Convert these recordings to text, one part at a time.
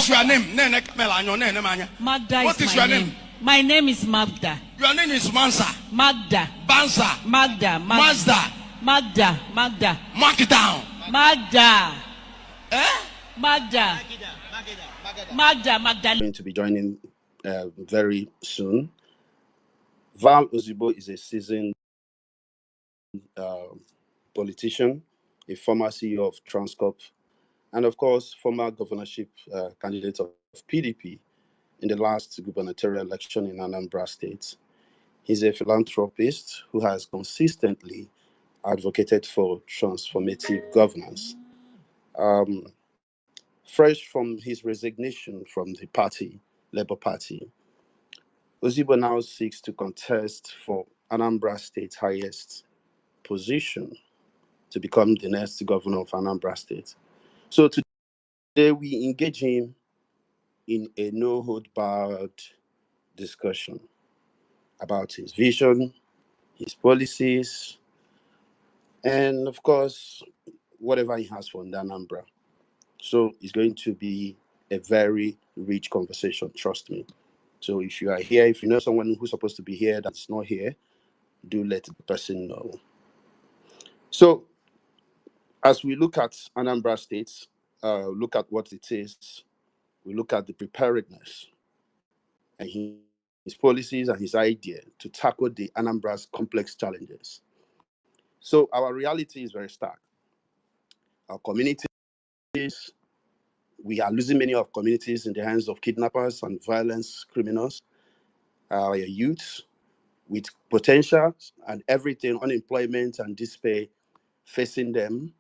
is your name? Magda What is my your name? My name is Magda. Your name is Mansa. Magda. Bansa. Magda. Mazda. Magda. Magda. Mark it down. Magda. Eh? Magda. Magda. Magda. Going to be joining very soon. Val Ozigbo is a seasoned politician, a former CEO of Transcorp, and of course, former governorship candidate of PDP in the last gubernatorial election in Anambra State. He's a philanthropist who has consistently advocated for transformative governance. Fresh from his resignation from the party, Labour Party, Ozigbo now seeks to contest for Anambra State's highest position to become the next governor of Anambra State. So today we engage him in a no-hold-barred discussion about his vision, his policies, and of course, whatever he has for Ndi Anambra. So it's going to be a very rich conversation, trust me. So if you are here, if you know someone who's supposed to be here that's not here, do let the person know. So as we look at Anambra State, look at what it is, we look at the preparedness and his policies and his idea to tackle the Anambra's complex challenges. So our reality is very stark. Our communities, we are losing many of communities in the hands of kidnappers and violence criminals. Our youth with potential and everything, unemployment and despair facing them,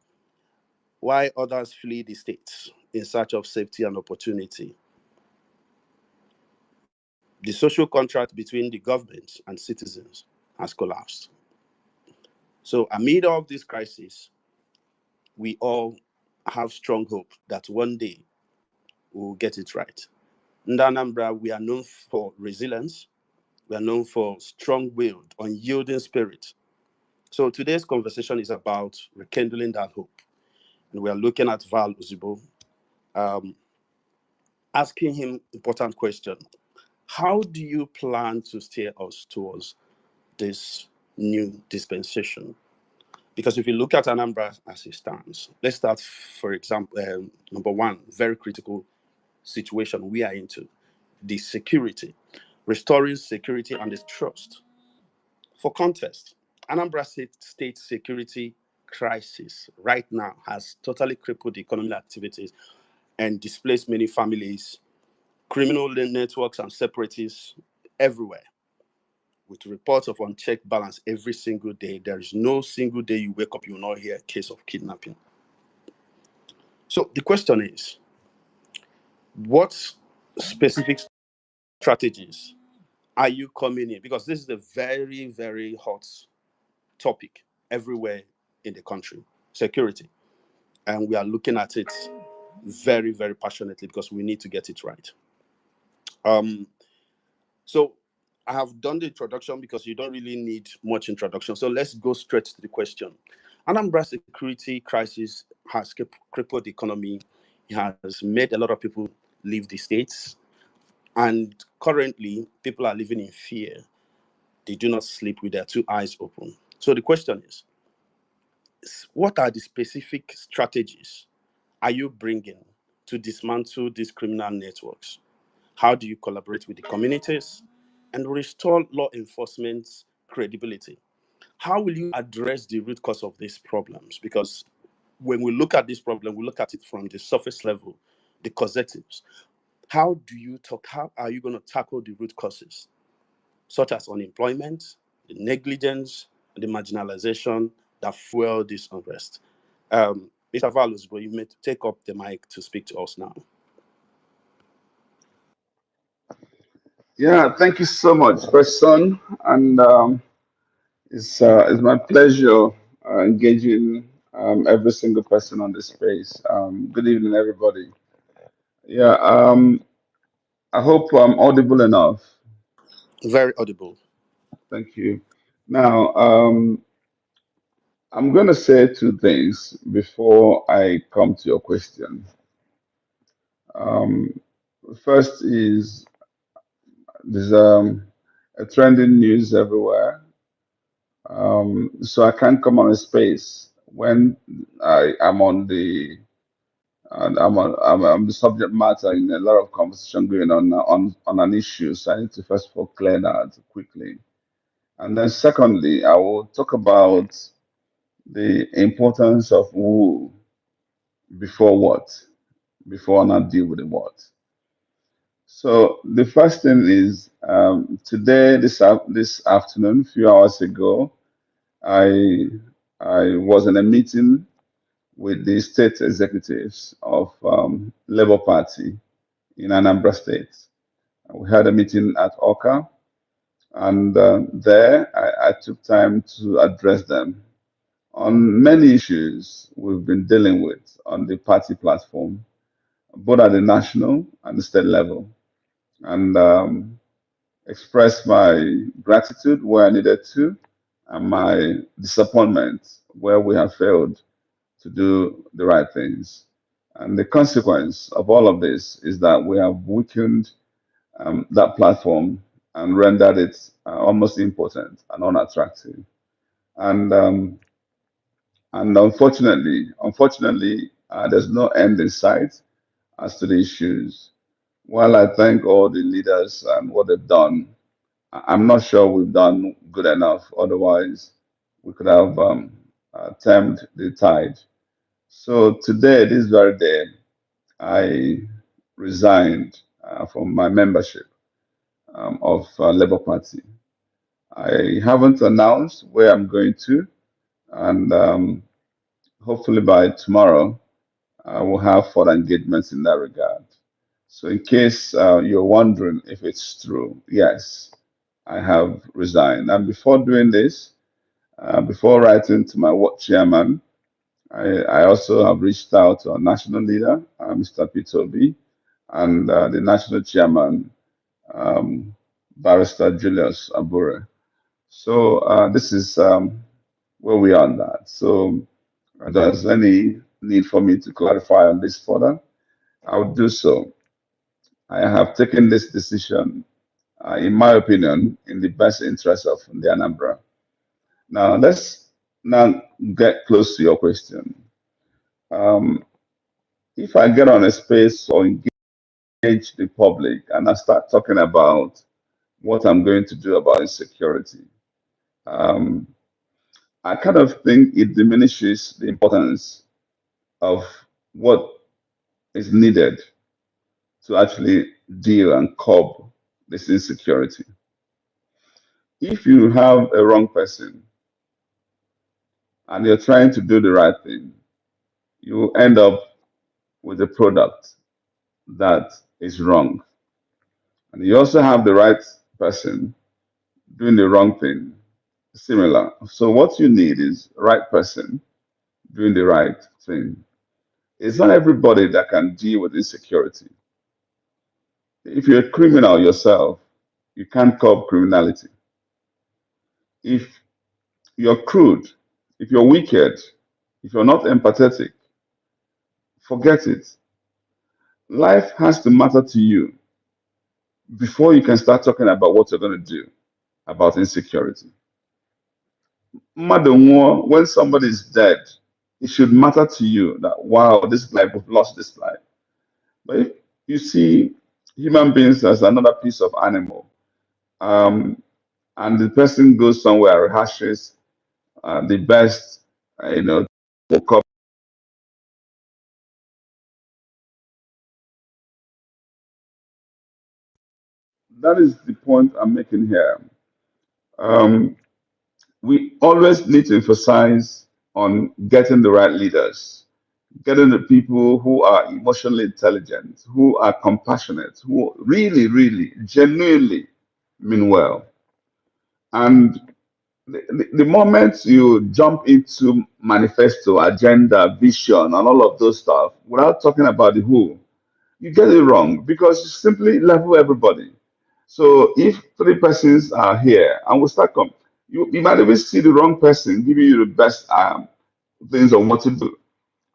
while others flee the states in search of safety and opportunity. The social contract between the government and citizens has collapsed. So amid all of this crisis, we all have strong hope that one day we'll get it right. In Ndi Anambra, we are known for resilience. We are known for strong-willed, unyielding spirit. So today's conversation is about rekindling that hope. And we are looking at Val Ozigbo, asking him important question. How do you plan to steer us towards this new dispensation? Because if you look at Anambra as it stands, let's start, for example, number one, very critical situation we are into, the security, restoring security and its trust. For context, Anambra State security crisis right now has totally crippled the economic activities and displaced many families, criminal networks and separatists everywhere, with reports of unchecked balance every single day. There is no single day you wake up, you will not hear a case of kidnapping. So the question is, what specific strategies are you coming in? Because this is a very, very hot topic everywhere in the country, security. And we are looking at it very, very passionately because we need to get it right. So I have done the introduction because you don't really need much introduction. So let's go straight to the question. Anambra security crisis has crippled the economy. It has made a lot of people leave the states. And currently, people are living in fear. They do not sleep with their two eyes open. So the question is, what are the specific strategies are you bringing to dismantle these criminal networks? How do you collaborate with the communities and restore law enforcement's credibility? How will you address the root cause of these problems? Because when we look at this problem, we look at it from the surface level, the causatives. How are you going to tackle the root causes, such as unemployment, the negligence, the marginalization that fuel this unrest? Mr. Val Ozigbo, you may take up the mic to speak to us now. Yeah, thank you so much, person. And it's my pleasure engaging every single person on this space. Good evening, everybody. Yeah, I hope I'm audible enough. Very audible. Thank you. Now, I'm going to say two things before I come to your question. First is there's a trending news everywhere. So I can't come on a space when I am on the and I'm the subject matter in a lot of conversation going on an issue. So I need to first of all clear that quickly, and then secondly, I will talk about the importance of who before what, before not deal with the what. So the first thing is today, this afternoon, a few hours ago, I I was in a meeting with the state executives of Labour Party in Anambra State. We had a meeting at Oka, and there I took time to address them on many issues we've been dealing with on the party platform, both at the national and the state level, and express my gratitude where I needed to, and my disappointment where we have failed to do the right things. And the consequence of all of this is that we have weakened that platform and rendered it almost impotent and unattractive. And unfortunately, there's no end in sight as to the issues. While I thank all the leaders and what they've done, I'm not sure we've done good enough. Otherwise, we could have turned the tide. So today, this very day, I resigned from my membership of Labour Party. I haven't announced where I'm going to, and hopefully by tomorrow, I will have further engagements in that regard. So, in case you're wondering if it's true, yes, I have resigned. And before doing this, before writing to my work chairman, I also have reached out to our national leader, Mr. P. and the national chairman, um, Barrister Julius Abure. So this is where we are on that. So if there's any need for me to clarify on this further, I will do so. I have taken this decision, in my opinion, in the best interest of the Anambra. Now let's now get close to your question. Um, if I get on a space or engage the public and I start talking about what I'm going to do about insecurity, um, I kind of think it diminishes the importance of what is needed to actually deal and curb this insecurity. If you have a wrong person and you're trying to do the right thing, you end up with a product that is wrong. And you also have the right person doing the wrong thing, similar. So what you need is right person doing the right thing. It's not everybody that can deal with insecurity. If you're a criminal yourself, you can't curb criminality. If you're crude, if you're wicked, if you're not empathetic, forget it. Life has to matter to you before you can start talking about what you're going to do about insecurity. Mother, when somebody is dead, it should matter to you that, wow, this life, we've lost this life. But if you see human beings as another piece of animal, um, and the person goes somewhere, rehashes the best, to cope. That is the point I'm making here. Um, we always need to emphasize on getting the right leaders, getting the people who are emotionally intelligent, who are compassionate, who really, really, genuinely mean well. And the moment you jump into manifesto, agenda, vision, and all of those stuff without talking about the who, you get it wrong because you simply level everybody. So if three persons are here and we start come, you might even see the wrong person giving you the best things on what to do.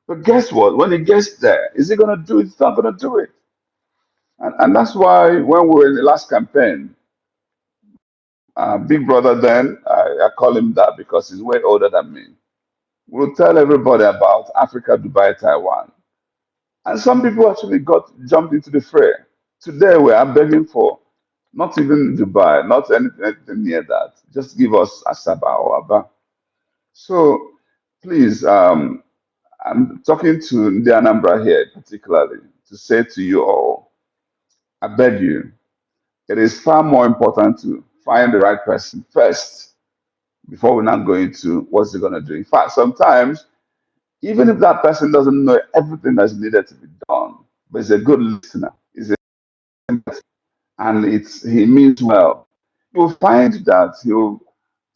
But guess what? When it gets there, is it going to do it? It's not going to do it. And that's why when we were in the last campaign, Big Brother then, I call him that because he's way older than me, will tell everybody about Africa, Dubai, Taiwan. And some people actually jumped into the fray. Today we are begging for not even Dubai, not anything near that. Just give us Asaba or Aba. So please, I'm talking to Ndi Anambra here particularly to say to you all, I beg you, it is far more important to find the right person first before we're not going to what's he going to do. In fact, sometimes, even if that person doesn't know everything that's needed to be done, but is a good listener, and he means well, you'll find that he'll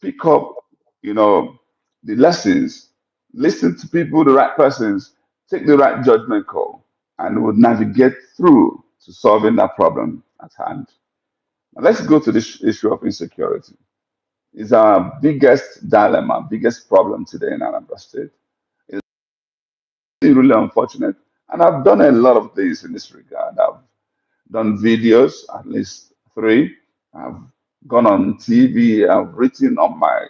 pick up, you know, the lessons, listen to people, the right persons, take the right judgment call, and would navigate through to solving that problem at hand. Now let's go to this issue of insecurity. It's our biggest dilemma, biggest problem today in Anambra State. It's really unfortunate. And I've done a lot of things in this regard. I've done videos, at least 3. I've gone on TV. I've written on my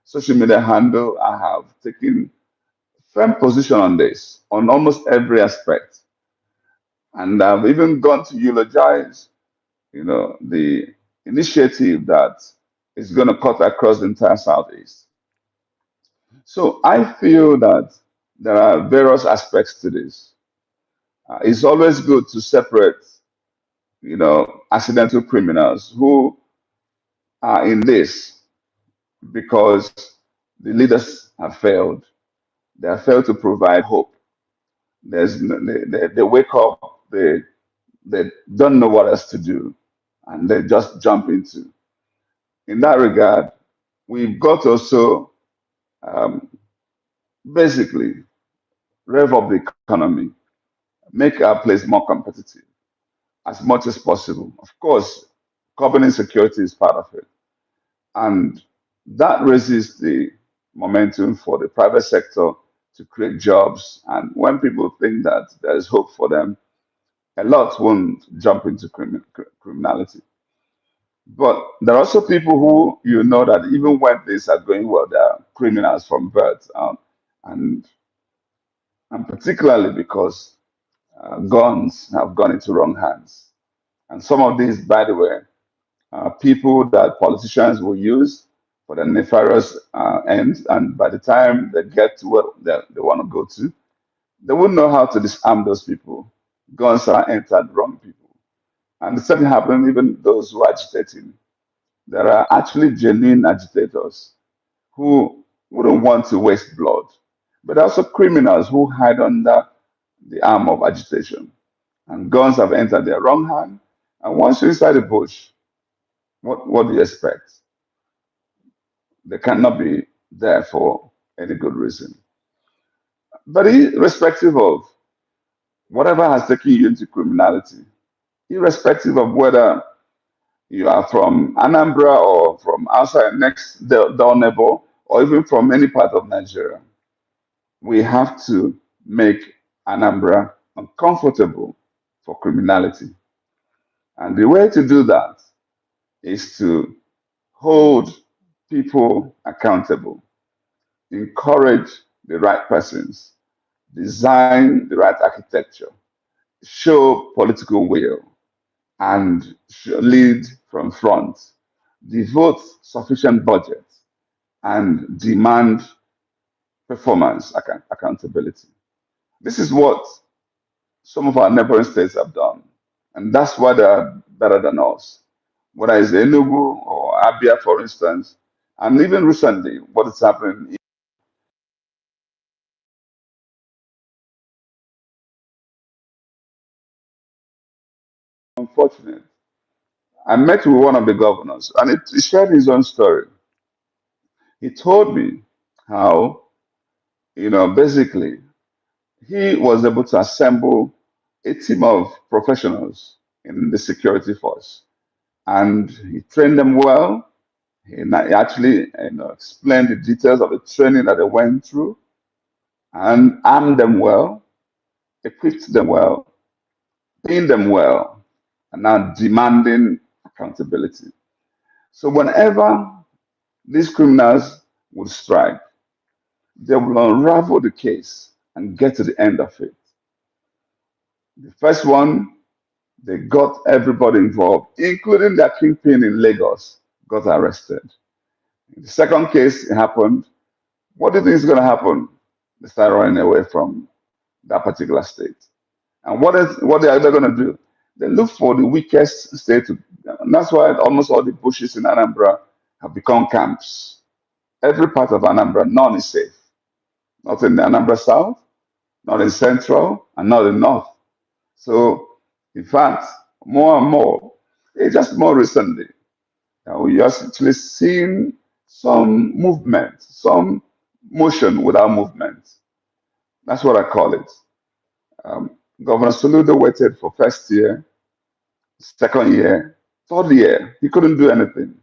social media handle. I have taken firm position on this, on almost every aspect. And I've even gone to eulogize, the initiative that is going to cut across the entire Southeast. So I feel that there are various aspects to this. It's always good to separate, accidental criminals who are in this because the leaders have failed. They have failed to provide hope. They wake up, they don't know what else to do, and they just jump into. In that regard, we've got to also um, basically rev up the economy, make our place more competitive as much as possible. Of course, curbing insecurity is part of it. And that raises the momentum for the private sector to create jobs. And when people think that there is hope for them, a lot won't jump into criminality. But there are also people who you know that even when things are going well, they are criminals from birth, and and particularly because guns have gone into wrong hands. And some of these, by the way, are people that politicians will use for the nefarious ends. And by the time they get to where they want to go to, they wouldn't know how to disarm those people. Guns are entered wrong people. And the same happening even those who are agitating. There are actually genuine agitators who wouldn't want to waste blood, but also criminals who hide under the arm of agitation. And guns have entered their wrong hand. And once you're inside the bush, what do you expect? They cannot be there for any good reason. But irrespective of whatever has taken you into criminality, irrespective of whether you are from Anambra or from outside next door neighbor, or even from any part of Nigeria, we have to make Anambra uncomfortable for criminality. And the way to do that is to hold people accountable, encourage the right persons, design the right architecture, show political will, and lead from front, devote sufficient budget, and demand performance accountability. This is what some of our neighboring states have done, and that's why they are better than us. Whether it's Enugu or Abia, for instance, and even recently, what is happening is unfortunate. I met with one of the governors, and he shared his own story. He told me how, basically, he was able to assemble a team of professionals in the security force, and he trained them well. He actually, explained the details of the training that they went through, and armed them well, equipped them well, trained them well, and now demanding accountability. So whenever these criminals would strike, they will unravel the case and get to the end of it. The first one, they got everybody involved, including their kingpin in Lagos, got arrested. In the second case, it happened. What do you think is going to happen? They start running away from that particular state. And what are they going to do? They look for the weakest state. And that's why almost all the bushes in Anambra have become camps. Every part of Anambra, none is safe. Not in the Anambra South, not in Central, and not in North. So, in fact, more and more, just more recently, we are actually seeing some movement, some motion without movement. That's what I call it. Governor Soludo waited for first year, second year, third year. He couldn't do anything.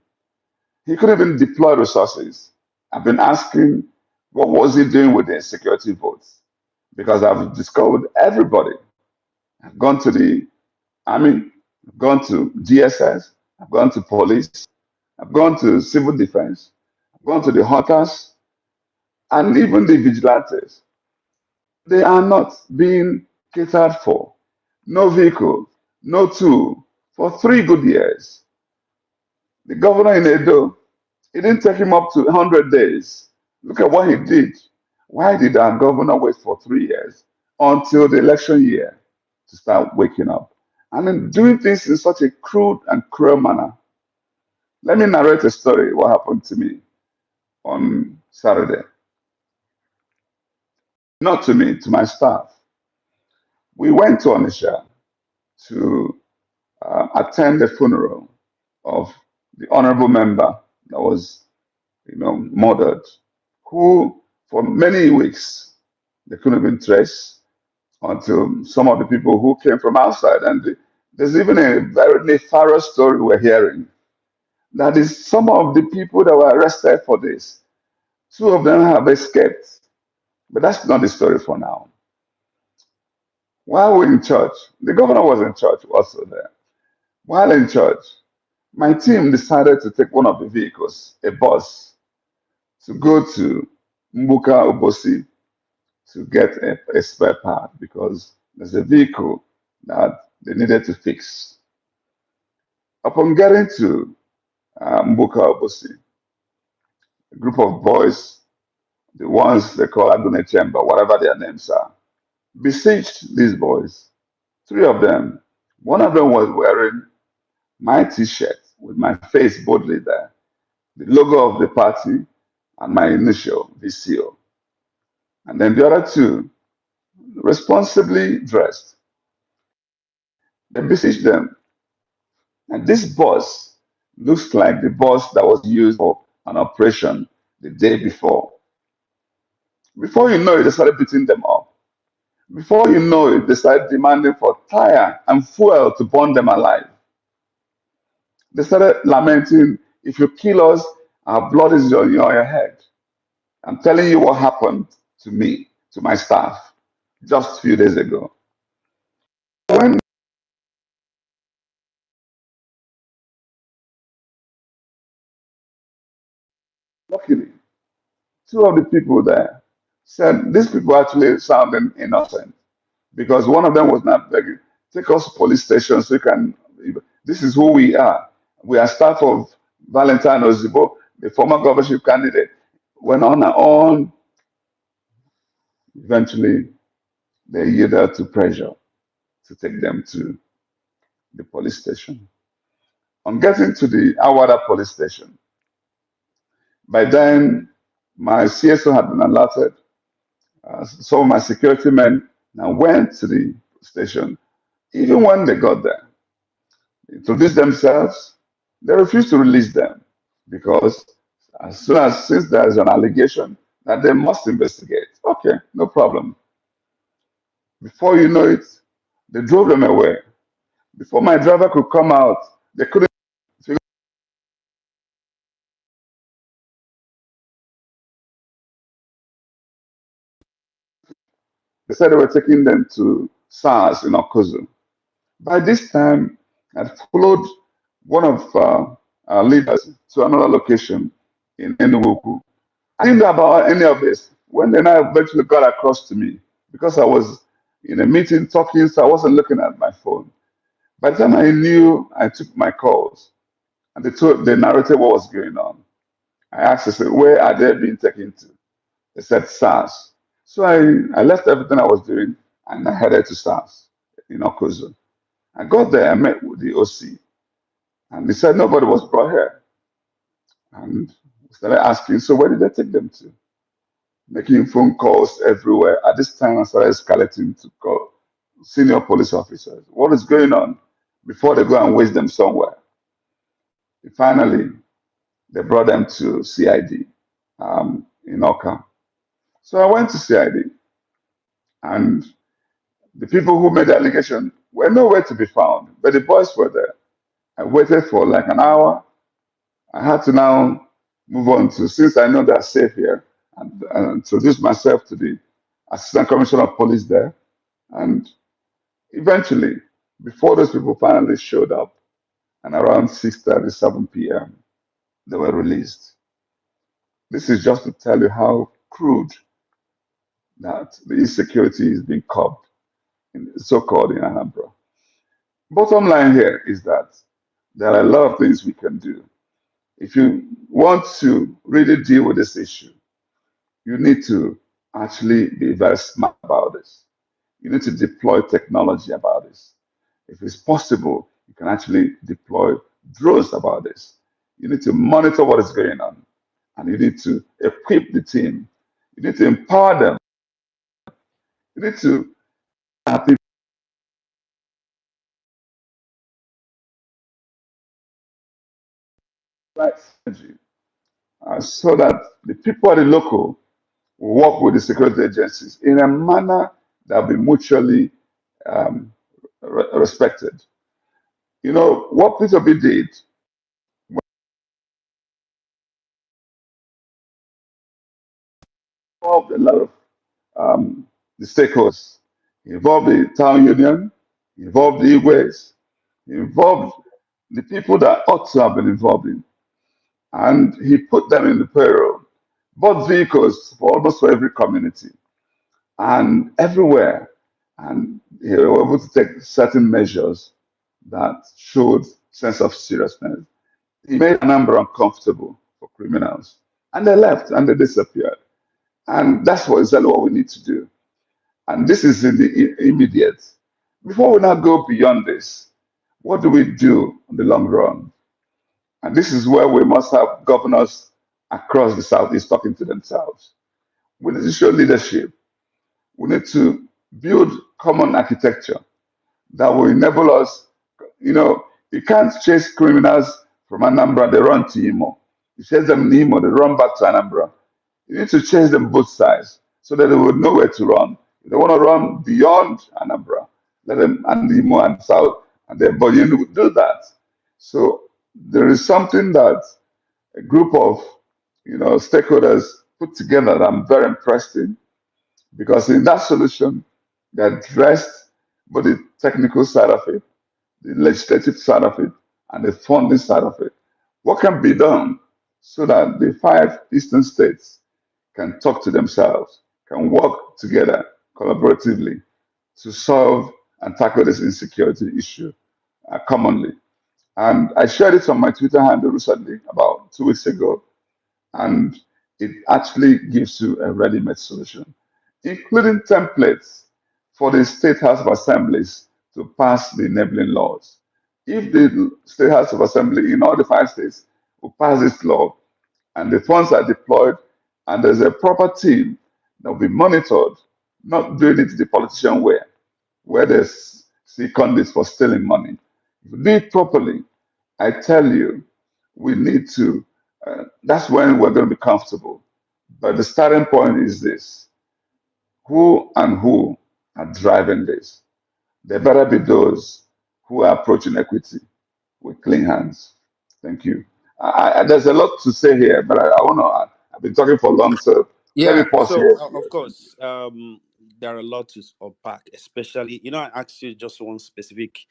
He couldn't even deploy resources. I've been asking, what was he doing with the security votes? Because I've discovered everybody. I've gone to the army, I've gone to DSS, I've gone to police, I've gone to civil defense, I've gone to the hunters, and even the vigilantes. They are not being catered for. No vehicle, no tool for 3 good years. The governor in Edo, it didn't take him up to 100 days. Look at what he did. Why did our governor wait for 3 years until the election year to start waking up? And then doing things in such a crude and cruel manner. Let me narrate a story, what happened to me on Saturday. Not to me, to my staff. We went to Onitsha to attend the funeral of the honorable member that was, murdered, who for many weeks they couldn't even trace until some of the people who came from outside. And there's even a very nefarious story we're hearing. That is, some of the people that were arrested for this, 2 of them have escaped. But that's not the story for now. While we're in church, the governor was in church also there. While in church, my team decided to take one of the vehicles, a bus, to go to Mbuka Obosi to get a spare part because there's a vehicle that they needed to fix. Upon getting to Mbuka Obosi, a group of boys, the ones they call Agune Chamber, whatever their names are, besieged these boys. 3 of them. One of them was wearing my T-shirt with my face boldly there, the logo of the party, and my initial, VCO. And then the other 2, responsibly dressed. They besieged them. And this bus looks like the bus that was used for an operation the day before. Before you know it, they started beating them up. Before you know it, they started demanding for tire and fuel to burn them alive. They started lamenting, if you kill us, our blood is on your head. I'm telling you what happened to me, to my staff, just a few days ago. When luckily, 2 of the people there said, these people actually sounding innocent because one of them was not begging, take us to police station so you can, this is who we are. We are staff of Valentine Ozigbo, the former governorship candidate. Went on and on. Eventually, they yielded to pressure to take them to the police station. On getting to the Awada police station, by then, my CSO had been alerted. Some of my security men now went to the station. Even when they got there, they introduced themselves, they refused to release them because since there is an allegation that they must investigate, okay, no problem. Before you know it, they drove them away. Before my driver could come out, they couldn't. They said they were taking them to SARS in Okozu. By this time, I followed one of our leaders to another location in Enugu. I didn't know about any of this. When they now eventually got across to me, because I was in a meeting talking, so I wasn't looking at my phone. By the time I knew, I took my calls and they narrated what was going on. I asked, I said, where are they being taken to? They said SARS. So I left everything I was doing and I headed to SARS in Okozo. I got there, I met with the OC, and they said nobody was brought here. And started asking, so where did they take them to? Making phone calls everywhere. At this time, I started escalating to call senior police officers. What is going on? Before they go and waste them somewhere. Finally, they brought them to CID in Oka. So I went to CID, and the people who made the allegation were nowhere to be found, but the boys were there. I waited for like an hour. I had to now move on to, since I know they're safe here, and introduce myself to the Assistant Commissioner of Police there. And eventually, before those people finally showed up, and around 6:37 p.m., they were released. This is just to tell you how crude that the insecurity is being curbed, so-called in Anambra. Bottom line here is that there are a lot of things we can do. If you want to really deal with this issue, you need to actually be very smart about this. You need to deploy technology about this. If it's possible, you can actually deploy drones about this. You need to monitor what is going on, and you need to equip the team. You need to empower them. You need to have people like synergy, so that the people at the local will work with the security agencies in a manner that will be mutually um, respected. You know, what Peter B did involved a lot of the stakeholders. He involved the town union, he involved the Igwes, he involved the people that ought to have been involved in. And he put them in the payroll, bought vehicles for almost for every community and everywhere. And he was able to take certain measures that showed sense of seriousness. He made a number uncomfortable for criminals. And they left and they disappeared. And that's exactly what we need to do. And this is in the immediate. Before we now go beyond this, what do we do in the long run? And this is where we must have governors across the Southeast talking to themselves. We need to show leadership. We need to build common architecture that will enable us. You know, you can't chase criminals from Anambra, they run to Imo. You chase them in Imo, they run back to Anambra. You need to chase them both sides so that they will know where to run. If they want to run beyond Anambra, let them and Imo and South, and then but you will do that. So there is something that a group of stakeholders put together that I'm very impressed in, because in that solution they addressed both the technical side of it, the legislative side of it, and the funding side of it. What can be done so that the 5 eastern states can talk to themselves, can work together collaboratively to solve and tackle this insecurity issue commonly. And I shared it on my Twitter handle recently, about 2 weeks ago, and it actually gives you a ready-made solution, including templates for the State House of Assemblies to pass the enabling laws. If the State House of Assembly in all the 5 states will pass this law, and the funds are deployed, and there's a proper team that will be monitored, not doing it the politician way, where they see conduits for stealing money. If you do it properly, I tell you, we need to, that's when we're going to be comfortable. But the starting point is this: who are driving this? There better be those who are approaching equity with clean hands. Thank you. There's a lot to say here, but I want to. I've been talking for long, so let me Yeah, pause so here. of course, there are a lot to unpack, especially, I asked you just one specific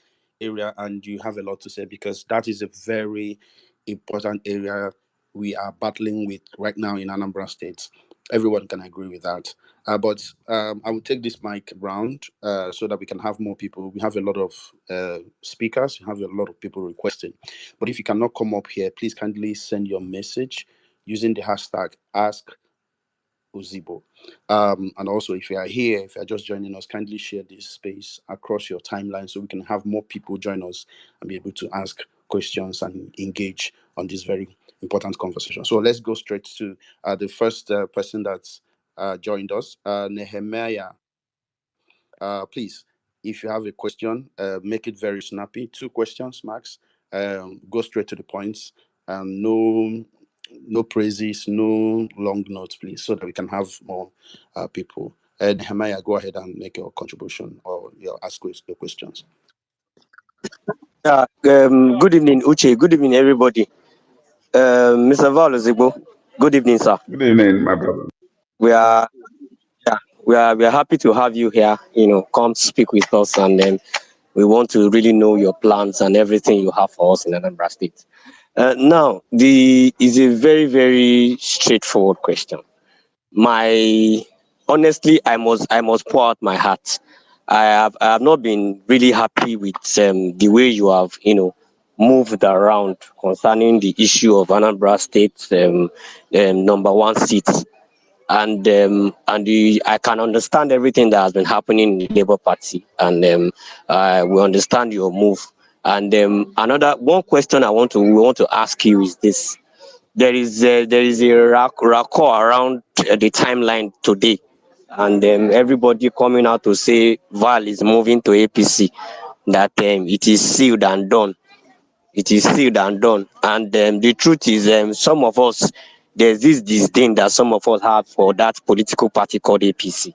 area and you have a lot to say, because that is a very important area we are battling with right now in Anambra State. Everyone can agree with that. But I will take this mic round so that we can have more people. We have a lot of speakers, we have a lot of people requesting. But if you cannot come up here, please kindly send your message using the hashtag Ask Ozigbo. And also, if you are here, if you are just joining us, kindly share this space across your timeline so we can have more people join us and be able to ask questions and engage on this very important conversation. So let's go straight to the first person that's joined us, Nehemiah. Please, if you have a question, make it very snappy. 2 questions max. Go straight to the points. No praises, no long notes, please, so that we can have more people. Nehemiah, go ahead and make your contribution or ask your questions. Good evening, Uche. Good evening, everybody. Mr. Ozigbo. Good evening, sir. Good evening, my brother. We are, yeah, we are happy to have you here. Come speak with us, and we want to really know your plans and everything you have for us in Anambra State. Now, the is a very, very straightforward question. Honestly, I must pour out my heart. I have not been really happy with the way you have moved around concerning the issue of Anambra State's number 1 seat, and I can understand everything that has been happening in the Labour Party, and we understand your move. And another one question we want to ask you is this: there is a rapport around the timeline today, and everybody coming out to say Val is moving to APC, that it is sealed and done. It is sealed and done. And the truth is, some of us, there's this disdain that some of us have for that political party called APC.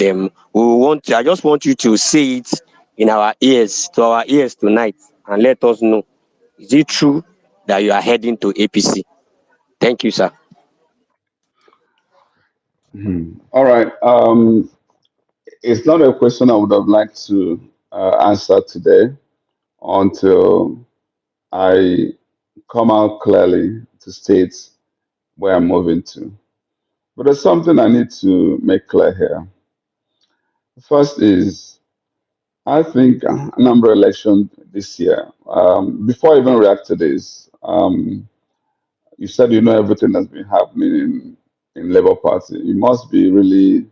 I just want you to say it to our ears tonight, and let us know: is it true that you are heading to APC? Thank you, sir. All right. It's not a question I would have liked to answer today until I come out clearly to state where I'm moving to. But there's something I need to make clear here. First is, I think a number of elections this year. Before I even react to this, you said you know everything that's been happening in Labour Party. You must be really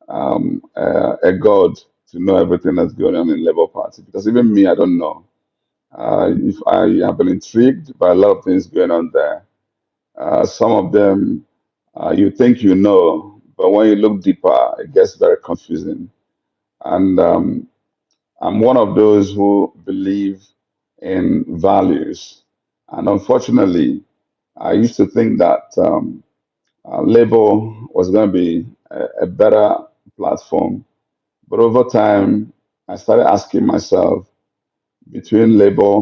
a god to know everything that's going on in Labour Party, because even me, I don't know. If I have been intrigued by a lot of things going on there. Some of them you think you know, but when you look deeper, it gets very confusing. And I'm one of those who believe in values. And unfortunately, I used to think that Labour was going to be a better platform. But over time, I started asking myself, between Labour,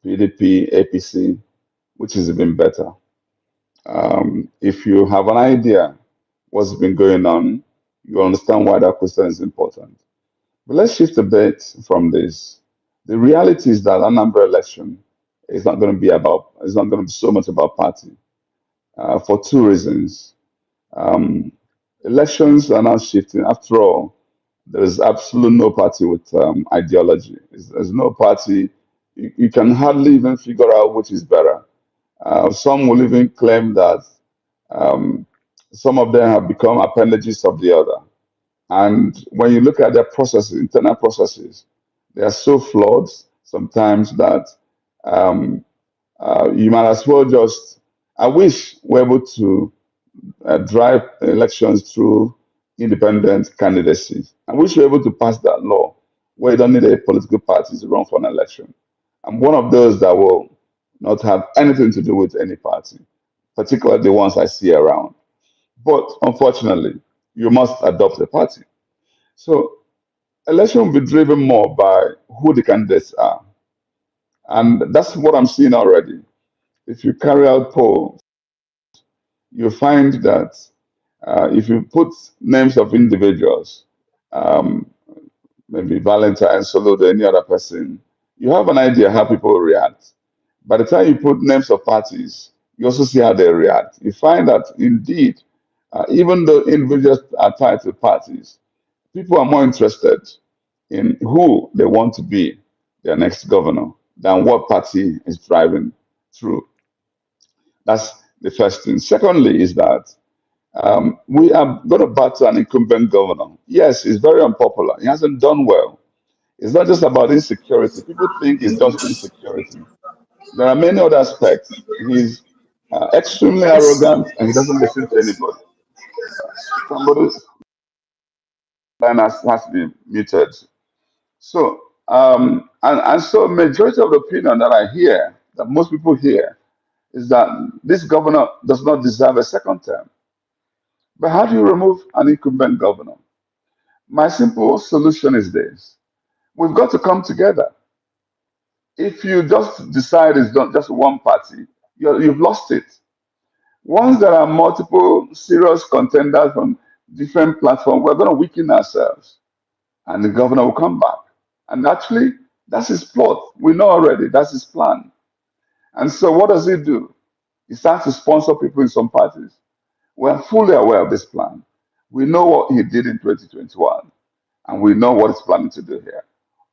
PDP, APC, which is even better? If you have an idea what's been going on, you understand why that question is important. But let's shift a bit from this. The reality is that Anambra election is not going to be it's not going to be so much about party for 2 reasons. Elections are now shifting. After all, there is absolutely no party with ideology. There's no party. You can hardly even figure out which is better. Some will even claim that some of them have become appendages of the other. And when you look at their processes, internal processes, they are so flawed sometimes that you might as well just. I wish we're able to drive elections through independent candidacy. I wish we're able to pass that law where you don't need a political party to run for an election. I'm one of those that will not have anything to do with any party, particularly the ones I see around. But unfortunately, you must adopt a party. So election will be driven more by who the candidates are. And that's what I'm seeing already. If you carry out polls, you find that if you put names of individuals, maybe Valentine, Ozigbo, any other person, You have an idea how people react. By the time you put names of parties, you also see how they react. You find that indeed, even though individuals are tied to parties, people are more interested in who they want to be their next governor than what party is driving through. That's the first thing. Secondly, is that we are going to battle an incumbent governor. Yes, he's very unpopular. He hasn't done well. It's not just about insecurity. People think it's just insecurity. There are many other aspects. He's extremely arrogant and he doesn't listen to anybody. Somebody's line has to be muted. So, and so majority of the opinion that I hear, that most people hear, is that this governor does not deserve a second term. But how do you remove an incumbent governor? My simple solution is this. We've got to come together. If you just decide it's not just one party, you've lost it. Once there are multiple serious contenders from different platforms, we're going to weaken ourselves and the governor will come back. And actually, that's his plot. We know already, that's his plan. And so what does he do? He starts to sponsor people in some parties. We're fully aware of this plan. We know what he did in 2021, and we know what he's planning to do here.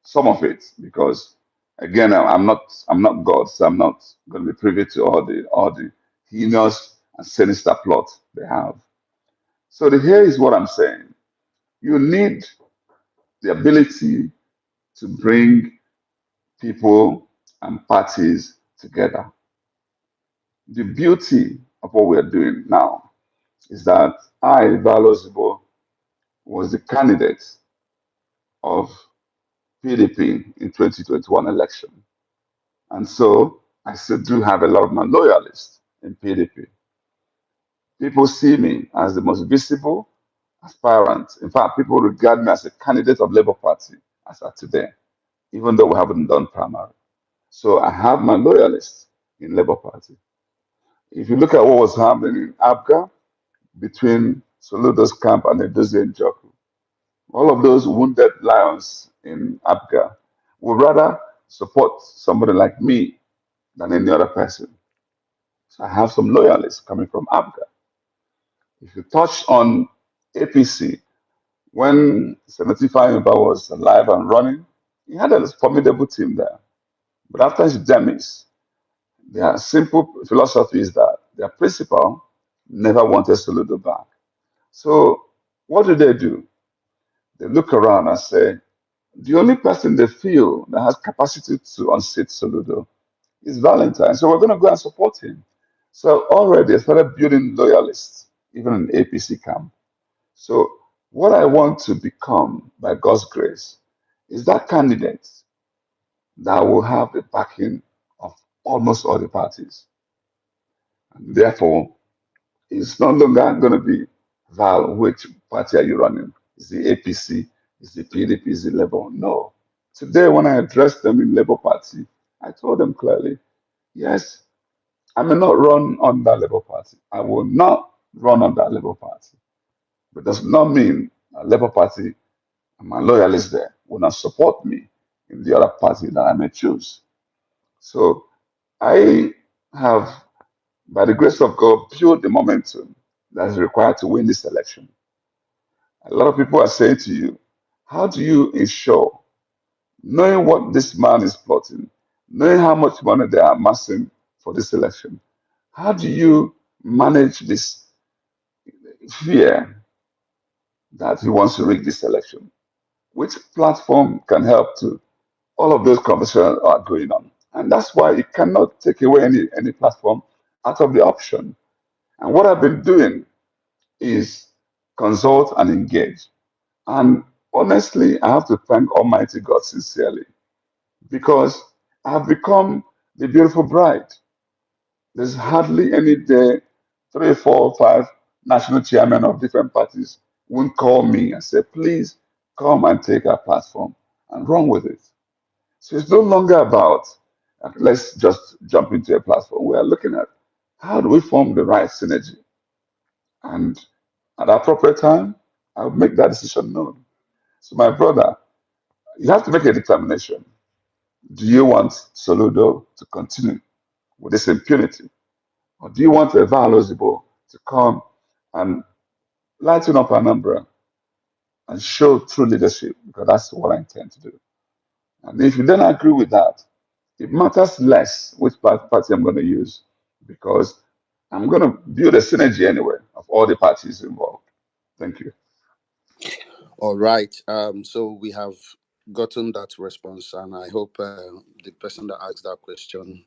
Some of it, because again, I'm not God, so I'm not going to be privy to all the heinous and sinister plot they have. So here is what I'm saying. You need the ability to bring people and parties together. The beauty of what we're doing now is that I, Valentine Ozigbo, was the candidate of PDP in 2021 election. And so I still do have a lot of my loyalists in PDP. People see me as the most visible aspirant. In fact, people regard me as a candidate of Labour Party as of today, even though we haven't done primary. So I have my loyalists in Labour Party. If you look at what was happening in Abga between Soludo's camp and Edozie Njoku, all of those wounded lions in Abga would rather support somebody like me than any other person. So I have some loyalists coming from Abga. If you touch on APC, when Senator Ifeanyi was alive and running, he had a formidable team there. But after his demise, their simple philosophy is that their principal never wanted Soludo back. So what do? They look around and say, the only person they feel that has capacity to unseat Soludo is Valentine. So we're going to go and support him. So already I started building loyalists, even in APC camp. So what I want to become, by God's grace, is that candidate that will have the backing of almost all the parties. And therefore, it's no longer going to be, Val, which party are you running? Is the APC? Is the PDP? Is the Labour? No. Today, when I addressed them in Labour Party, I told them clearly, yes, I may not run on that Labour Party. I will not run on that Labour Party. But does not mean a Labour Party and my loyalists there will not support me in the other party that I may choose. So I have, by the grace of God, built the momentum that is required to win this election. A lot of people are saying to you, how do you ensure, knowing what this man is plotting, knowing how much money they are amassing for this election, how do you manage this fear that he wants to rig this election? Which platform can help to all of those conversations are going on? And that's why you cannot take away any platform out of the option. And what I've been doing is consult and engage. And honestly, I have to thank Almighty God sincerely because I have become the beautiful bride. There's hardly any day, 3, 4, 5 national chairmen of different parties won't call me and say, please come and take our platform and run with it. So it's no longer about, let's just jump into a platform. We are looking at how do we form the right synergy. And at the appropriate time, I'll make that decision known. So my brother, you have to make a determination. Do you want Soludo to continue with this impunity? Or do you want Valentine Ozigbo to come and lighten up Anambra and show true leadership? Because that's what I intend to do. And if you don't agree with that, it matters less which party I'm going to use because I'm going to build a synergy anyway of all the parties involved. Thank you. All right. So we have gotten that response, and I hope the person that asked that question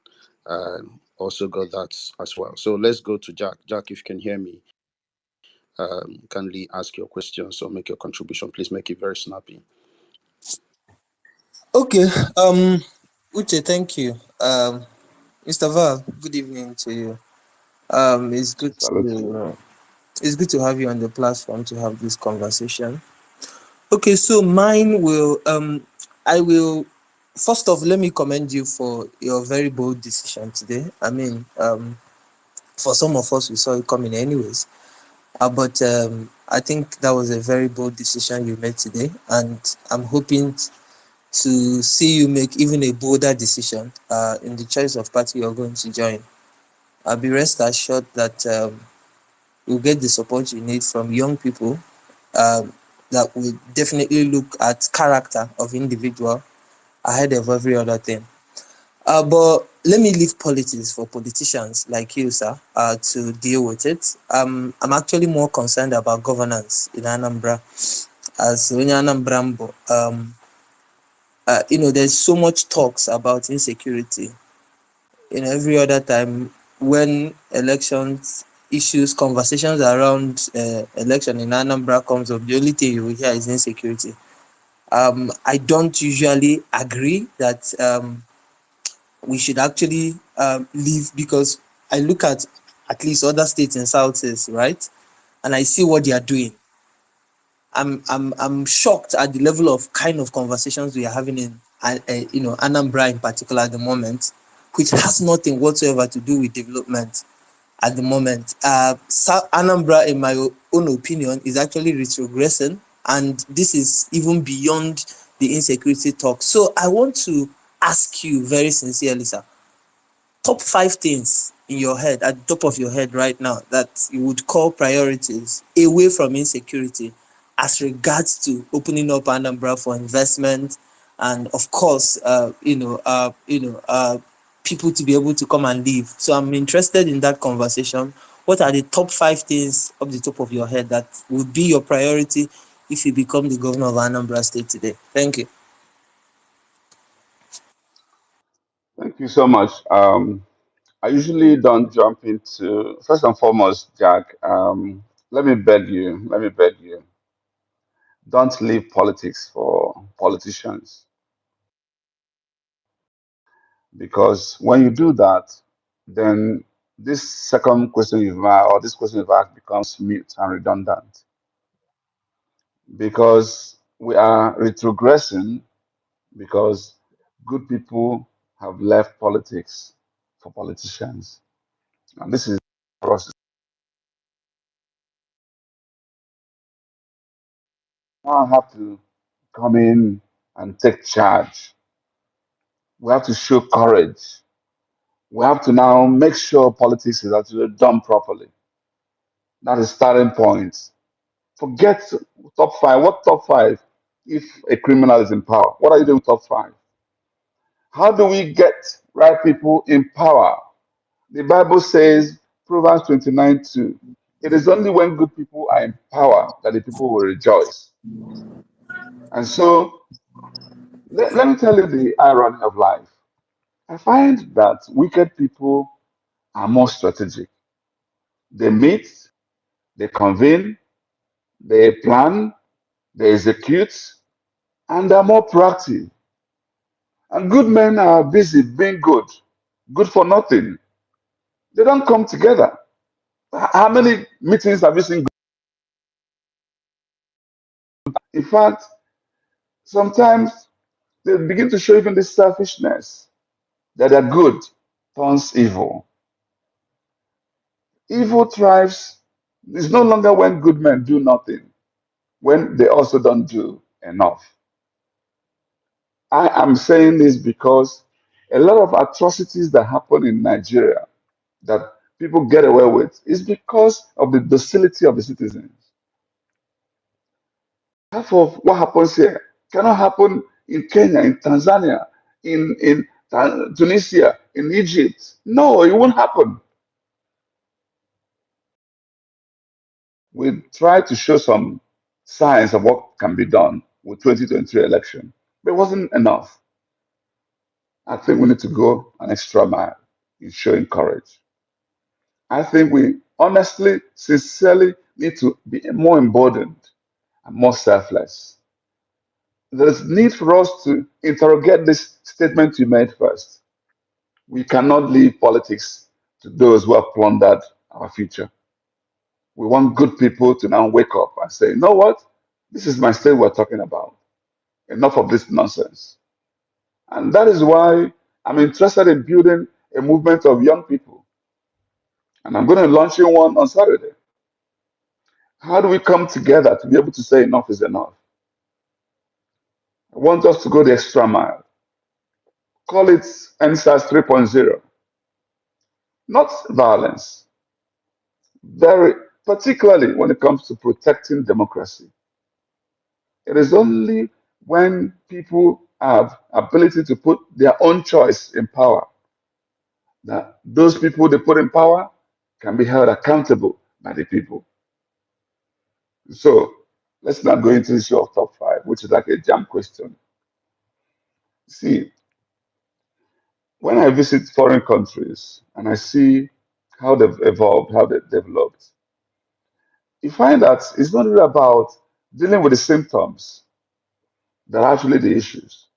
uh, also got that as well. So let's go to Jack. Jack, if you can hear me, kindly ask your questions or make your contribution. Please make it very snappy. Okay, Uche, thank you. Mr. Val, good evening to you. Salute to you. It's good to have you on the platform to have this conversation. Okay, so mine will I will first off let me commend you for your very bold decision today. I mean, for some of us we saw it coming anyways. But I think that was a very bold decision you made today, and I'm hoping to see you make even a bolder decision in the choice of party you're going to join. I'll be rest assured that you'll get the support you need from young people um, that will definitely look at character of individual ahead of every other thing. But let me leave politics for politicians like you, sir, to deal with it. I'm actually more concerned about governance in Anambra. As when Anambra, there's so much talks about insecurity. Every other time when elections issues, conversations around election in Anambra comes up, the only thing you will hear is insecurity. I don't usually agree that we should actually leave, because I look at least other states in Southeast, right? And I see what they are doing. I'm shocked at the level of kind of conversations we are having in Anambra in particular at the moment, which has nothing whatsoever to do with development at the moment. Anambra, in my own opinion, is actually retrogressing, and this is even beyond the insecurity talk. So I want to ask you very sincerely, sir, top 5 things in your head, at the top of your head right now, that you would call priorities away from insecurity as regards to opening up Anambra for investment, and of course, people to be able to come and live. So I'm interested in that conversation. What are the top 5 things off the top of your head that would be your priority if you become the governor of Anambra State today? Thank you. Thank you so much. I usually don't jump into, first and foremost, Jack, let me beg you, don't leave politics for politicians. Because when you do that, then this second question you've asked, or this question you've asked, becomes mute and redundant. Because we are retrogressing because good people have left politics for politicians. And this is for us. Now have to come in and take charge. We have to show courage. We have to now make sure politics is actually done properly. That is starting point. Forget top five. What top five? If a criminal is in power, what are you doing with top five? How do we get right people in power? The Bible says, Proverbs 29:2. It is only when good people are in power that the people will rejoice. And so, let me tell you the irony of life. I find that wicked people are more strategic. They meet, they convene, they plan, they execute, and they're more proactive. And good men are busy being good, good for nothing. They don't come together. How many meetings have you seen? In fact, sometimes they begin to show even this selfishness that are good turns evil. Evil thrives. It's no longer when good men do nothing, when they also don't do enough. I am saying this because a lot of atrocities that happen in Nigeria that people get away with is because of the docility of the citizens. Half of what happens here cannot happen in Kenya, in Tanzania, in Tunisia, in Egypt. No, it won't happen. We try to show some signs of what can be done with 2023 election, but it wasn't enough. I think we need to go an extra mile in showing courage. I think we honestly, sincerely need to be more emboldened and more selfless. There's need for us to interrogate this statement you made first. We cannot leave politics to those who have plundered our future. We want good people to now wake up and say, you know what? This is my state we're talking about. Enough of this nonsense. And that is why I'm interested in building a movement of young people. And I'm going to launch in one on Saturday. How do we come together to be able to say enough is enough? I want us to go the extra mile. Call it NSAS 3.0. Not violence. Very particularly when it comes to protecting democracy. It is only when people have ability to put their own choice in power that those people they put in power can be held accountable by the people. So let's not go into the issue of top five, which is like a jam question. See, when I visit foreign countries and I see how they've evolved, how they've developed, you find that it's not really about dealing with the symptoms that are actually the issues.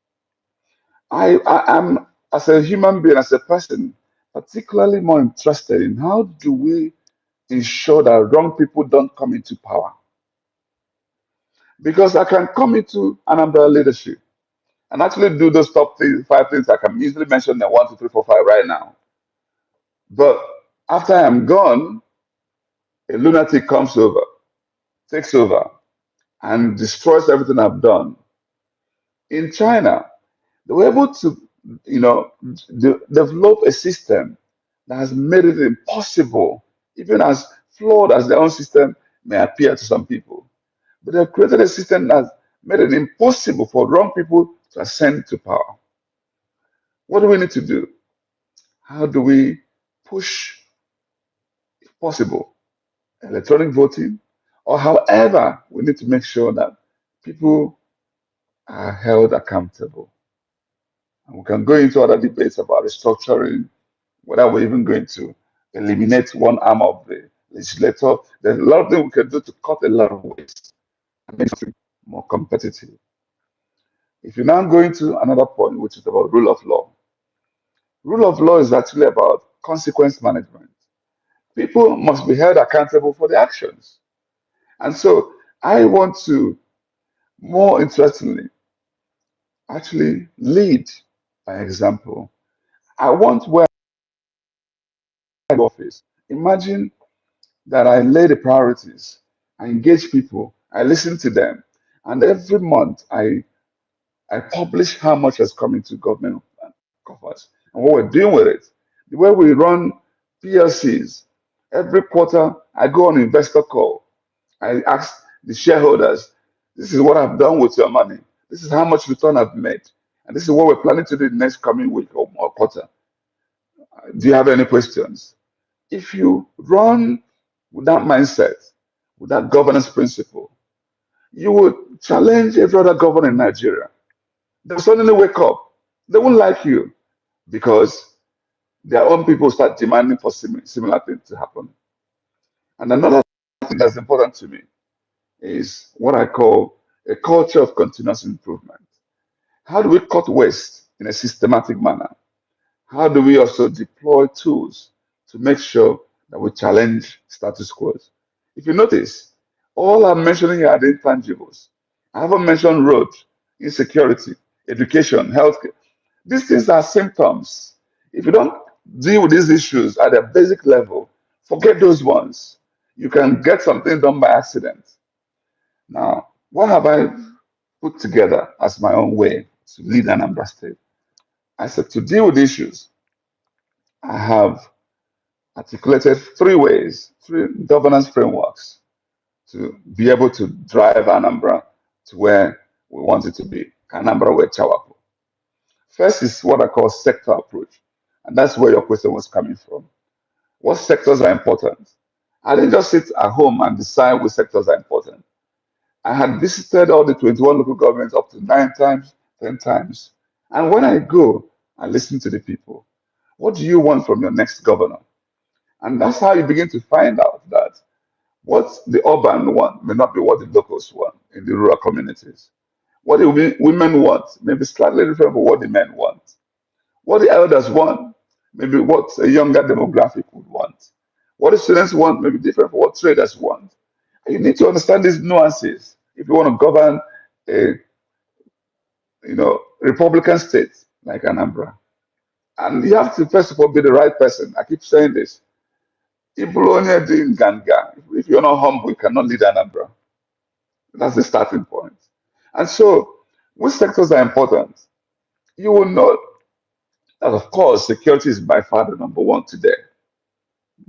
I am, as a human being, as a person, particularly more interested in how do we ensure that wrong people don't come into power. Because I can come into Anambra leadership and actually do those top five things I can easily mention them 1, 2, 3, 4, 5 right now. But after I'm gone, a lunatic comes over, takes over, and destroys everything I've done. In China, they were able to, develop a system that has made it impossible, even as flawed as their own system may appear to some people. But they've created a system that has made it impossible for wrong people to ascend to power. What do we need to do? How do we push, if possible, electronic voting? Or however, we need to make sure that people are held accountable. And we can go into other debates about restructuring, whether we're even going to eliminate one arm of the legislature. There's a lot of things we can do to cut a lot of waste and make it more competitive. If you're now going to another point, which is about rule of law, rule of law is actually about consequence management. People must be held accountable for their actions. And so I want to, more interestingly, actually lead by example. I want where I office. Imagine that I lay the priorities, I engage people, I listen to them, and every month I publish how much has come into government coffers and what we're doing with it. The way we run PLCs, every quarter I go on investor call. I ask the shareholders, this is what I've done with your money. This is how much return I've made. And this is what we're planning to do the next coming week or quarter. Do you have any questions? If you run with that mindset, with that governance principle, you would challenge every other governor in Nigeria. They'll suddenly wake up. They won't like you because their own people start demanding for similar things to happen. And another thing that's important to me is what I call a culture of continuous improvement. How do we cut waste in a systematic manner? How do we also deploy tools to make sure that we challenge status quo? If you notice, all I'm mentioning here are the intangibles. I haven't mentioned road, insecurity, education, healthcare. These things are symptoms. If you don't deal with these issues at a basic level, forget those ones. You can get something done by accident. Now, what have I put together as my own way to lead Anambra State. I said, to deal with issues, I have articulated three ways, three governance frameworks to be able to drive Anambra to where we want it to be. Anambra where Chawapo. First is what I call sector approach. And that's where your question was coming from. What sectors are important? I didn't just sit at home and decide which sectors are important. I had visited all the 21 local governments up to 9 times, 10 times. And when I go, I listen to the people. What do you want from your next governor? And that's how you begin to find out that what the urban want may not be what the locals want in the rural communities. What the women want may be slightly different from what the men want. What the elders want may be what a younger demographic would want. What the students want may be different from what traders want. And you need to understand these nuances if you want to govern a Republican state like Anambra. And you have to first of all be the right person. I keep saying this. If you're not humble, you cannot lead Anambra. That's the starting point. And so, which sectors are important? You will know that, of course, security is by far the number one today.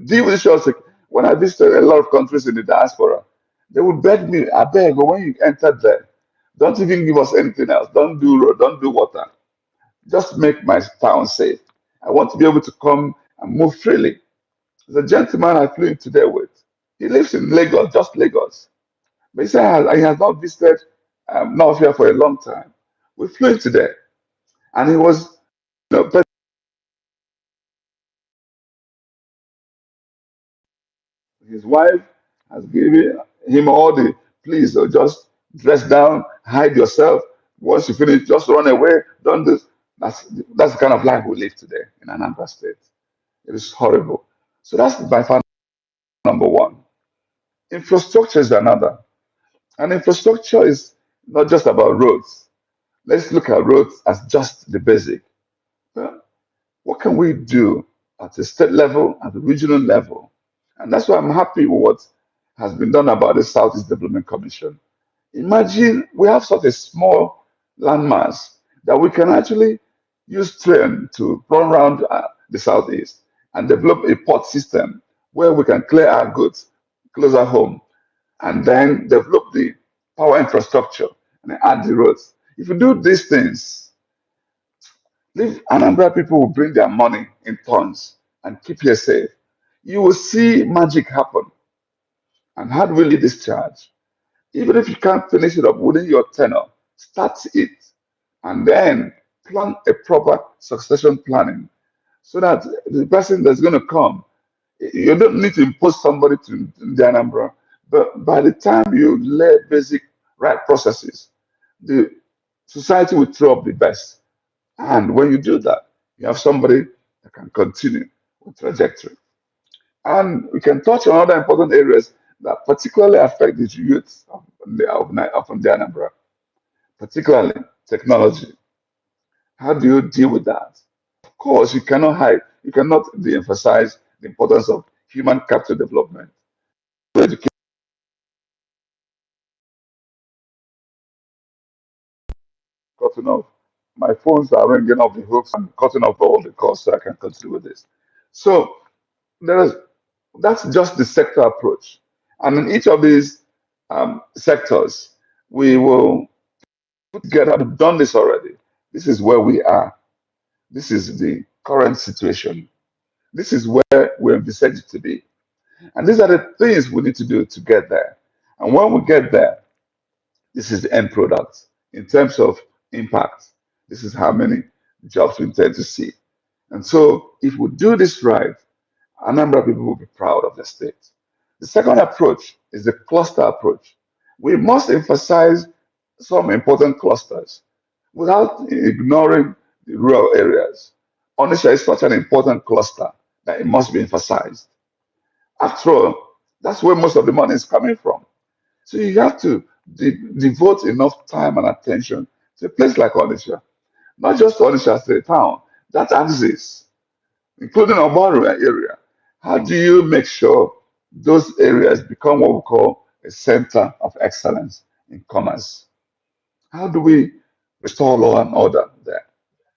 Deal with issues. When I visited a lot of countries in the diaspora, they would beg me, I beg, but when you enter there, don't even give us anything else. Don't do road, don't do water. Just make my town safe. I want to be able to come and move freely. There's a gentleman I flew in today with. He lives in Lagos, just Lagos. But he said he has not visited North here for a long time. We flew in today, and he was, his wife has given him all the please, just dress down, hide yourself. Once you finish, just run away. Don't do. That's the kind of life we live today in Anambra State. It is horrible. So that's by far number one. Infrastructure is another. And infrastructure is not just about roads. Let's look at roads as just the basic. Well, what can we do at the state level, at the regional level? And that's why I'm happy with what has been done about the Southeast Development Commission. Imagine we have such a small landmass that we can actually use train to run around the Southeast and develop a port system where we can clear our goods closer home and then develop the power infrastructure and add the roads. If you do these things, if Anambra people will bring their money in tons and keep here safe, you will see magic happen. And how do we lead this charge? Even if you can't finish it up within your tenure, start it and then plan a proper succession planning so that the person that's going to come, you don't need to impose somebody to the Anambra, but by the time you lay basic right processes, the society will throw up the best. And when you do that, you have somebody that can continue with trajectory. And we can touch on other important areas that particularly affect the youth of the Anambra, particularly technology. How do you deal with that? Of course, you cannot hide, you cannot de-emphasize the importance of human capital development. Education, cutting off. My phones are ringing off the hooks. I'm cutting off all the calls so I can continue with this. So there is that's just the sector approach. And in each of these sectors, we will put together, we've done this already. This is where we are. This is the current situation. This is where we envisage it to be. And these are the things we need to do to get there. And when we get there, this is the end product in terms of impact. This is how many jobs we intend to see. And so, if we do this right, a number of people will be proud of the state. The second approach is the cluster approach. We must emphasize some important clusters without ignoring the rural areas. Onitsha is such an important cluster that it must be emphasized. After all, that's where most of the money is coming from. So you have to devote enough time and attention to a place like Onitsha, not just Onitsha as a town, that axis, including Obaru area. How do you make sure those areas become what we call a center of excellence in commerce? How do we restore law and order there.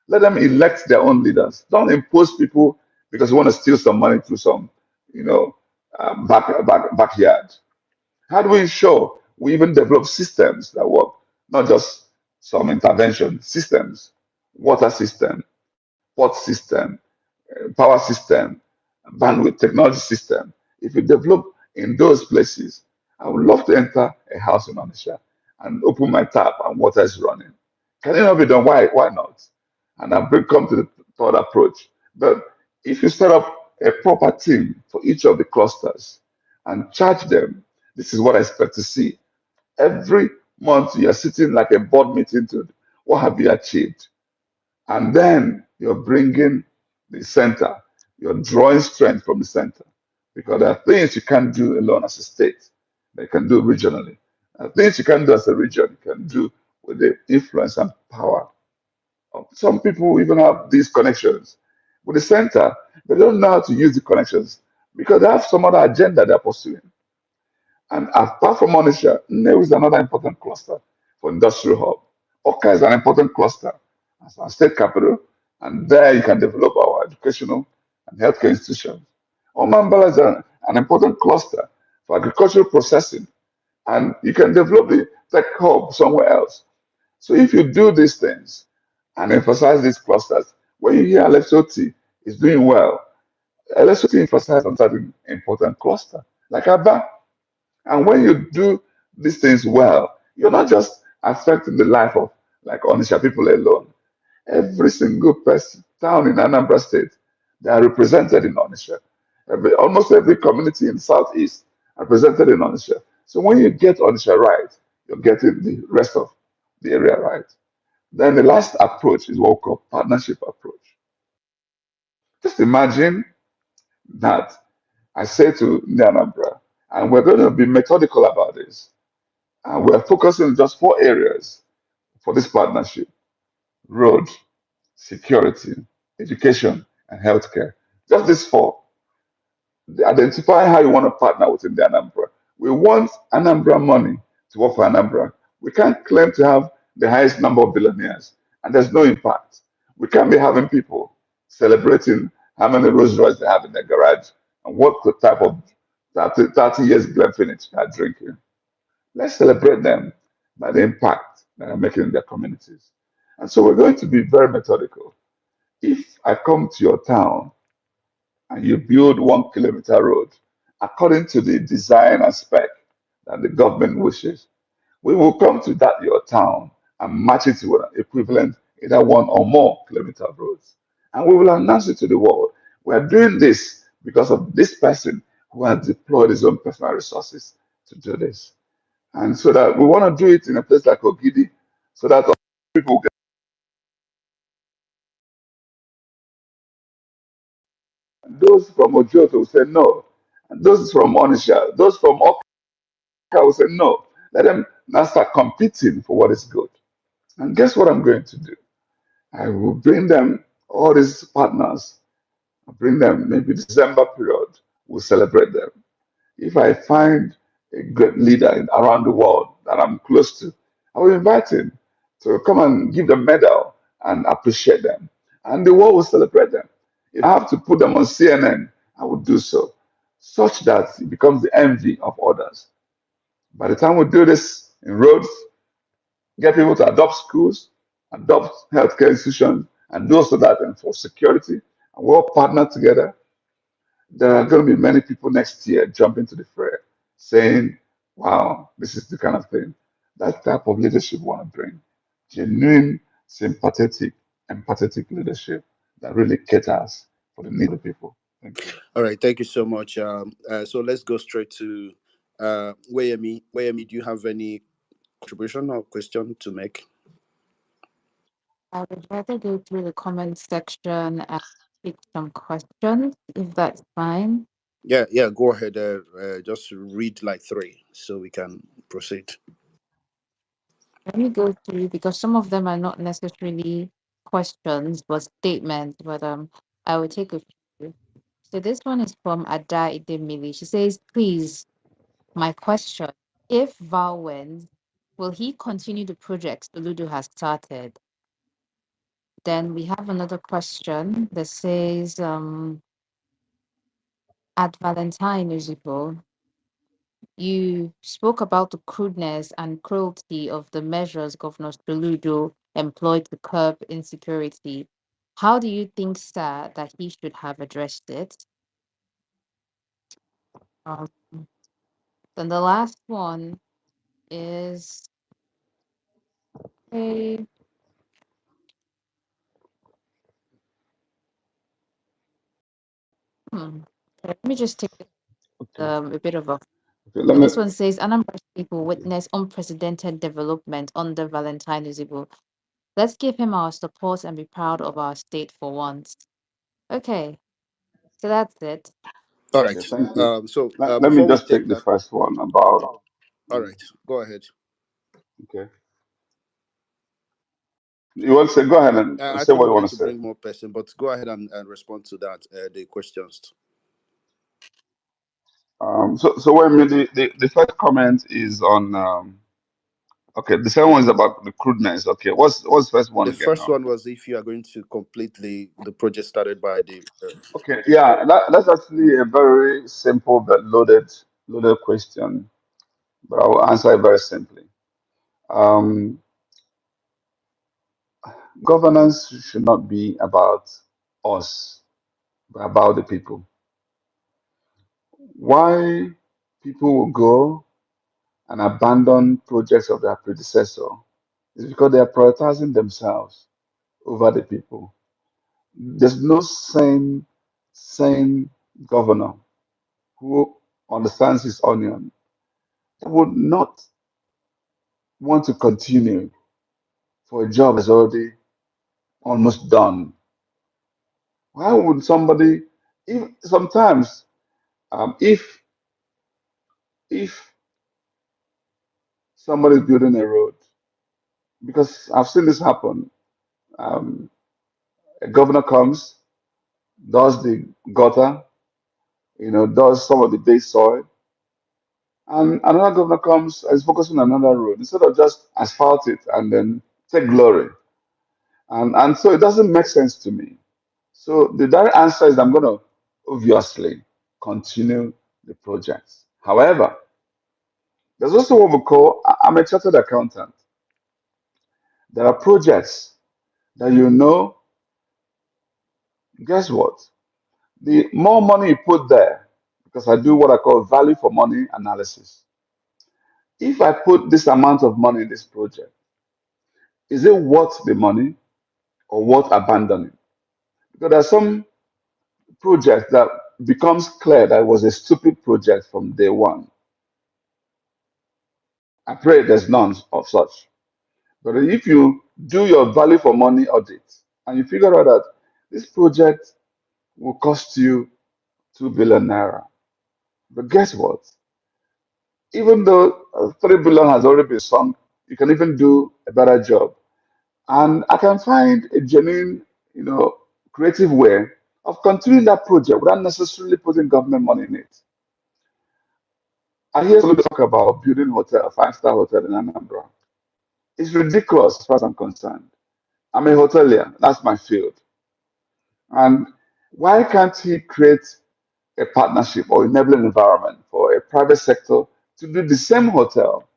Let them elect their own leaders. Don't impose people because you want to steal some money through some, you know, backyard. How do we ensure we even develop systems that work, not just some intervention systems, water system, port system, power system, bandwidth technology system? If you develop in those places, I would love to enter a house in Onitsha and open my tap and water is running. Can it not be done? Why not? And I've come to the third approach. But if you set up a proper team for each of the clusters and charge them, this is what I expect to see. Every month you're sitting like a board meeting to what have you achieved? And then you're bringing the center, you're drawing strength from the center. Because there are things you can't do alone as a state, that you can do regionally. There are things you can do as a region, you can do with the influence and power. Some people even have these connections with the center. They don't know how to use the connections because they have some other agenda they're pursuing. And apart from Onitsha, Nnewi is another important cluster for industrial hub. Oka is an important cluster as our state capital, and there you can develop our educational and healthcare institutions. Omambala is an important cluster for agricultural processing, and you can develop the tech hub somewhere else. So if you do these things and emphasize these clusters, when you hear LSOT is doing well, LSOT emphasizes on certain important cluster, like Aba. And when you do these things well, you're not just affecting the life of like Onisha people alone. Every single person, town in Anambra State, they are represented in Onisha. Almost every community in Southeast are represented in Onisha. So when you get Onisha right, you're getting the rest of the area right. Then the last approach is what we call partnership approach. Just imagine that I say to Ndi Anambra, and we're going to be methodical about this. And we're focusing on just four areas for this partnership: road, security, education, and healthcare. Just these four. Identify how you want to partner with the Anambra. We want Anambra money to work for Anambra. We can't claim to have the highest number of billionaires, and there's no impact. We can't be having people celebrating how many Rolls Royce they have in their garage and what the type of 30 years Glenfiddich are drinking. Let's celebrate them by the impact that they're making in their communities. And so we're going to be very methodical. If I come to your town and you build 1 kilometer road according to the design and spec that the government wishes, we will come to that your town and match it to an equivalent either 1 or more kilometer of roads. And we will announce it to the world. We are doing this because of this person who has deployed his own personal resources to do this. And so that we want to do it in a place like Ogidi, so that people get those from Ojoto will say no, and those from Onisha, those from Oka will say no. Let them now start competing for what is good. And guess what I'm going to do? I will bring them all these partners. I'll bring them maybe December period. We'll celebrate them. If I find a great leader around the world that I'm close to, I will invite him to come and give them medal and appreciate them. And the world will celebrate them. If I have to put them on CNN, I will do so, such that it becomes the envy of others. By the time we do this in roads, get people to adopt schools, adopt healthcare institutions, and do also that and for security, and we all partner together, there are going to be many people next year jumping to the fray saying, wow, this is the kind of thing, that type of leadership we want to bring. Genuine, sympathetic, empathetic leadership that really caters for the need of people. Thank you. All right, thank you so much. So let's go straight to Wayemi. Wayemi, do you have any contribution or question to make? I would rather go through the comment section and pick some questions, if that's fine. Yeah, yeah, go ahead. Just read like three so we can proceed. Let me go through because some of them are not necessarily questions but statements, but I will take a few. So this one is from Ada Idemili. She says, please, my question, if Val wins, will he continue the projects Oludu has started? Then we have another question that says, at Valentine Ozigbo, you spoke about the crudeness and cruelty of the measures Governor Soludo employed to curb insecurity. How do you think, sir, that he should have addressed it? Um, then the last one is, okay, let me just take Okay. a bit of a. Okay. Let So me. this one says, Anambra people witness unprecedented development under Valentine Ozigbo. Let's give him our support and be proud of our state for once. Okay, so that's it. All Okay. right. Thank you. So Let me before we just take take the that, first one about. all right, go ahead. Okay. You want to say? Go ahead and I say actually what you wanted want to to say. bring more person, but go ahead and respond to that, the questions. So when the first comment is on. Okay, the second one is about the crudeness. Okay, what's the first one The again first now? one was if you are going to complete the project started by the. Okay, yeah, that's actually a very simple but loaded question, but I will answer it very simply. Um, Governance should not be about us, but about the people. Why people will go and abandon projects of their predecessor is because they are prioritizing themselves over the people. There's no sane governor who understands his onion would not want to continue for a job that's already almost done. Why would somebody, if sometimes, if somebody is building a road, because I've seen this happen, um, a governor comes, does the gutter, does some of the base soil, and another governor comes and is focusing on another road instead of just asphalt it and then take glory. And so it doesn't make sense to me. So the direct answer is I'm going to obviously continue the projects. However, there's also what we call, I'm a chartered accountant. There are projects that guess what? The more money you put there, because I do what I call value for money analysis. If I put this amount of money in this project, is it worth the money or worth abandoning? Because there are some projects that becomes clear that it was a stupid project from day one. I pray there's none of such. But if you do your value for money audit and you figure out that this project will cost you 2 billion naira, but guess what? Even though 3 billion has already been sunk, you can even do a better job. And I can find a genuine, creative way of continuing that project without necessarily putting government money in it. I hear somebody talk about building hotel, five-star hotel in Anambra. It's ridiculous as far as I'm concerned. I'm a hotelier, that's my field. And why can't he create a partnership or enabling environment for a private sector to do the same hotel?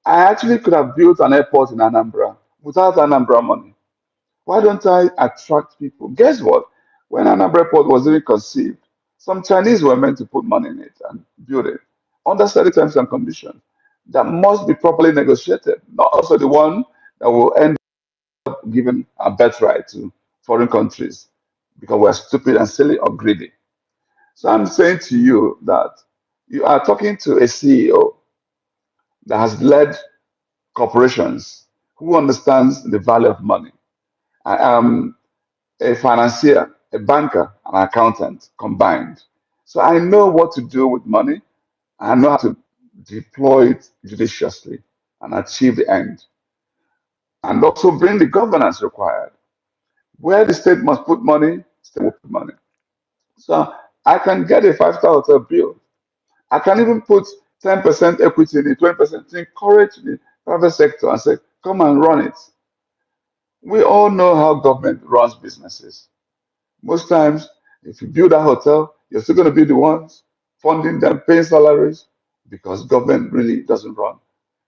I actually could have built an airport in Anambra without Anambra money. Why don't I attract people? Guess what? When Anambra Airport was even conceived, some Chinese were meant to put money in it and build it under certain terms and conditions that must be properly negotiated, not also the one that will end up giving a birthright to foreign countries because we're stupid and silly or greedy. So I'm saying to you that you are talking to a CEO that has led corporations who understands the value of money. I am a financier, a banker, an accountant combined. So I know what to do with money. I know how to deploy it judiciously and achieve the end. And also bring the governance required. Where the state must put money, state will put money. So I can get a five-star hotel built. I can even put 10% equity in it, 20% to encourage the private sector and say, come and run it. We all know how government runs businesses. Most times, if you build a hotel, you're still going to be the ones funding them, paying salaries, because government really doesn't run.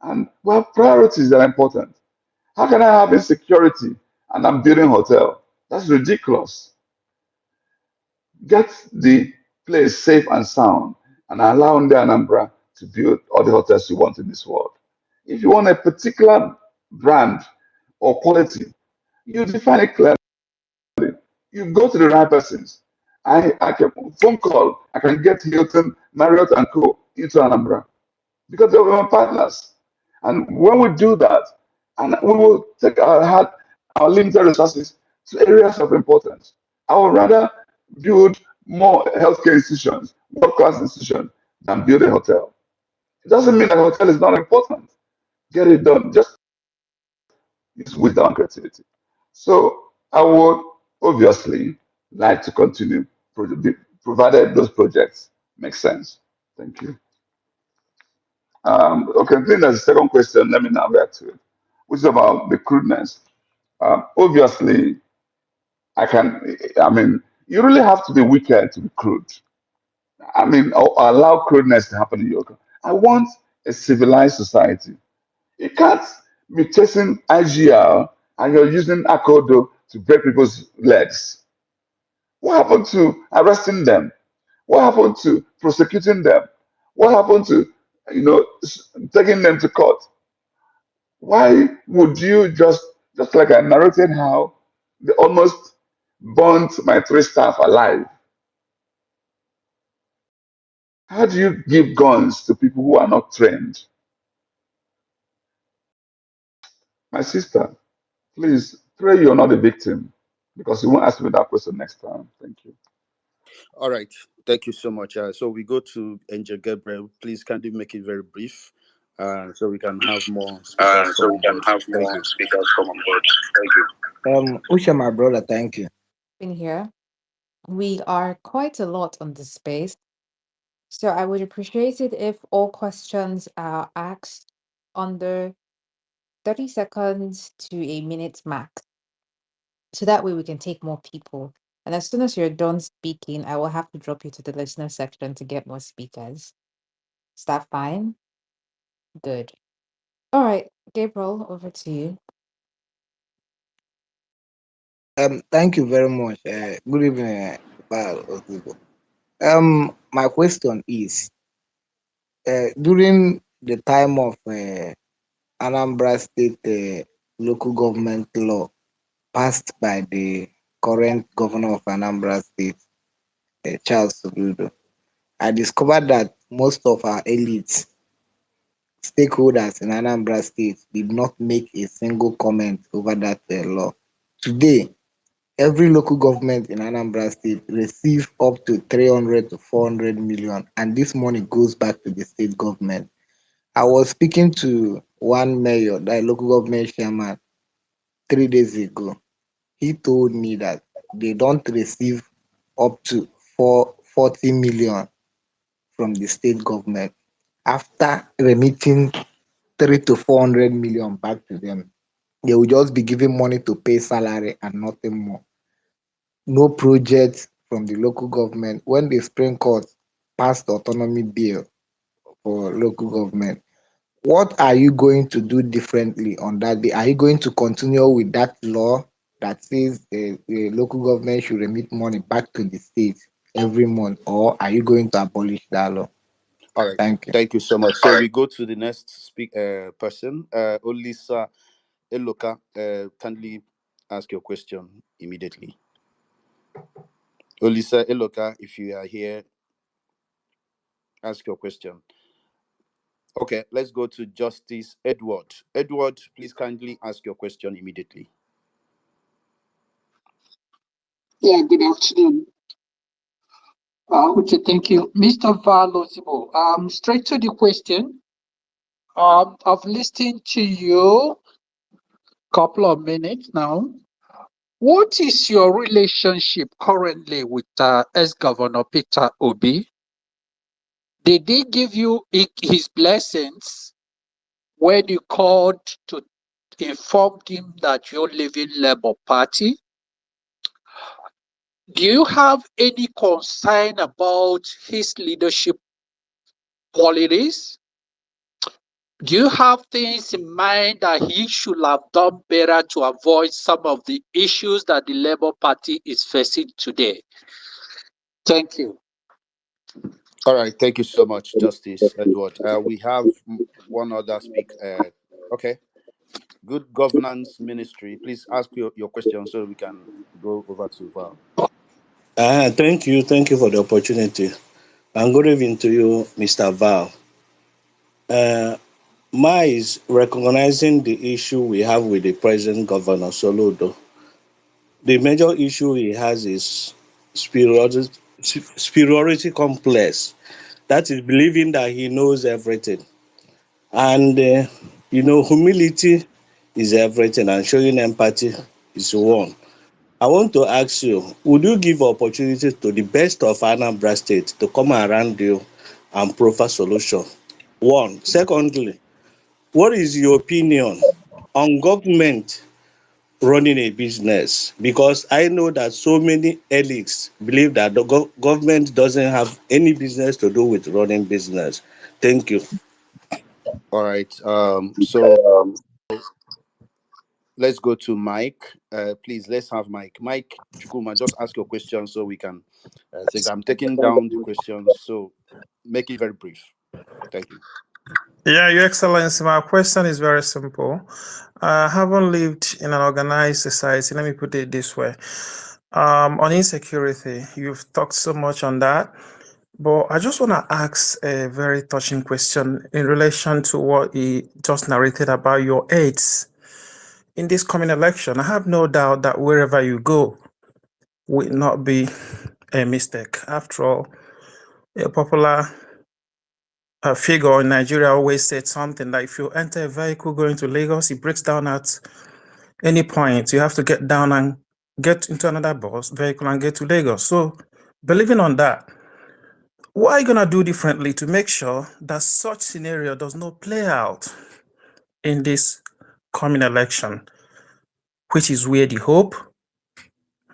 And well, priorities are important. How can I have insecurity and I'm building a hotel? That's ridiculous. Get the place safe and sound and allow Ndi Anambra to build all the hotels you want in this world. If you want a particular brand or quality, you define it clearly. You go to the right persons. I can phone call. I can get Hilton, Marriott, and Co. into Anambra because they were my partners. And when we do that, and we will take our limited resources to areas of importance. I would rather build more healthcare institutions, world-class institutions, than build a hotel. It doesn't mean that a hotel is not important. Get it done. Just use wisdom and creativity. So I would obviously like to continue, provided those projects make sense. Thank you. Okay, I think that's the second question. Let me now react to it, which is about the crudeness. Obviously, I mean, you really have to be wicked to be crude. I mean, or allow crudeness to happen in your country. I want a civilized society. You can't be chasing IGR and you're using Akodo to break people's legs. What happened to arresting them? What happened to prosecuting them? What happened to, taking them to court? Why would you just like I narrated how they almost burnt my three staff alive? How do you give guns to people who are not trained? My sister, please pray you're not a victim because you won't ask me that question next time. Thank you. All right. Thank you so much. So we go to Angel Gabriel. Please, can you make it very brief so we can have more speakers come on board? Thank you. Usha, my brother, thank you. In here, we are quite a lot on this space. So I would appreciate it if all questions are asked under 30 seconds to a minute max. So that way we can take more people. And as soon as you're done speaking, I will have to drop you to the listener section to get more speakers. Is that fine? Good. All right, Gabriel, over to you. Thank you very much. Good evening, Val Ozigbo. My question is, during the time of Anambra State local government law passed by the current governor of Anambra State, Charles Soludo, I discovered that most of our elites, stakeholders in Anambra State, did not make a single comment over that law. Today, every local government in Anambra State receives up to 300 to 400 million, and this money goes back to the state government. I was speaking to one mayor, that local government chairman, 3 days ago. He told me that they don't receive up to 40 million from the state government after remitting 3 to 400 million back to them. They will just be giving money to pay salary and nothing more. No projects from the local government. When the Supreme Court passed the autonomy bill for local government, what are you going to do differently on that day? Are you going to continue with that law that says the local government should remit money back to the state every month, or are you going to abolish that law? All right. Thank you. Thank you so much. So we go to the next person, Olisa Eloka. Kindly ask your question immediately. Olisa Eloka, if you are here, ask your question. Okay, let's go to Justice Edward. Edward, please kindly ask your question immediately. Yeah, good afternoon. Okay, thank you. Mr. Ozigbo, straight to the question. I've listened to you a couple of minutes now. What is your relationship currently with ex-Governor Peter Obi? Did he give you his blessings when you called to inform him that you're leaving Labour Party? Do you have any concern about his leadership qualities? Do you have things in mind that he should have done better to avoid some of the issues that the Labour Party is facing today? Thank you. All right, thank you so much, Justice Edward. We have one other speak. Okay, Good Governance Ministry. Please ask your question so we can go over to Val. Thank you for the opportunity. And good evening to you, Mr. Val. Ma is recognizing the issue we have with the present governor, Soludo. The major issue he has is superiority complex. That is believing that he knows everything. And, humility is everything, and showing empathy is one. I want to ask you, would you give opportunity to the best of Anambra State to come around you and provide solution? One. Secondly, what is your opinion on government running a business? Because I know that so many elites believe that the government doesn't have any business to do with running business. Thank you. All right. So let's go to Mike. Please, let's have Mike. Mike Chukuma, just ask your question so we can take. I'm taking down the questions, so make it very brief. Thank you. Yeah, Your Excellency, my question is very simple. I haven't lived in an organized society. Let me put it this way. On insecurity, you've talked so much on that, but I just want to ask a very touching question in relation to what he just narrated about your aides in this coming election. I have no doubt that wherever you go will not be a mistake. After all, a popular figure in Nigeria always said something like, if you enter a vehicle going to Lagos, it breaks down at any point. You have to get down and get into another bus vehicle and get to Lagos. So, believing on that, what are you going to do differently to make sure that such scenario does not play out in this coming election, which is where the hope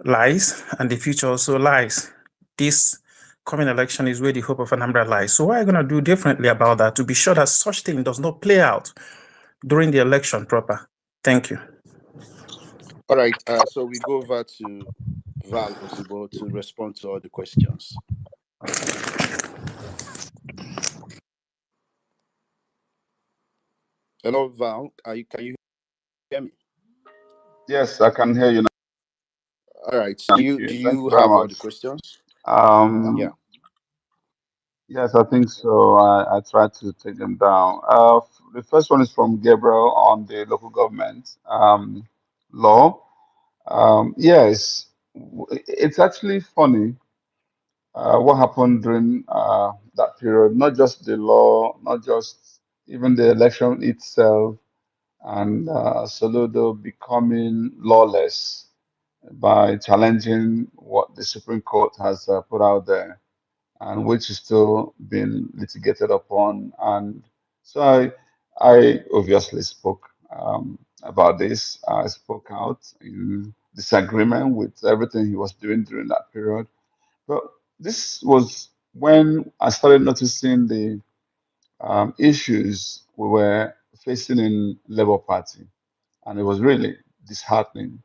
lies and the future also lies? This coming election is where the hope of Anambra lies. So what are you going to do differently about that to be sure that such thing does not play out during the election proper? Thank you. All right. So we go over to Val Ozigbo to respond to all the questions. Hello, Val. Can you hear me? Yes, I can hear you now. All right. Thank Do you. Thank you you very have all the much. questions? Um, Yeah. yes, I think so. I tried to take them down. The first one is from Gabriel on the local government law. Yes, it's actually funny what happened during that period. Not just the law, not just even the election itself, and Soludo becoming lawless by challenging what the Supreme Court has put out there, and which is still being litigated upon. And so I obviously spoke about this. I spoke out in disagreement with everything he was doing during that period. But this was when I started noticing the issues we were facing in Labour Party, and it was really disheartening.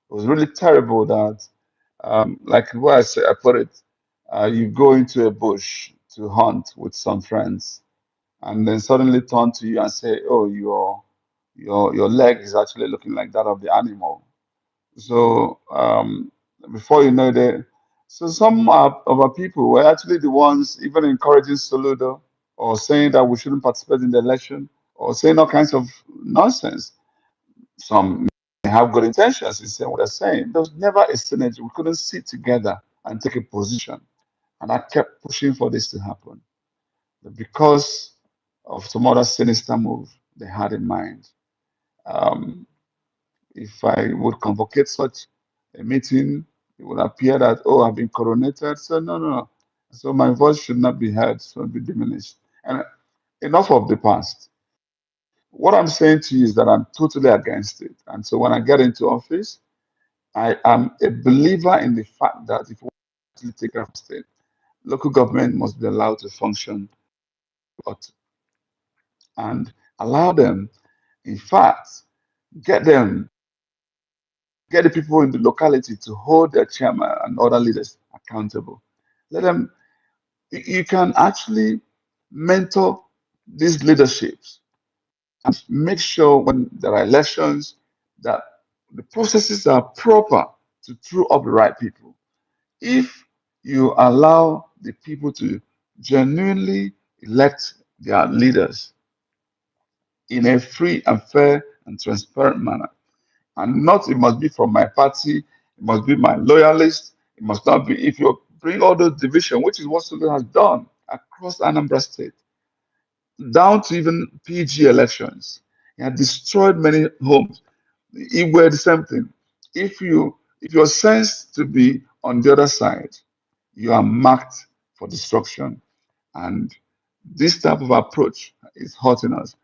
It was really terrible that, like what I put it, you go into a bush to hunt with some friends, and then suddenly turn to you and say, "Oh, your leg is actually looking like that of the animal." So before you know it, so some of our people were actually the ones even encouraging Soludo or saying that we shouldn't participate in the election or saying all kinds of nonsense. Some may have good intentions in saying what they're saying. There was never a synergy. We couldn't sit together and take a position. And I kept pushing for this to happen. But because of some other sinister move they had in mind, um, if I would convocate such a meeting, it would appear that, oh, I've been coronated. So, no, no, no. So my voice should not be heard, should be diminished. And enough of the past. What I'm saying to you is that I'm totally against it. And so when I get into office, I am a believer in the fact that if we actually take our state, local government must be allowed to function and allow them, in fact, get them, get the people in the locality to hold their chairman and other leaders accountable. Let them, you can actually mentor these leaderships and make sure when there are elections that the processes are proper to throw up the right people. If you allow the people to genuinely elect their leaders in a free and fair and transparent manner, and not it must be from my party, it must be my loyalist, it must not be if you bring all those division, which is what Sudan has done across Anambra State, down to even PG elections. It had destroyed many homes. It were the same thing. If you're sensed to be on the other side, you are marked for destruction. And this type of approach is hurting us.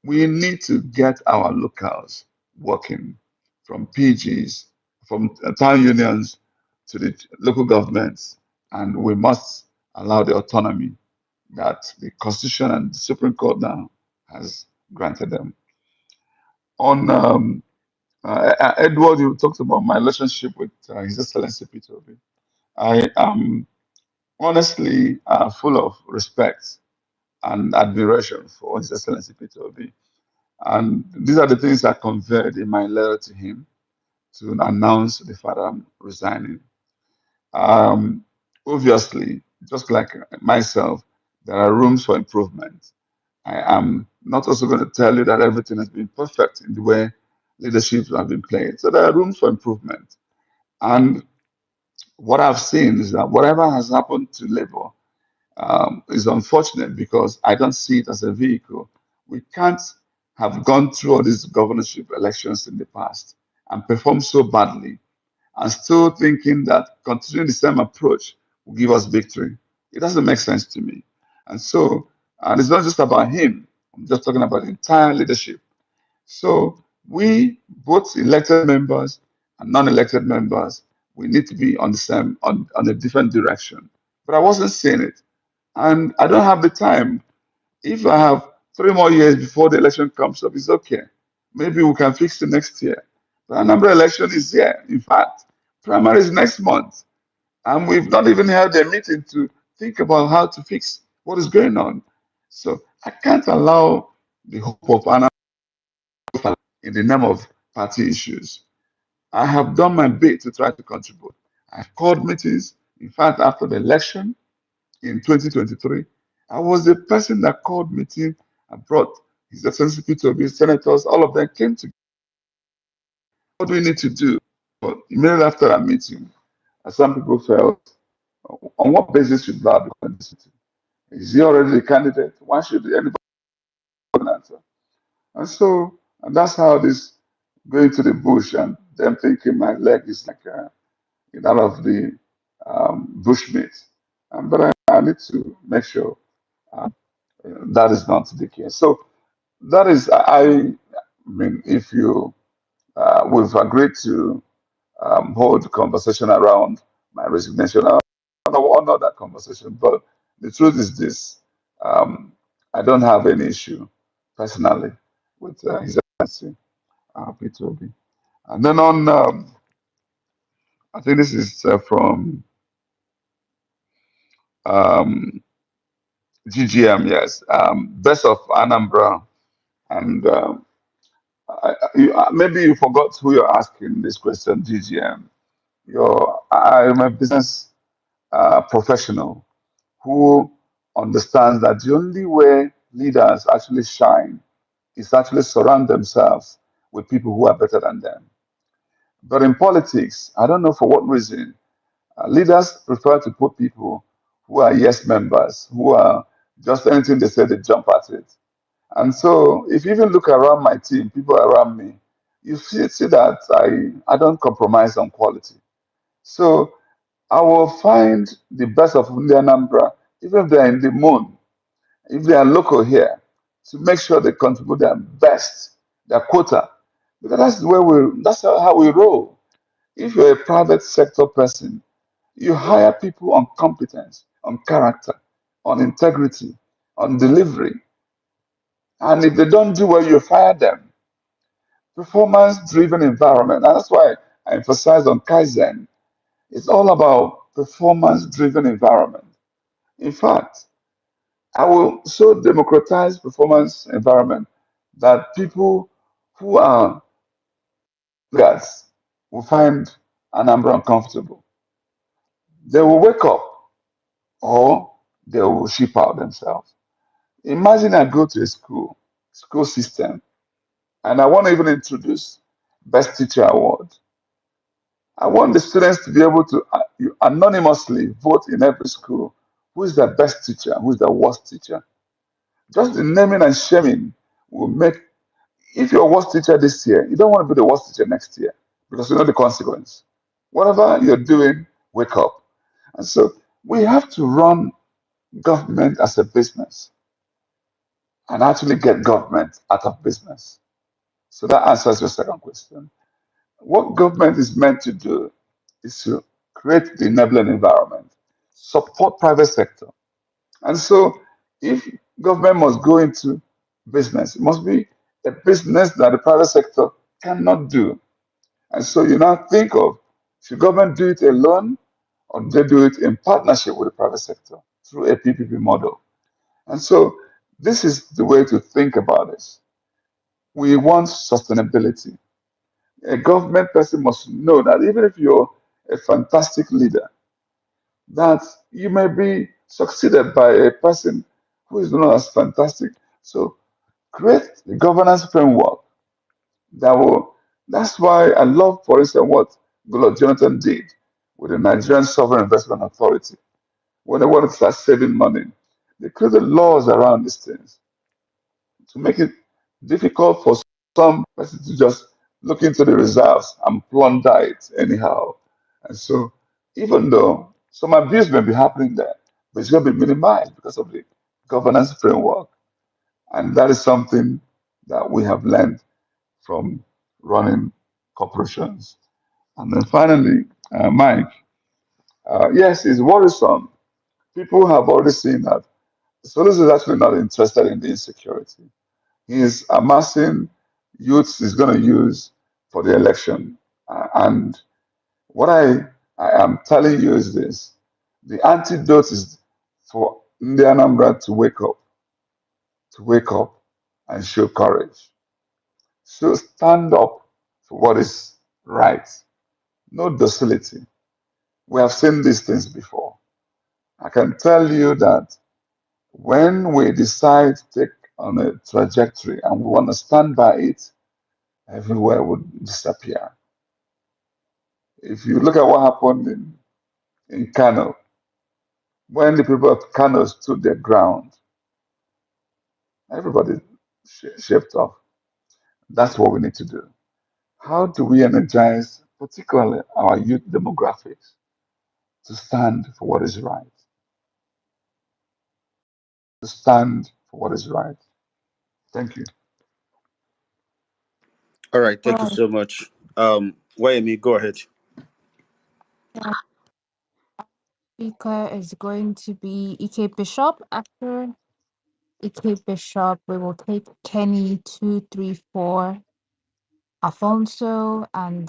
We need to get our locals working from PGs, from town unions to the local governments, and we must allow the autonomy that the Constitution and the Supreme Court now has granted them. On Edward, you talked about my relationship with His Excellency Peter Obi. I am honestly full of respect and admiration for His Excellency Peter Obi. And these are the things I conveyed in my letter to him to announce the fact I'm resigning. Um, Obviously, just like myself, there are rooms for improvement. I am not also going to tell you that everything has been perfect in the way leadership have been played. So there are rooms for improvement. And what I've seen is that whatever has happened to Labour is unfortunate because I don't see it as a vehicle. We can't have gone through all these governorship elections in the past and performed so badly and still thinking that continuing the same approach will give us victory. It doesn't make sense to me. And so, and it's not just about him. I'm just talking about the entire leadership. So we, both elected members and non-elected members, we need to be on the same, on a different direction. But I wasn't seeing it. And I don't have the time. If I have 3 more years before the election comes up, it's okay. Maybe we can fix it next year. The Anambra election is here. In fact, primary is next month. And we've not even held a meeting to think about how to fix what is going on. So I can't allow the hope of Anambra in the name of party issues. I have done my bit to try to contribute. I've called meetings. In fact, after the election in 2023, I was the person that called meeting. I brought His Excellency Peter Obi, senators, all of them came together. What do we need to do? But immediately after that meeting, some people felt, on what basis should Bob be candidated? Is he already the candidate? Why should anybody answer? And so, and that's how this going to the bush and them thinking my leg is like that of the bushmeat. But I need to make sure that is not the case. So that is, I mean, if you, we've agreed to hold conversation around my resignation. I don't know that conversation, but the truth is this: I don't have any issue personally with His Excellency Peter Obi. And then on, I think this is from um, GGM, yes, Best of Anambra, and maybe you forgot who you're asking this question, GGM. I'm a business professional who understands that the only way leaders actually shine is actually surround themselves with people who are better than them. But in politics, I don't know for what reason, leaders prefer to put people who are yes members, who are just anything they say, they jump at it. And so, if you even look around my team, people around me, you see that I don't compromise on quality. So, I will find the best of Ndi Anambra, even if they're in the moon, if they are local here, to make sure they contribute their best, their quota, because that's how we roll. If you're a private sector person, you hire people on competence, on character, on integrity, on delivery. And if they don't do well, you fire them. Performance driven environment. And that's why I emphasize on Kaizen. It's all about performance driven environment. In fact, I will so democratize performance environment that people who are guys will find Anambra uncomfortable. They will wake up or they will ship out themselves. Imagine I go to a school system, and I want to even introduce Best Teacher Award. I want the students to be able to anonymously vote in every school who is the best teacher, who is the worst teacher. Just the naming and shaming will make, if you're a worst teacher this year, you don't want to be the worst teacher next year because you know the consequence. Whatever you're doing, wake up. And so we have to run government as a business and actually get government out of business. So that answers your second question. What government is meant to do is to create the enabling environment, support private sector. And so if government must go into business, it must be a business that the private sector cannot do. And so you now think of, should government do it alone or do they do it in partnership with the private sector through a PPP model? And so this is the way to think about this. We want sustainability. A government person must know that even if you're a fantastic leader, that you may be succeeded by a person who is not as fantastic. So create the governance framework that will. That's why I love, for instance, what Goodluck Jonathan did with the Nigerian Sovereign Investment Authority. When they wanted to start saving money, they created laws around these things to make it difficult for some person to just look into the reserves and plunder it anyhow. And so, even though some abuse may be happening there, but it's going to be minimized because of the governance framework. And that is something that we have learned from running corporations. And then finally, Mike, yes, it's worrisome. People have already seen that Solis is actually not interested in the insecurity. He is amassing youths he's going to use for the election. And what I am telling you is this: the antidote is for Ndi Anambra to wake up and show courage. So stand up for what is right. No docility. We have seen these things before. I can tell you that when we decide to take on a trajectory and we want to stand by it, everywhere would disappear. If you look at what happened in Kano, when the people of Kano stood their ground, everybody shaped off. That's what we need to do. How do we energize, particularly our youth demographics, to stand for what is right? To stand for what is right. Thank you. All right, thank you Right. so much. Wayemi, go ahead. Yeah. Speaker is going to be EK Bishop. After EK Bishop, we will take Kenny 234, Alfonso, and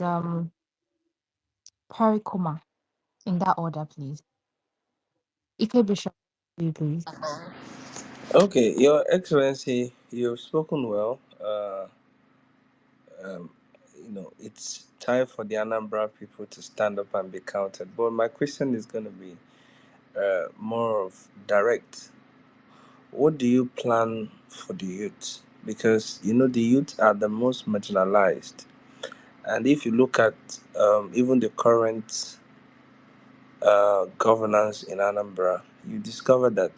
Pericoma. In that order, please. EK Bishop, please. Okay, Your Excellency, you've spoken well. Um, it's time for the Anambra people to stand up and be counted. But my question is going to be more of direct. What do you plan for the youth? Because the youth are the most marginalized. And if you look at even the current governance in Anambra, you discover that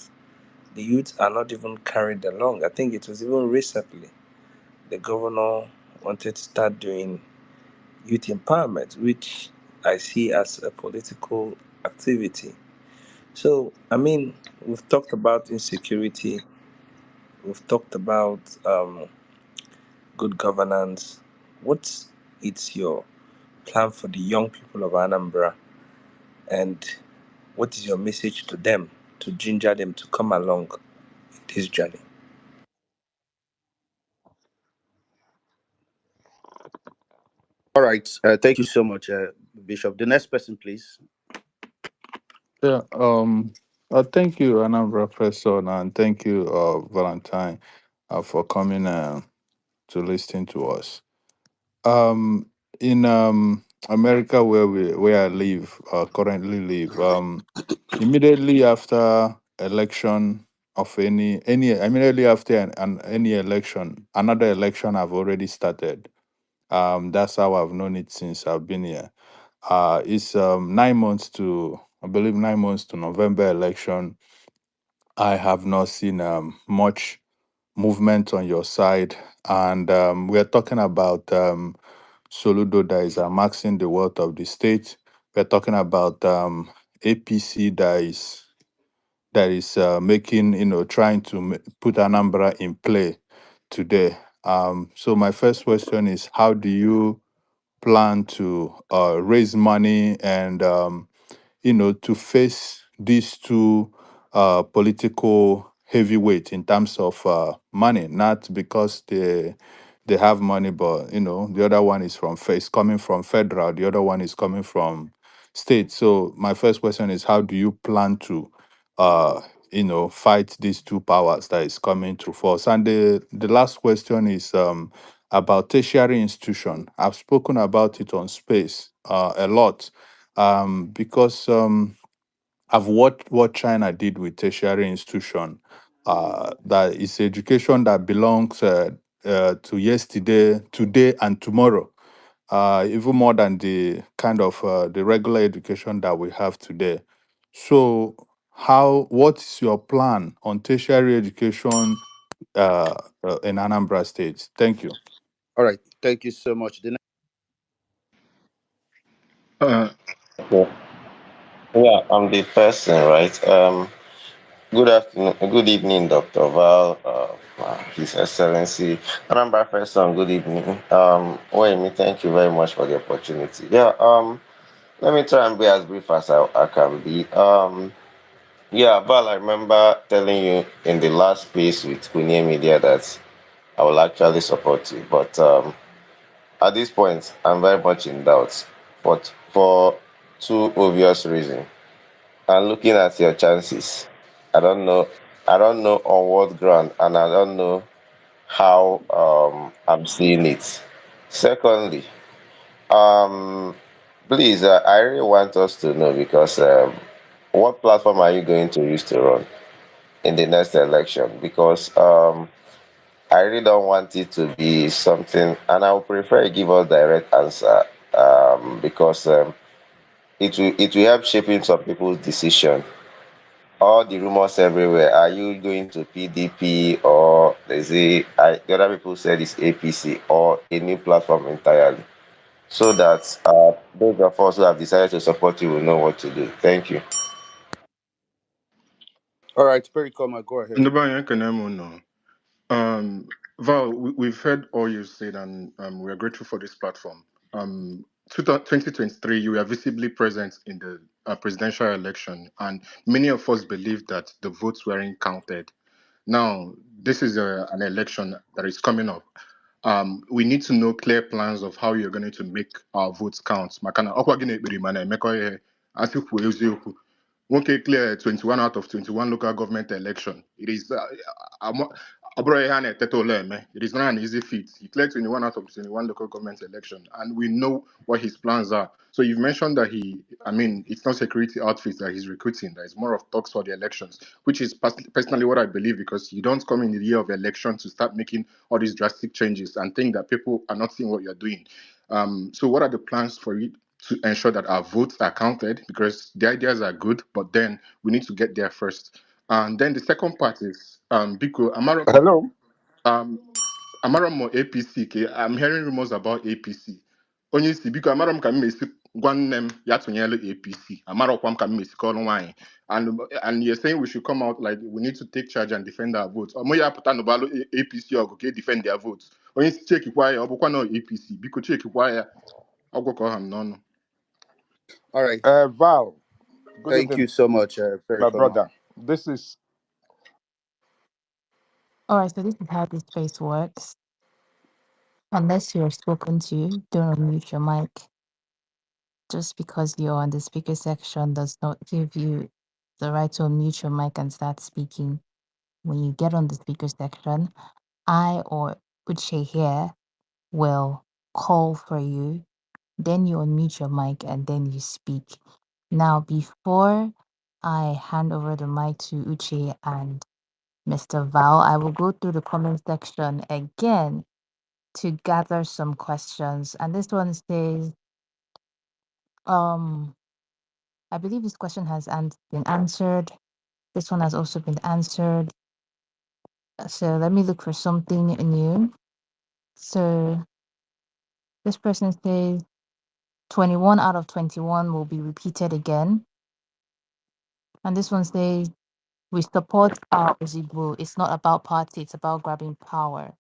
the youth are not even carried along. I think it was even recently the governor wanted to start doing youth empowerment, which I see as a political activity. So, I mean, we've talked about insecurity, we've talked about good governance. What's it's your plan for the young people of Anambra, and what is your message to them to ginger them to come along in this journey? All right. Thank you so much, Bishop. The next person, please. Yeah. Thank you, Anambra Person, and thank you, Valentine, for coming to listen to us. In America, where I live, currently live, immediately after election of any immediately after any election, another election have already started. That's how I've known it since I've been here. It's 9 months to, I believe, 9 months to November election. I have not seen much movement on your side, and we are talking about Soludo that is amassing the wealth of the state. We're talking about APC that is making, trying to put Anambra in play today. So my first question is, how do you plan to raise money and to face these two political heavyweight in terms of money, not because they have money, but the other one is coming from federal, the other one is coming from state. So my first question is, how do you plan to fight these two powers that is coming to force? And the last question is about tertiary institution. I've spoken about it on space a lot, because I've watched what China did with tertiary institution. That is education that belongs to yesterday, today, and tomorrow. Even more than the kind of the regular education that we have today. So, what's your plan on tertiary education in Anambra State? Thank you. All right. Thank you so much. Uh, Yeah, yeah, I'm the person, right? Good afternoon, good evening, Dr. Val, His Excellency, Anambra Person. Good evening. Wayne, thank you very much for the opportunity. Yeah. Let me try and be as brief as I can be. Yeah, Val, I remember telling you in the last space with Kunie Media that I will actually support you, but at this point, I'm very much in doubt. But for two obvious reasons. And looking at your chances, I don't know. I don't know on what ground, and I don't know how I'm seeing it. Secondly, um, please, I really want us to know because what platform are you going to use to run in the next election? Because I really don't want it to be something, and I would prefer you give us direct answer because it will help shaping some people's decision. All the rumors everywhere. Are you going to PDP or the other people said it's APC or a new platform entirely? So that those of us who have decided to support you will know what to do. Thank you. All right, Pericoma, go ahead. Ndubanya Kanemo, no. Val, we've heard all you said, and we are grateful for this platform. 2023, you were visibly present in the presidential election, and many of us believe that the votes weren't counted. Now, this is an election that is coming up. We need to know clear plans of how you're going to make our votes count. Makana, ọkwa gị na-ekpere mana emekọ ihe, asị kwuo eziokwu. Nwoke clear 21 out of 21 local government election. It is it is not an easy feat. He cleared 21 out of 21 local government election, and we know what his plans are. So you've mentioned that it's not security outfits that he's recruiting. That is more of talks for the elections, which is personally what I believe, because you don't come in the year of election to start making all these drastic changes and think that people are not seeing what you're doing. So what are the plans for you to ensure that our votes are counted? Because the ideas are good, but then we need to get there first. And then the second part is Biko Hello. um Amaram APC. I'm hearing rumors about APC. Onye si Biko Amaram ka m esi Gwanem Yatunyele APC. Amarokwam Kamisikon. And you're saying we should come out like we need to take charge and defend our votes. Omoya Putanobalo APC or okay, defend their votes. When you check it why or no APC, because check it why I'll go call him no. All right. Val, good Thank you evening, so much, my Pericoma. brother. This is All right, so this is how this space works. Unless you're spoken to, don't unmute your mic. Just because you're on the speaker section does not give you the right to unmute your mic and start speaking. When you get on the speaker section, I or Uche here will call for you. Then you unmute your mic and then you speak. Now, before I hand over the mic to Uche and Mr. Val, I will go through the comment section again to gather some questions. And this one says, I believe this question has been answered. This one has also been answered. So let me look for something new. So this person says 21 out of 21 will be repeated again. And this one says, we support our Ozigbo. It's not about party, it's about grabbing power.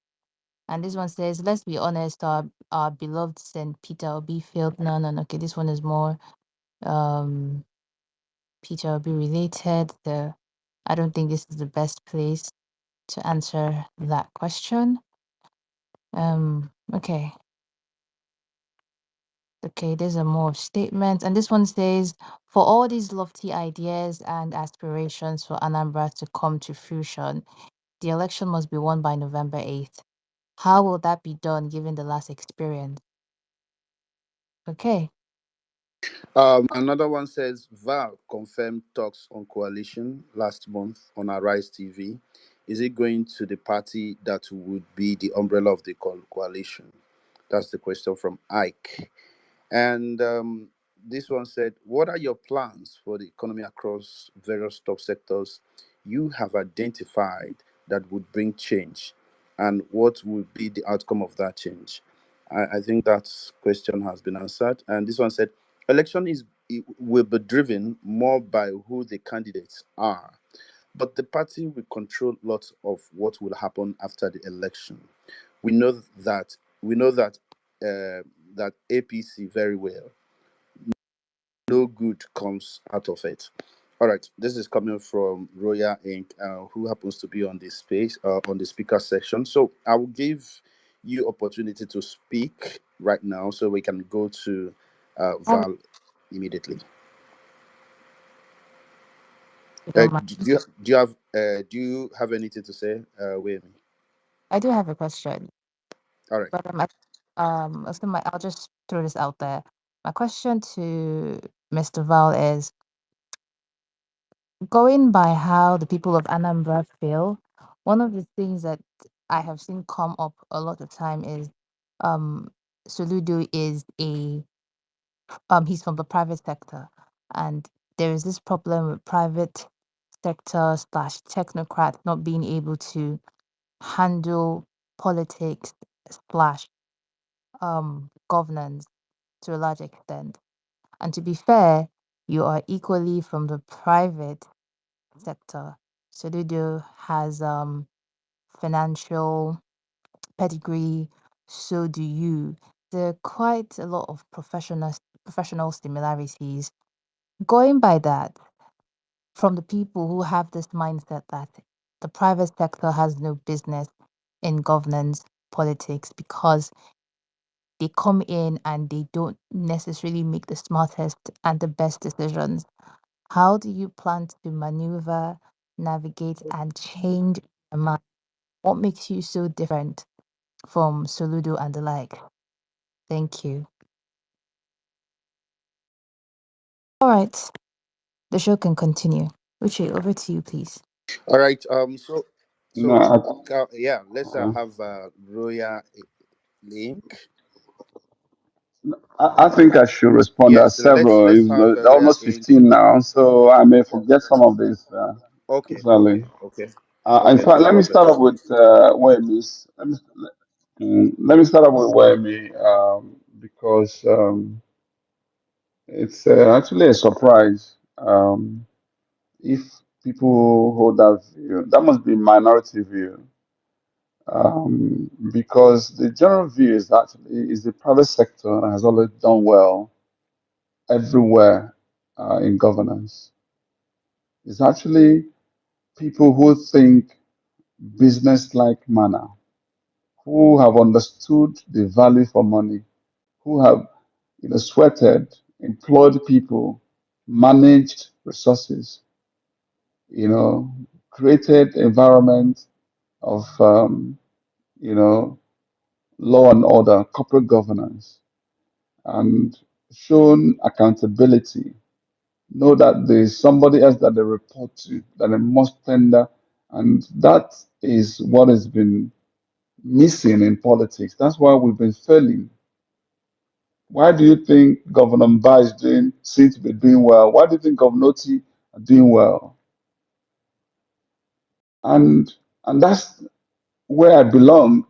And this one says, let's be honest, our beloved St. Peter Obi failed. No. Okay, this one is more Peter Obi related. I don't think this is the best place to answer that question. Okay. Okay, these are more statements. And this one says, for all these lofty ideas and aspirations for Anambra to come to fruition, the election must be won by November 8th. How will that be done given the last experience? Okay. Another one says Val confirmed talks on coalition last month on Arise TV. Is it going to the party that would be the umbrella of the coalition? That's the question from Ike. And this one said, what are your plans for the economy across various top sectors you have identified that would bring change? And what would be the outcome of that change? I think that question has been answered. And this one said, election will be driven more by who the candidates are, but the party will control lots of what will happen after the election. We know that that APC very well. No good comes out of it. All right, this is coming from Royal Inc., who happens to be on this space on the speaker section. So I will give you opportunity to speak right now, so we can go to Val immediately. Do you have anything to say, Wayne? I do have a question. All right. But I'll just throw this out there. My question to Mr. Val is, going by how the people of Anambra feel, one of the things that I have seen come up a lot of time is Soludo is he's from the private sector, and there is this problem with private sector slash technocrat not being able to handle politics slash governance to a large extent. And to be fair, you are equally from the private sector. Soludo has financial pedigree, so do you. There are quite a lot of professional similarities. Going by that, from the people who have this mindset that the private sector has no business in governance politics because they come in and they don't necessarily make the smartest and the best decisions. How do you plan to maneuver, navigate, and change your mind? What makes you so different from Soludo and the like? Thank you. All right, the show can continue. Uche, over to you, please. All right. No, Yeah, let's I, have Royal Link. I think I should respond. There are Yes, several. let's It's have Royal almost Inc. 15 now, so I may forget some of this. Okay, Exactly. In fact, no let me problem. start off with Wemi's. Let me start off with Wemi because It's actually a surprise. If people hold that view, that must be minority view. Because the general view is that is the private sector has always done well everywhere in governance. It's actually people who think business-like manner, who have understood the value for money, who have sweated, employed people, managed resources, created environment of you know law and order, corporate governance, and shown accountability. Know that there is somebody else that they report to, that they must tender, and that is what has been missing in politics. That's why we've been failing. Why do you think Governor Mba is seems to be doing well? Why do you think Governor Oti are doing well? And that's where I belong.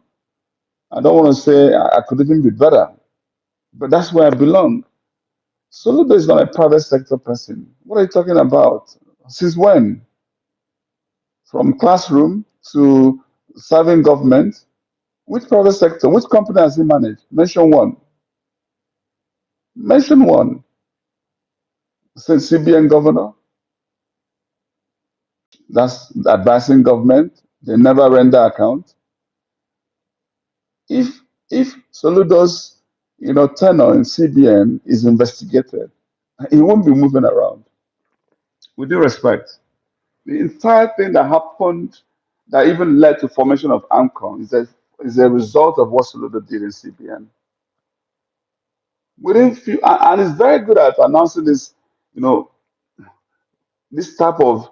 I don't want to say I could even be better, but that's where I belong. Soludo is not a private sector person. What are you talking about? Since when? From classroom to serving government? Which private sector? Which company has he managed? Mention one. Mention one. Since CBN governor, that's advising government. They never render account. If Soludo's tenure in CBN is investigated, he won't be moving around. With due respect, the entire thing that happened that even led to formation of AMCON is a result of what Soludo did in CBN. Within few, and it's very good at announcing this, this type of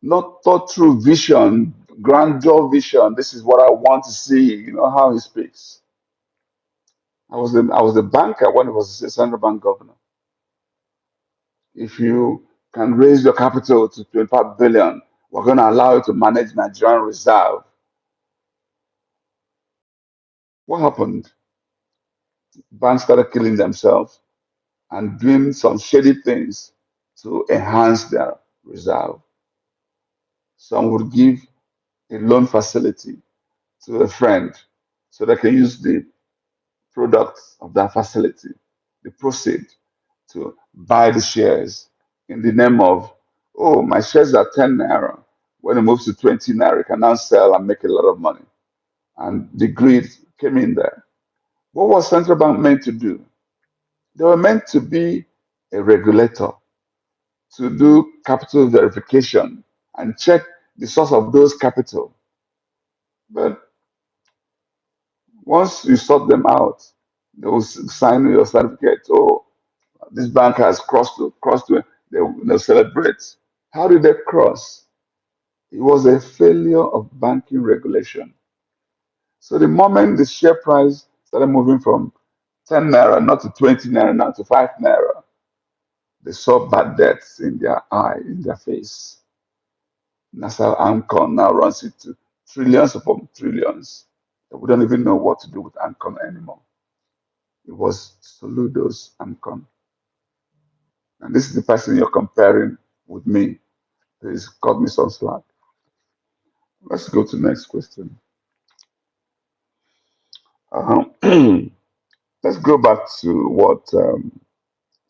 not thought through vision, grandeur vision. This is what I want to see. You know how he speaks. I was a banker when he was a central bank governor. If you can raise your capital to 25 billion, we're going to allow you to manage Nigerian reserve. What happened? Banks started killing themselves and doing some shady things to enhance their reserve. Some would give a loan facility to a friend so they can use the products of that facility, the proceed, to buy the shares in the name of, oh, my shares are 10 naira. When it moves to 20 naira, you can now sell and make a lot of money. And the greed came in there. What was central bank meant to do? They were meant to be a regulator, to do capital verification and check the source of those capital. But once you sort them out, they will sign your certificate. Oh, this bank has crossed to they'll celebrate. How did they cross? It was a failure of banking regulation. So the moment the share price started moving from 10 naira, not to 20 naira, now to 5 naira, they saw bad debts in their eye, in their face. That's how Ancon now runs it to trillions upon trillions. We don't even know what to do with Ancon anymore. It was Soludo's Ancon. And this is the person you're comparing with me. Please cut me some slack. Let's go to the next question. Um, let's go back to what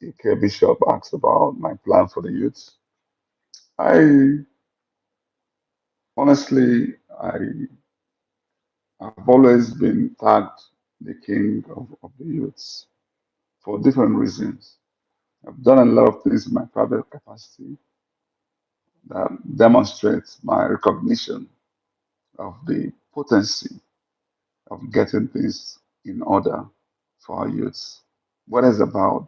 Ike Bishop asked about my plan for the youth. I honestly, I've always been tagged the king of the youths for different reasons. I've done a lot of things in my private capacity that demonstrates my recognition of the potency of getting things in order for our youths. What is about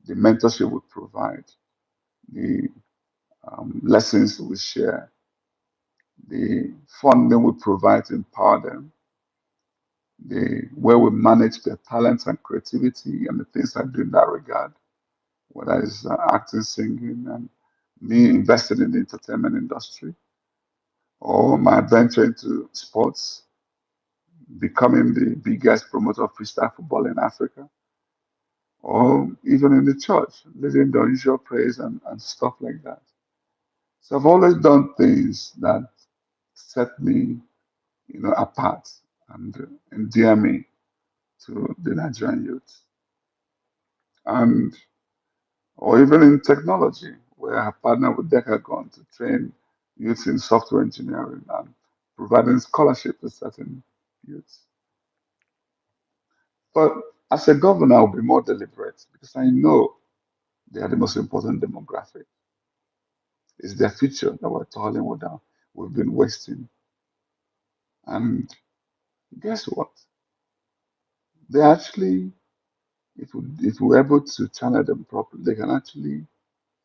the mentorship we provide, the lessons we share, the funding we provide to empower them, the way we manage their talents and creativity and the things I do in that regard, whether it's acting, singing, and me invested in the entertainment industry, or my venture into sports, becoming the biggest promoter of freestyle football in Africa, or even in the church, leading the unusual praise and stuff like that. So I've always done things that set me, apart and endear me to the Nigerian youth. And or even in technology, where I have partnered with Decagon to train youth in software engineering and providing scholarship to certain youths. But as a governor, I'll be more deliberate because I know they are the most important demographic. It's their future that we're toiling with now. We've been wasting. And guess what? They actually, if we're able to channel them properly, they can actually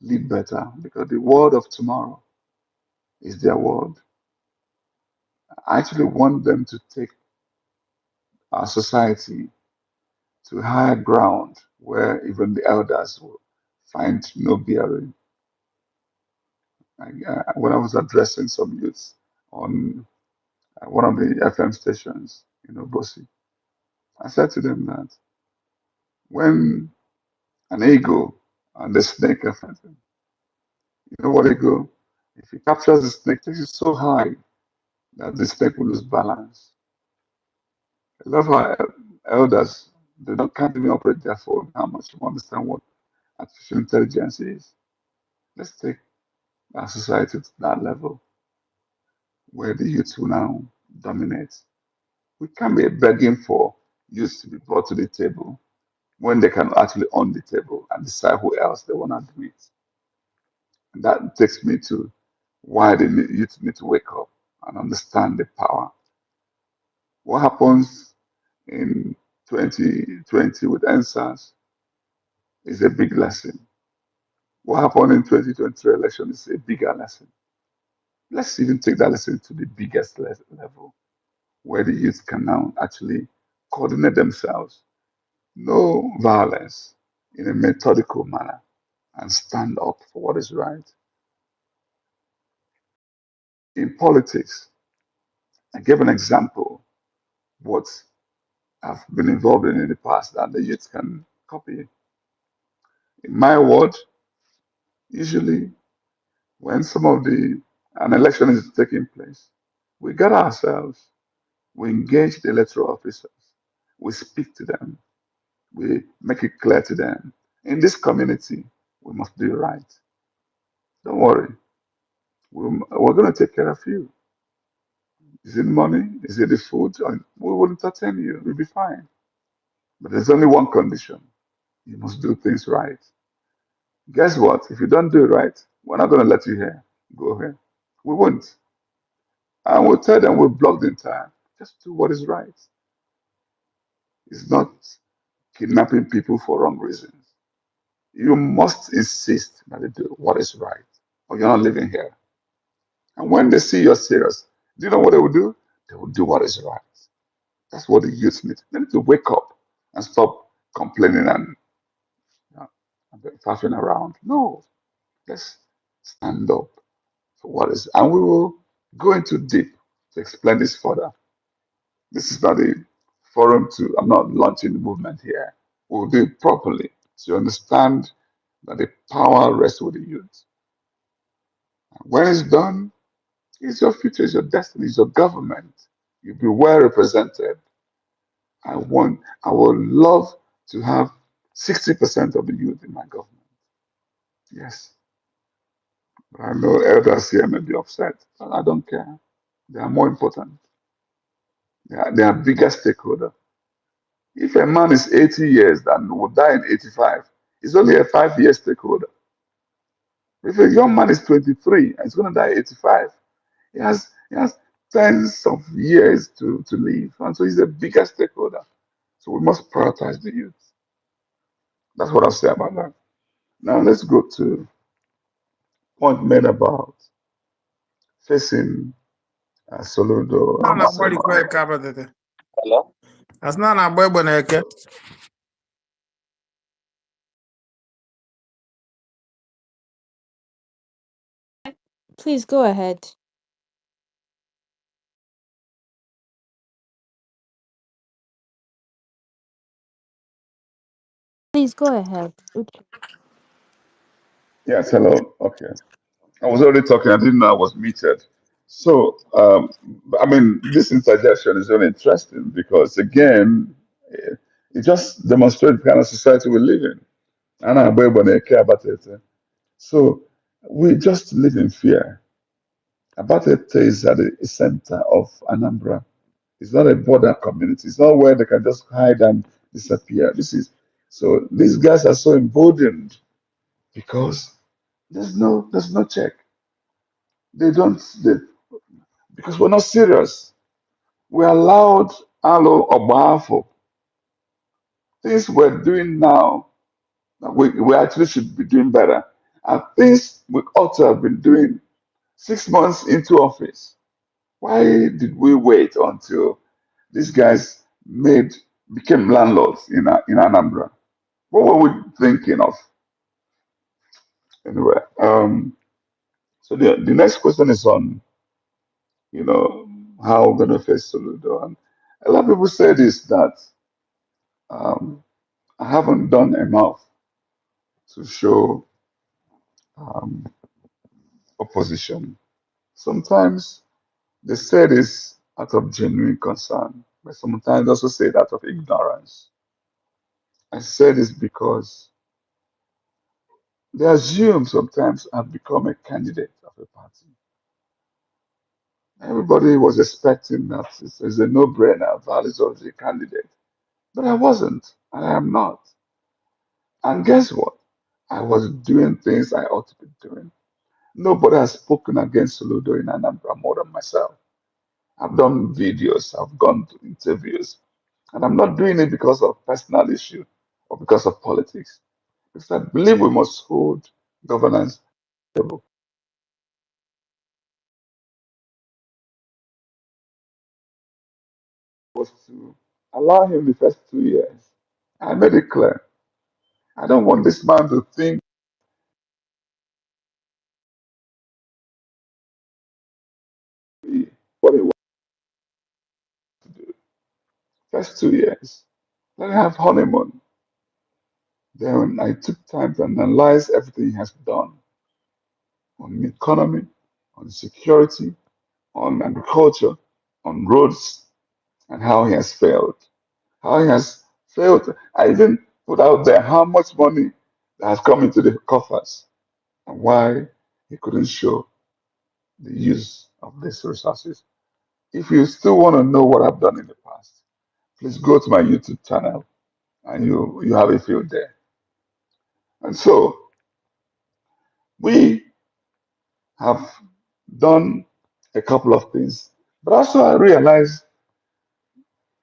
live better because the world of tomorrow is their world. I actually want them to take our society to higher ground where even the elders will find no bearing. When I was addressing some youths on one of the FM stations, Bosi, I said to them that when an eagle and the snake are fighting, you know what eagle? If he captures the snake, takes it so high that the snake will lose balance. I love how elders can't even operate their phone. How much you understand what artificial intelligence is? Let's take our society to that level where the youth will now dominate. We can't be begging for youth to be brought to the table when they can actually own the table and decide who else they want to admit. And that takes me to why the youth need to wake up and understand the power. What happens in 2020 with NSAS is a big lesson. What happened in 2023 election is a bigger lesson. Let's even take that lesson to the biggest level where the youth can now actually coordinate themselves, no violence in a methodical manner, and stand up for what is right. In politics, I gave an example what I've been involved in the past that the youth can copy. In my ward, usually when an election is taking place, we gather ourselves, we engage the electoral officers, we speak to them, we make it clear to them. In this community, we must do right. Don't worry, we're going to take care of you. Is it money? Is it the food? We will entertain you. We'll be fine. But there's only one condition. You must do things right. Guess what? If you don't do it right, we're not going to let you here. Go here. We won't. And we'll tell them we'll block the entire. Just do what is right. It's not kidnapping people for wrong reasons. You must insist that they do what is right, or you're not living here. And when they see you're serious, do you know what they will do? They will do what is right. That's what the youth need. They need to wake up and stop complaining and faffing around. No, let's stand up for what is. And we will go into deep to explain this further. This is not a forum to, I'm not launching the movement here. We'll do it properly so you understand that the power rests with the youth. When it's done, it's your future, it's your destiny, it's your government. You'll be well represented. I would love to have 60% of the youth in my government. Yes. But I know elders here may be upset, but I don't care. They are more important. They are bigger stakeholder. If a man is 80 years and will die in 85, it's only a 5-year stakeholder. If a young man is 23 and he's going to die at 85, he has tens of years to live. And so he's a bigger stakeholder. So we must prioritize the youth. That's what I'll say about that. Now let's go to point made about facing Soludo No, and no, what Sema. you Hello? That's not a boy boneke. Please go ahead. Please go ahead. Yes, hello. Okay. I was already talking. I didn't know I was muted. So, I mean, this interjection is very interesting because, again, it just demonstrates the kind of society we live in. And I'm going to care about it. So, we just live in fear. About it is at the center of Anambra. It's not a border community. It's not where they can just hide and disappear. This is so. These guys are so emboldened because there's no check. They don't they, because we're not serious. We allowed Alo Obafo things we're doing now. We actually should be doing better, and things we ought to have been doing 6 months into office. Why did we wait until these guys made became landlords in Anambra? What were we thinking of? Anyway, so the next question is on, you know, how we're going to face Soludo. And a lot of people say this that um, I haven't done enough to show um, opposition. Sometimes they say this out of genuine concern, but sometimes they also say that of ignorance. I say this because they assume sometimes I've become a candidate of a party. Everybody was expecting that it's a no-brainer. Val is already a candidate. But I wasn't, and I am not. And guess what? I was doing things I ought to be doing. Nobody has spoken against Soludo in Anambra more than myself. I've done videos, I've gone to interviews, and I'm not doing it because of personal issue or because of politics. Because I believe we must hold governance accountable. Was to allow him the first 2 years. I made it clear. I don't want this man to think what he wants to do. First 2 years. Let him have honeymoon. Then I took time to analyze everything he has done on the economy, on security, on agriculture, on roads, and how he has failed. How he has failed. I even put out there how much money that has come into the coffers and why he couldn't show the use of these resources. If you still want to know what I've done in the past, please go to my YouTube channel and you have a field there. And so we have done a couple of things, but also I realize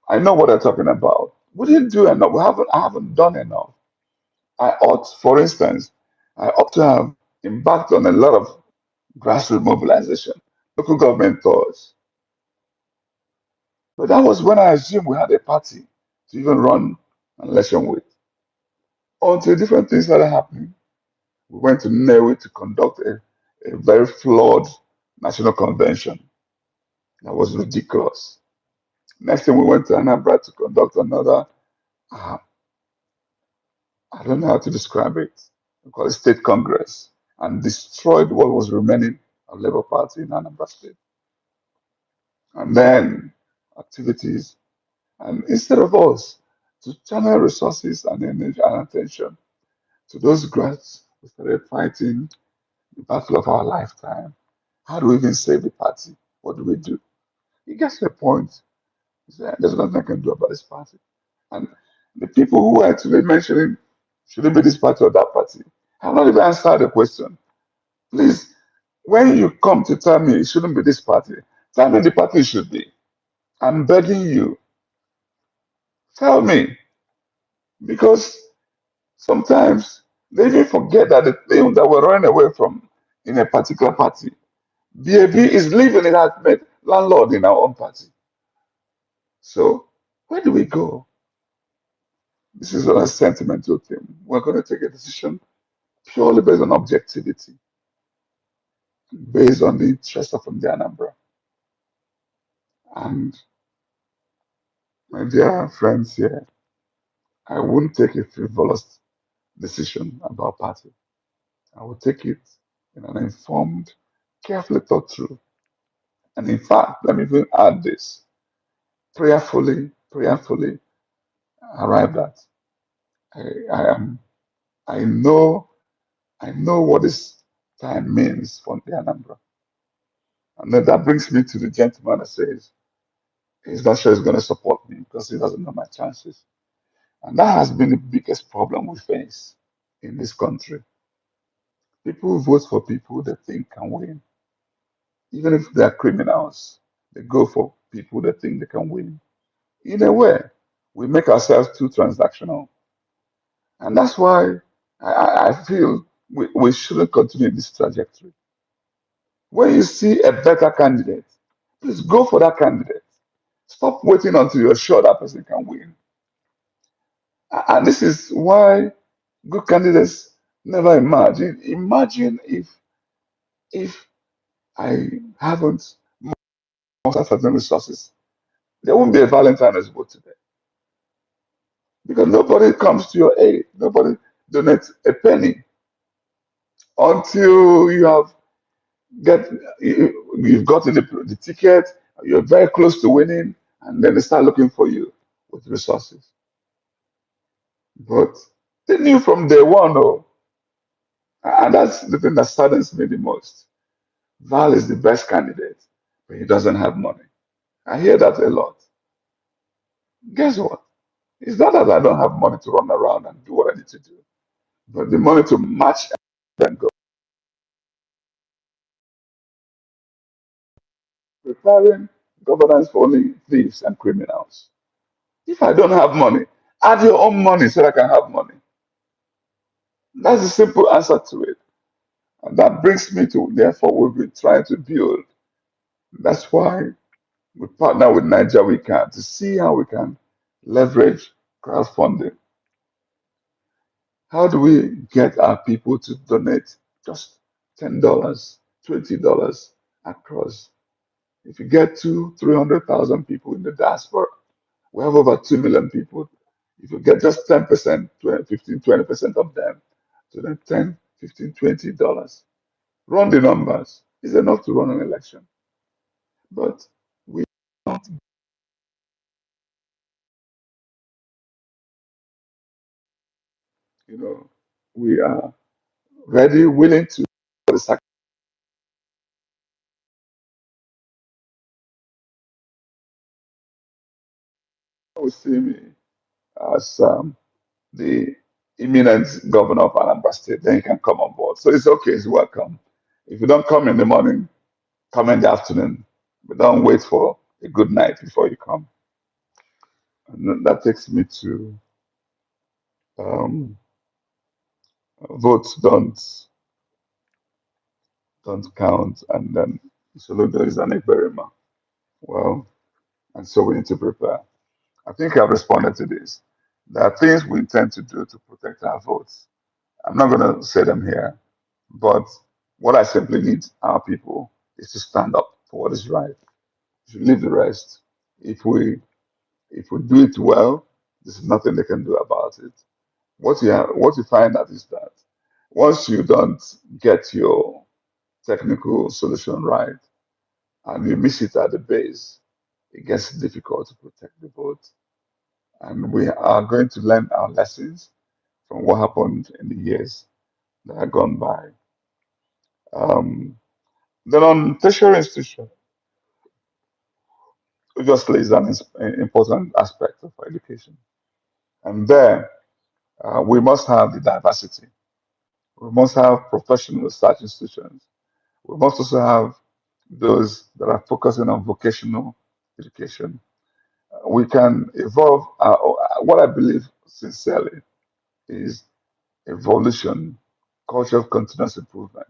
I know what I'm talking about. We didn't do enough. I haven't done enough. I ought, for instance, I ought to have embarked on a lot of grassroots mobilization, local government tours. But that was when I assumed we had a party to even run an election with. Until different things started happening. We went to Nnewi to conduct a very flawed national convention. That was ridiculous. Next thing we went to Anambra to conduct another, uh, I don't know how to describe it, we call it state congress, and destroyed what was remaining of Labour Party in Anambra State. And then activities, and instead of us to channel resources and energy and attention to those grads, we started fighting the battle of our lifetime. How do we even save the party? What do we do? It gets to a point. There's nothing I can do about this party. And the people who are actually mentioning, should it be this party or that party? Have not even answered the question. Please, when you come to tell me it shouldn't be this party, tell me the party it should be. I'm begging you, tell me. Because sometimes they even forget that the thing that we're running away from in a particular party, BAB is living it has made landlord in our own party. So where do we go? This is not a sentimental thing. We're going to take a decision purely based on objectivity, based on the interest of Ndi Anambra. And my dear friends here, I wouldn't take a frivolous decision about party. I will take it in an informed, carefully thought through. And in fact, let me even add this, prayerfully arrived at. I am I know I know what this time means for the Anambra. And then that brings me to the gentleman that says he's not sure he's going to support me because he doesn't know my chances. And that has been the biggest problem we face in this country. People vote for people they think can win. Even if they're criminals, they go for people they think they can win. In a way, we make ourselves too transactional. And that's why I feel we shouldn't continue this trajectory. When you see a better candidate, please go for that candidate. Stop waiting until you're sure that person can win. And this is why good candidates never emerge. Imagine if I haven't mastered certain resources, there won't be a Valentine Ozigbo today because nobody comes to your aid. Nobody donates a penny until get you've gotten the ticket. You're very close to winning, and then they start looking for you with resources. But they knew from day one, oh, and that's the thing that saddens me the most. Val is the best candidate, but he doesn't have money. I hear that a lot. Guess what? It's not that I don't have money to run around and do what I need to do, but the money to match and go. Preparing governance for only thieves and criminals. If I don't have money, add your own money so that I can have money. That's the simple answer to it. And that brings me to, therefore, we've been trying to build. That's why we partner with Niger We Can to see how we can leverage crowdfunding. How do we get our people to donate just $10, $20 across? If you get 300,000 people in the diaspora, we have over 2 million people. If you get just 10%, 20, 15, 20% of them, so then 10, 15, $20. Run the numbers. It's enough to run an election. But we don't, we are ready, willing to for the sacrifice. We see me as the imminent governor of Anambra State, then you can come on board. So it's okay, it's welcome. If you don't come in the morning, come in the afternoon. But don't wait for a good night before you come. And then that takes me to um, votes don't count, and then Soludo is an Iberima. Well, and so we need to prepare. I think I've responded to this. There are things we intend to do to protect our votes. I'm not going to say them here, but what I simply need our people is to stand up for what is right. We should leave the rest. If we do it well, there's nothing they can do about it. What you find out is that once you don't get your technical solution right and you miss it at the base, it gets difficult to protect the vote. And we are going to learn our lessons from what happened in the years that have gone by. Um, then on tertiary institution, obviously is an important aspect of education. And there, we must have the diversity. We must have professional research institutions. We must also have those that are focusing on vocational education. We can evolve. What I believe sincerely is evolution, culture of continuous improvement.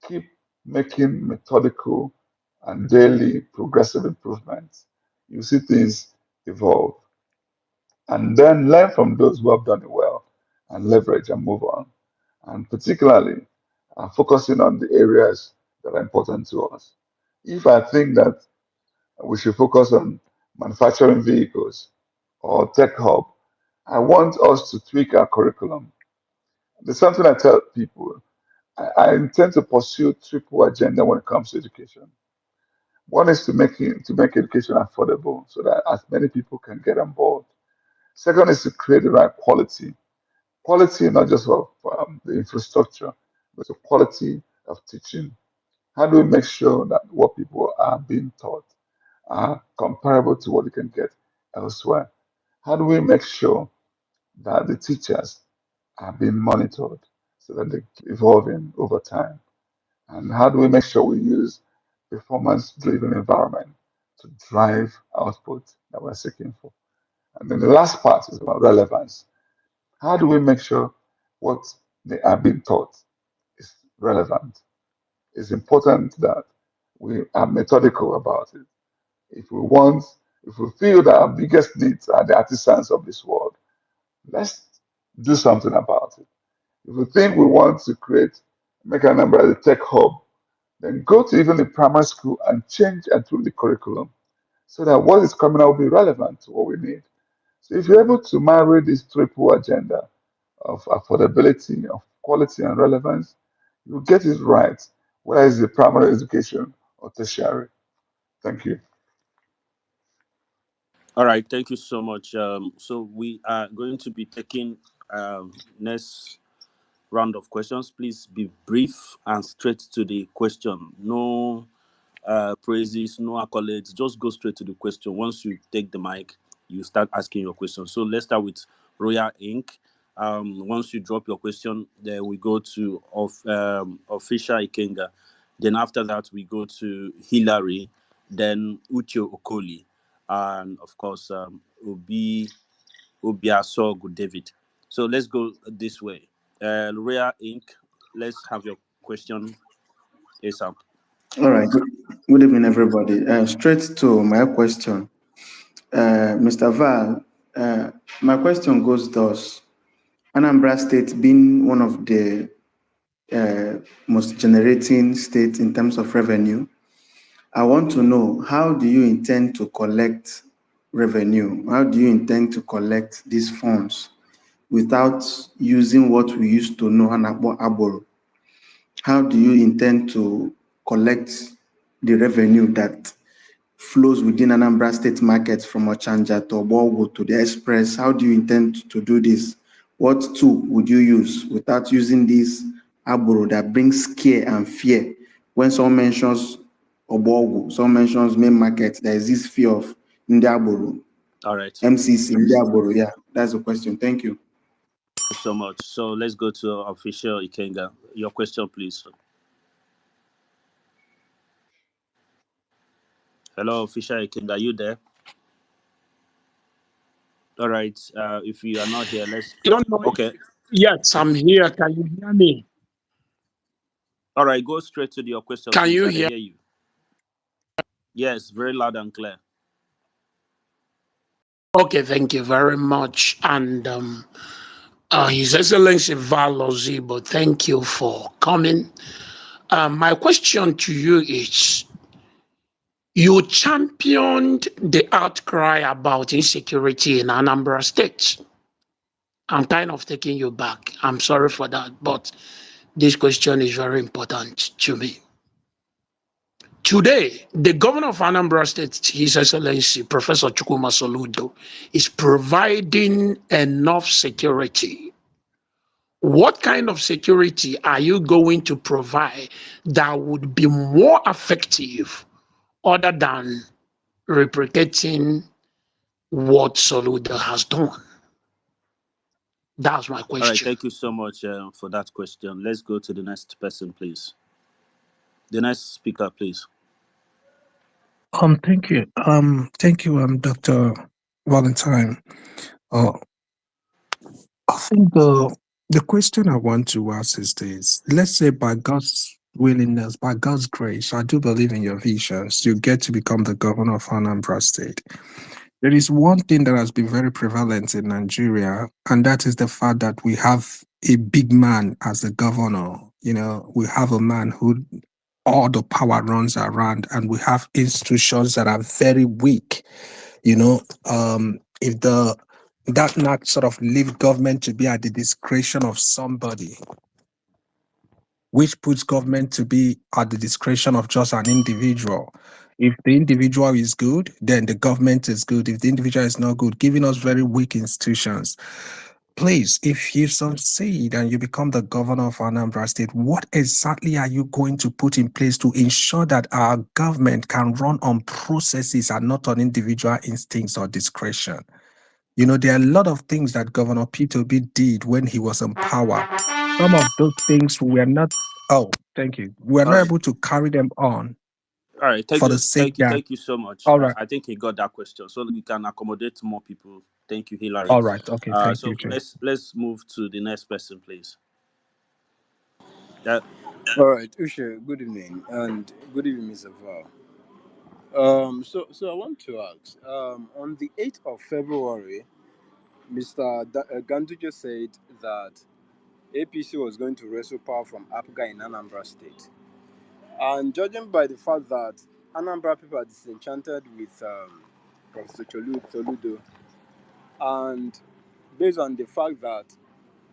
Keep making methodical and daily progressive improvements. You see things evolve. And then learn from those who have done it well and leverage and move on. And particularly focusing on the areas that are important to us. If I think that we should focus on manufacturing vehicles or tech hub, I want us to tweak our curriculum There's something I tell people. I intend to pursue triple agenda when it comes to education. One is to make education affordable so that as many people can get on board. Second is to create the right quality. Quality not just of the infrastructure, but the quality of teaching. How do we make sure that what people are being taught are comparable to what they can get elsewhere? How do we make sure that the teachers are being monitored so that they keep evolving over time? And how do we make sure we use performance-driven environment to drive output that we're seeking for? And then the last part is about relevance. How do we make sure what they are being taught is relevant? It's important that we are methodical about it. If we want, if we feel that our biggest needs are the artisans of this world, let's do something about it. If we think we want to make a number as a tech hub, then go to even the primary school and change and tweak the curriculum so that what is coming out will be relevant to what we need. So if you're able to marry this triple agenda of affordability, of quality and relevance, you get it right, whether it's the primary education or tertiary. Thank you. All right, thank you so much. So we are going to be taking next round of questions. Please be brief and straight to the question. No praises, no accolades. Just go straight to the question. Once you take the mic, you start asking your question. So let's start with Royal Inc. Once you drop your question, then we go to Official Ikenga. Then after that, we go to Hillary, then Uche Okoli, and of course, Obiasogu David. So let's go this way. Royal Inc., let's have your question ASAP. All right. Good evening, everybody. Straight to my question. Mr. Val, my question goes thus. Anambra State being one of the most generating states in terms of revenue, I want to know, how do you intend to collect revenue? How do you intend to collect these funds without using what we used to know, Aboro? How do you intend to collect the revenue that flows within Anambra State markets from Ochanja to Oborgo to the Express? How do you intend to do this? What tool would you use without using this Aboro that brings scare and fear? When someone mentions Oborgo, someone mentions main market, there is this fear of Ndi Aboro. All right. MCC, Ndi Aboro. Yeah, that's the question. Thank you. Thank you so much. So let's go to Official Ikenga. Your question, please. Hello, Official Ikenga. Are you there? All right. If you are not here, let's. I don't know. Okay. Yes, I'm here. Can you hear me? All right. Go straight to your question, Can please. you I hear? hear you. Yes, very loud and clear. Okay, thank you very much. And His Excellency Val Ozigbo, thank you for coming. My question to you is, you championed the outcry about insecurity in Anambra State. I'm kind of taking you back. I'm sorry for that, but this question is very important to me. Today, the governor of Anambra State, His Excellency Professor Chukwuma Soludo, is providing enough security. What kind of security are you going to provide that would be more effective other than replicating what Soludo has done? That's my question. All right. Thank you so much for that question. Let's go to the next person, please. The next speaker, please. Thank you. Dr. Valentine. Uh, I think the question I want to ask is this: let's say by God's willingness, by God's grace, I do believe in your visions. You get to become the governor of Anambra State. There is one thing that has been very prevalent in Nigeria, and that is the fact that we have a big man as the governor. You know, we have a man who all the power runs around, and we have institutions that are very weak. You know, if the that not sort of leave government to be at the discretion of somebody, which puts government to be at the discretion of just an individual. If the individual is good, then the government is good. If the individual is not good, giving us very weak institutions. Please, if you succeed and you become the governor of Anambra State, what exactly are you going to put in place to ensure that our government can run on processes and not on individual instincts or discretion? You know, there are a lot of things that Governor P2B did when he was in power. Some of those things we are not, oh, thank you. We are All not right. able to carry them on All right. for the sake that, Thank you so much. all right, I think he got that question, so we can accommodate more people. Thank you, Hillary. all right, okay, thank you, So Jay. let's move to the next person, please. That All right, Usha, good evening, and good evening, Mr. Val. So I want to ask, on the 8th of February, Gandu just said that APC was going to wrestle power from APGA in Anambra State. And judging by the fact that Anambra people are disenchanted with Professor Toludo, and based on the fact that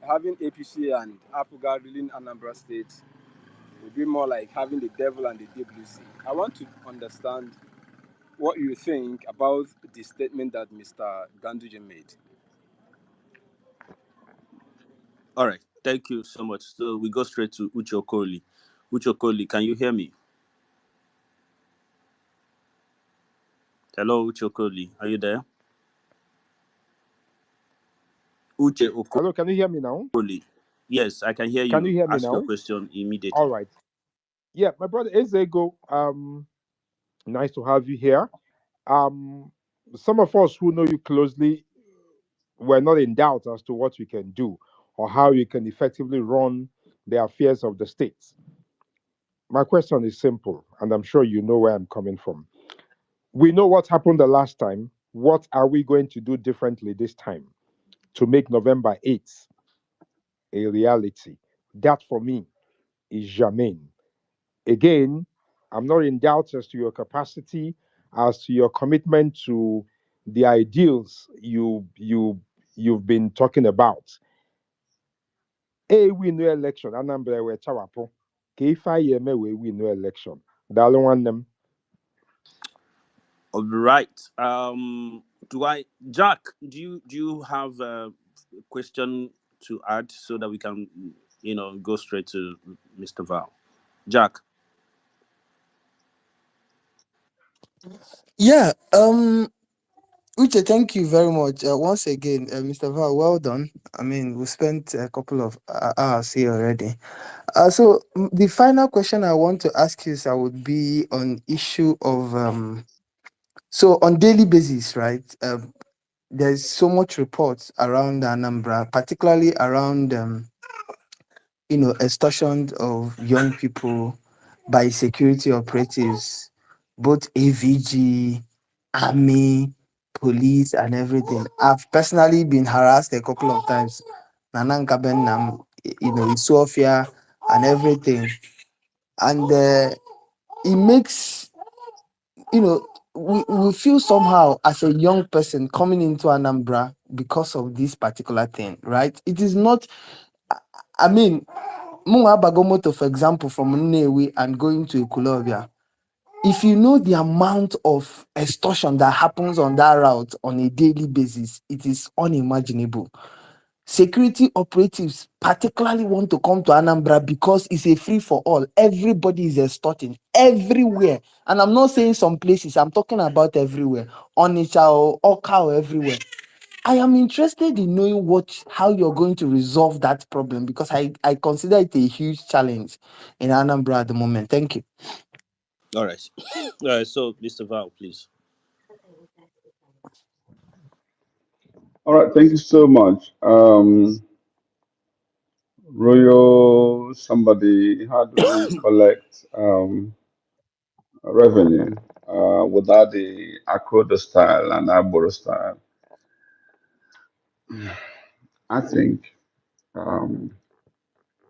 having APC and APGA ruling Anambra State would be more like having the devil and the WC. I want to understand what you think about the statement that Mr. Ganduje made. all right. Thank you so much. So we go straight to Uche Okoli. Uche Okoli, can you hear me? Hello, Uche Okoli. Are you there? Uche Hello, can you hear me now? Okoli. Yes, I can hear Can you you. hear me Ask your now? question All immediately. right. Yeah, my brother Ezego, nice to have you here. Um, some of us who know you closely were not in doubt as to what you can do or how you can effectively run the affairs of the states. My question is simple, and I'm sure you know where I'm coming from. We know what happened the last time. What are we going to do differently this time to make November 8th a reality? That for me is germane. Again, I'm not in doubt as to your capacity, as to your commitment to the ideals you've been talking about. A win no election, Anambra we chawapo. K5 yeme we win no election. Dalo them. All right. Jack? Do you have a question to add so that we can, go straight to Mr. Val? Jack. Yeah, Uche, thank you very much. Once again, Mr. Val, well done. I mean, we spent a couple of hours here already. The final question I want to ask you, sir, would be on issue of so on daily basis, right? There's so much reports around Anambra, particularly around extortion of young people by security operatives, both AVG, army, police, and everything. I've personally been harassed a couple of times. Nanang Kabenam, in Sofia and everything. And it makes, we feel somehow as a young person coming into Anambra because of this particular thing, right? It is not, I mean, Munga Bagomoto, for example, from Nnewi and going to Ekulobia, if you know the amount of extortion that happens on that route on a daily basis, it is unimaginable. Security operatives particularly want to come to Anambra because it's a free for all. Everybody is extorting everywhere. And I'm not saying some places, I'm talking about everywhere. Onitsha or Oka or everywhere. I am interested in knowing how you're going to resolve that problem because I consider it a huge challenge in Anambra at the moment. Thank you. All right. All right. So, Mr. Val, please. All right, thank you so much. Royal, somebody, how do we collect revenue without the Akodo style and Aboro style? I think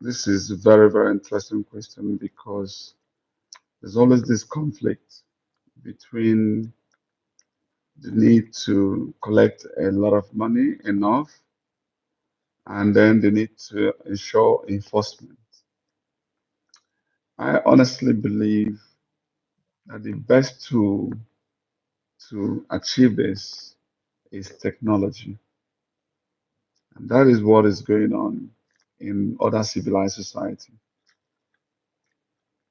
this is a very, very interesting question because there's always this conflict between the need to collect a lot of money, enough, and then the need to ensure enforcement. I honestly believe that the best tool to achieve this is technology. And that is what is going on in other civilized society.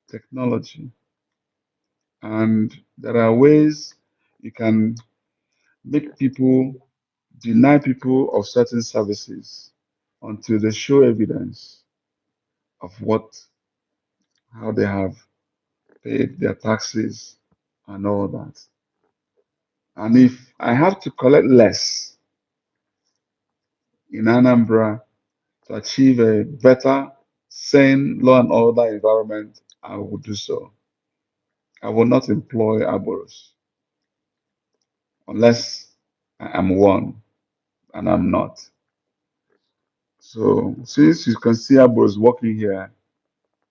Technology. And there are ways you can make people deny people of certain services until they show evidence of how they have paid their taxes and all that. And if I have to collect less in Anambra to achieve a better, sane, law and order environment, I will do so. I will not employ arboros unless I am one, and I'm not. So since you can see arboros working here,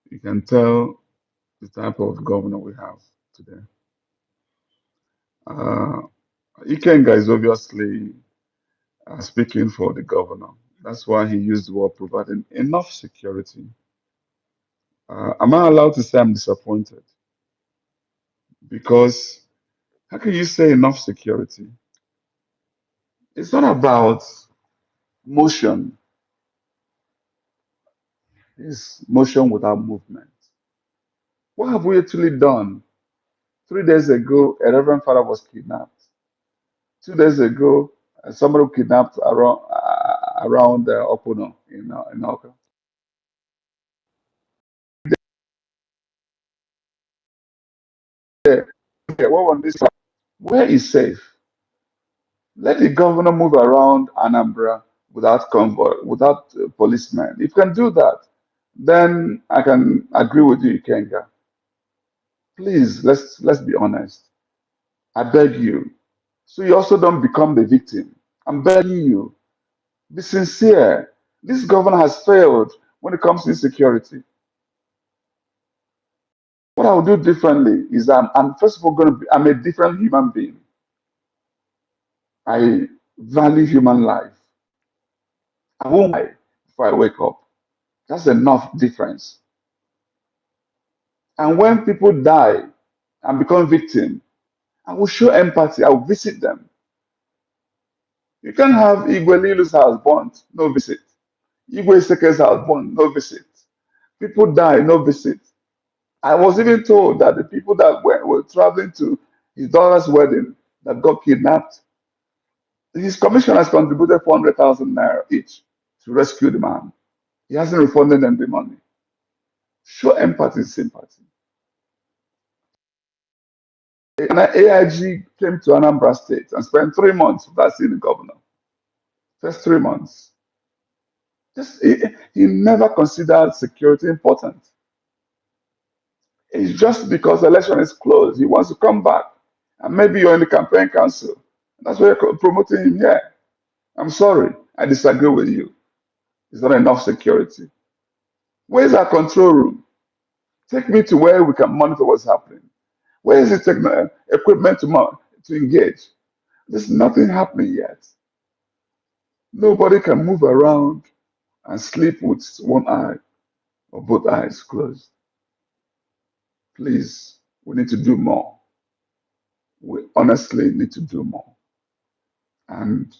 you can tell the type of governor we have today. Uh, Ikenga is obviously speaking for the governor. That's why he used the word providing enough security. Am I allowed to say I'm disappointed? Because how can you say enough security? It's not about motion. It's motion without movement. What have we actually done? 3 days ago, a reverend father was kidnapped. 2 days ago, somebody kidnapped around Opono in Oka. Yeah, what was this? Where is safe? Let the governor move around Anambra without convoy, without policemen. If you can do that, then I can agree with you, Ikenga. Please, let's be honest. I beg you. So you also don't become the victim. I'm begging you. Be sincere. This governor has failed when it comes to insecurity. What I will do differently is I'm first of all going to be, I'm a different human being. I value human life. I won't lie before I wake up. That's enough difference. And when people die and become victim, I will show empathy. I will visit them. You can't have Igwe Lilu's house burnt, no visit. Igwe Seke's house burnt, no visit. People die, no visit. I was even told that the people that were traveling to his daughter's wedding that got kidnapped, his commission has contributed 400,000 naira each to rescue the man. He hasn't refunded them the money. Show empathy, sympathy. And AIG came to Anambra State and spent 3 months without seeing the governor. Just 3 months. He never considered security important. It's just because the election is closed, he wants to come back. And maybe you're in the campaign council. That's why you're promoting him here. I'm sorry, I disagree with you. It's not enough security. Where's our control room? Take me to where we can monitor what's happening. Where is the equipment to engage? There's nothing happening yet. Nobody can move around and sleep with one eye or both eyes closed. Please, we need to do more. We honestly need to do more. And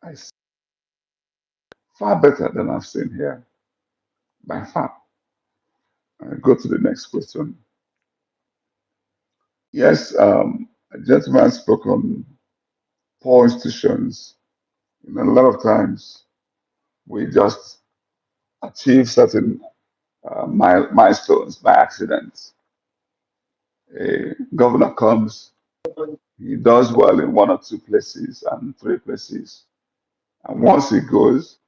I see far better than I've seen here, by far. I go to the next question. Yes, a gentleman spoke on poor institutions. A lot of times we just achieve certain milestones by accident. A governor comes, he does well in 1 or 2 places and 3 places. And once he goes,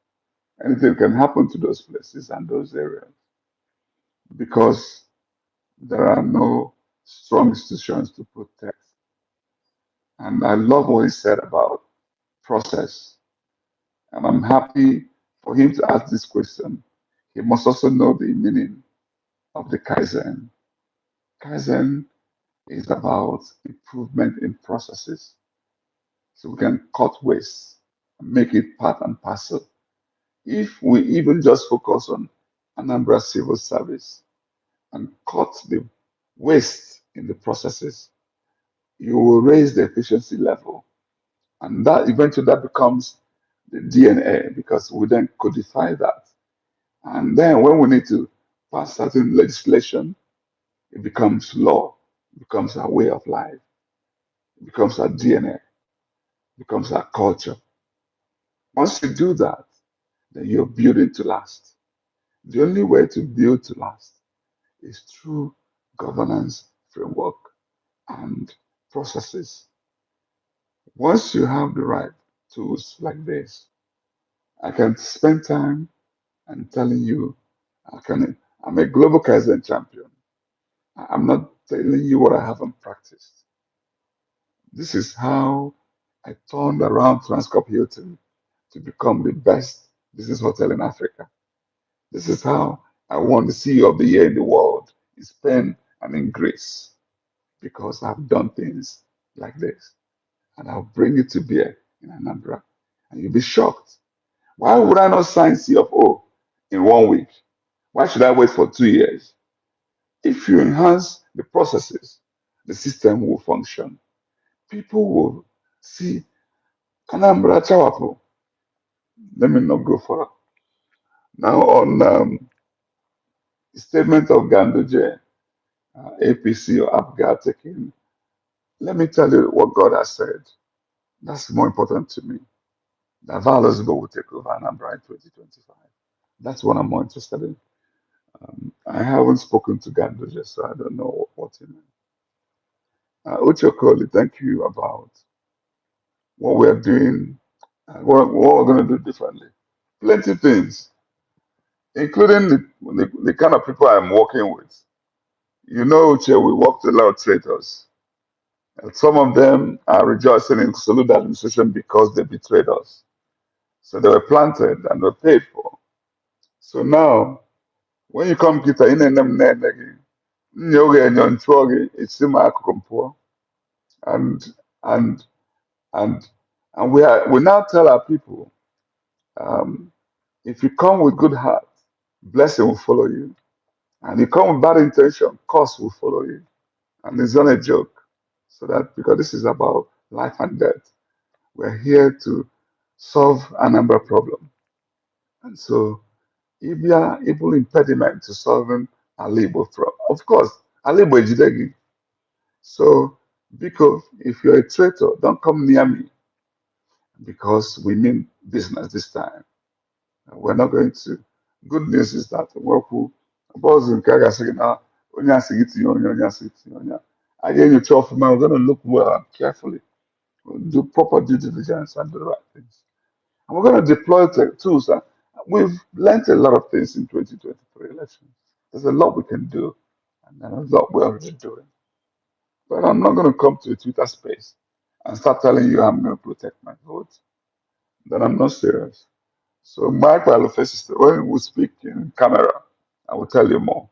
anything can happen to those places and those areas because there are no strong institutions to protect. And I love what he said about process. And I'm happy for him to ask this question. He must also know the meaning of the Kaizen. Kaizen is about improvement in processes. so we can cut waste and make it part and parcel. If we even just focus on Anambra civil service and cut the waste in the processes, you will raise the efficiency level. And that eventually that becomes the DNA because we then codify that. And then when we need to pass certain legislation, it becomes law, it becomes our way of life, it becomes our DNA, it becomes our culture. Once you do that, then you're building to last. The only way to build to last is through governance framework and processes. Once you have the right tools like this, I can spend time and telling you I'm a global Kaizen champion. I'm not telling you what I haven't practiced. This is how I turned around Transcorp Hilton to become the best business hotel in Africa. This is how I won the CEO of the Year in the world in Spain and in Greece because I've done things like this. And I'll bring it to bear in Anambra. And you'll be shocked. Why would I not sign CFO in 1 week? Why should I wait for 2 years? If you enhance the processes, the system will function. People will see Anambra Chawapo. Let me not go far. Now, on the statement of Ganduje, APC or APGA taking, let me tell you what God has said. That's more important to me. That Valentine Ozigbo will take over Anambra in 2025. That's what I'm more interested in. I haven't spoken to Ganduje, so I don't know what he meant. Uchokoli, thank you about what we're doing and what we're going to do differently. Plenty things, including the kind of people I'm working with. You know, Uche, we work with a lot of traitors. And some of them are rejoicing in Soludo administration because they betrayed us. So they were planted and were paid for. So now, when you come kita in them again, it's and and and and we now tell our people, um, if you come with good heart, blessing will follow you. And you come with bad intention, curse will follow you. And it's not a joke. So that because this is about life and death, we're here to solve a number of problems. And so if you are able impediment to solving a labor problem, of course, a labor is jidegi. So because if you're a traitor, don't come near me because we mean business this time. We're not going to. Good news is that Worku boss in Kaga saying now onya sigiti onya sigiti onya. Again, you talk man, we're going to look well and carefully, do proper due diligence and do the right things. And we're going to deploy tools. We've learned a lot of things in 2023 elections. There's a lot we can do, and there's a lot we're already doing. But I'm not going to come to a Twitter space and start telling you I'm going to protect my vote. Then I'm not serious. So my qualification, when we speak in camera, I will tell you more.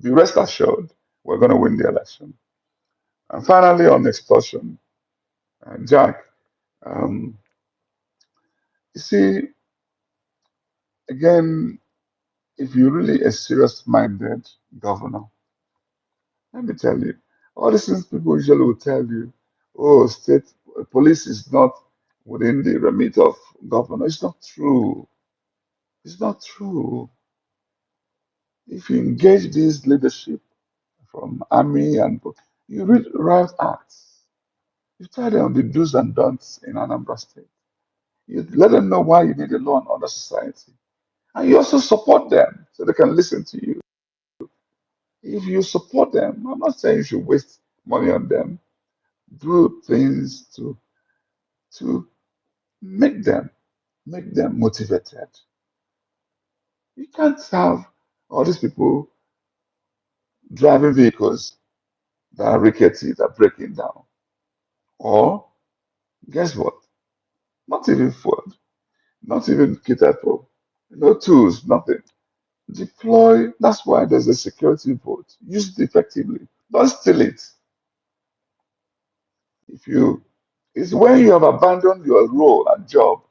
Be rest assured, we're going to win the election. And finally, on extortion, Jack, um, you see, again, if you're really a serious-minded governor, let me tell you, all these things people usually will tell you, oh, state police is not within the remit of governor. It's not true. It's not true. If you engage this leadership from army and you read right acts, you tell them the do's and don'ts in Anambra State. You let them know why you need a law and order society. And you also support them so they can listen to you. If you support them, I'm not saying you should waste money on them. Do things to make them motivated. You can't have all these people driving vehicles that are rickety, that are breaking down. Or guess what? Not even food, not even catered for. No tools, nothing. Deploy, that's why there's a security vote. Use it effectively. Don't steal it. If you It's when you have abandoned your role and job,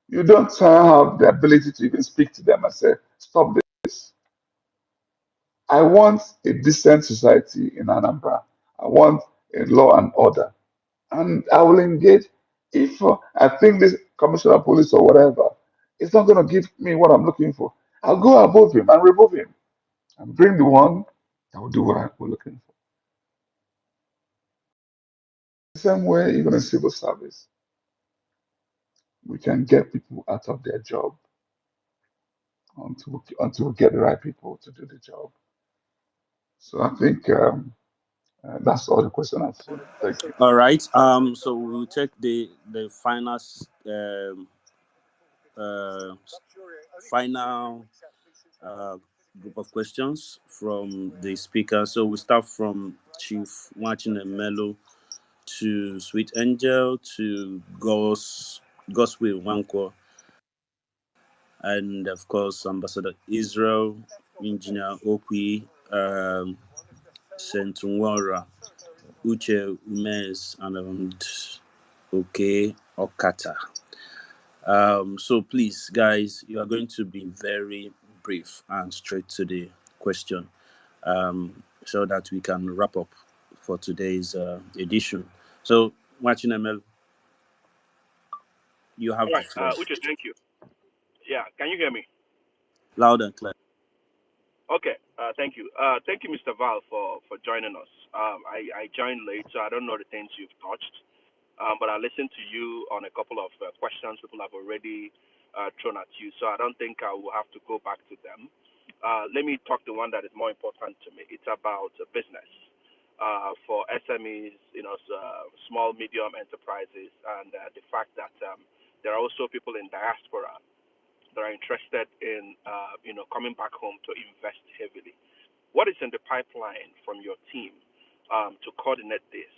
you don't have the ability to even speak to them and say, stop this. I want a decent society in Anambra. I want a law and order. And I will engage if I think this commissioner of police or whatever is not going to give me what I'm looking for. I'll go above him and remove him and bring the one that will do what I'm looking for. The same way, even in civil service, we can get people out of their job until we get the right people to do the job. So I think that's all the question I've seen. Thank you. All right. So we'll take the uh, final group of questions from the speaker. So we start from Chief Watching Melo to Sweet Angel to Goswill Wanko, and of course Ambassador Israel, Engineer Okwi, Sentunwara, Uche Umes, and Okay Okata. So please, guys, you are going to be very brief and straight to the question, so that we can wrap up for today's edition. So, Martin ML, you have All the right, floor. Uche, thank you. Yeah, can you hear me? Loud and clear. Okay, thank you. Thank you, Mr. Val, for joining us. I joined late, so I don't know the things you've touched, but I listened to you on a couple of questions people have already thrown at you, so I don't think I will have to go back to them. Let me talk the one that is more important to me. It's about business for SMEs, small, medium enterprises, and the fact that there are also people in diaspora that are interested in, coming back home to invest heavily. What is in the pipeline from your team to coordinate this?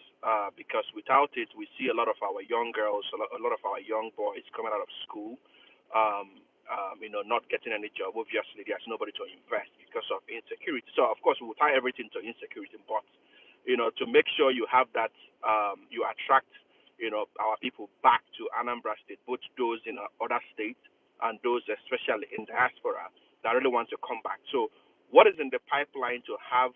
Because without it, we see a lot of our young girls, a lot of our young boys coming out of school, not getting any job. Obviously, there's nobody to invest because of insecurity. So, of course, we will tie everything to insecurity, but to make sure you have that, you attract, our people back to Anambra State, both those in other states and those especially in diaspora that really want to come back. So what is in the pipeline to have,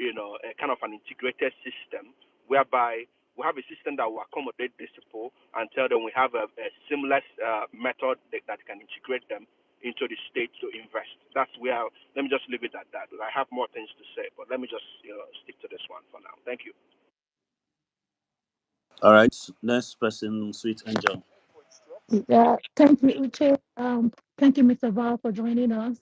a kind of an integrated system whereby we have a system that will accommodate these people and tell them we have a seamless method that can integrate them into the state to invest. That's where, let me just leave it at that. I have more things to say, but let me just, stick to this one for now. Thank you. All right. Next person, Sweet Angel. Yeah, thank you, Uche. Thank you, Mr. Val, for joining us.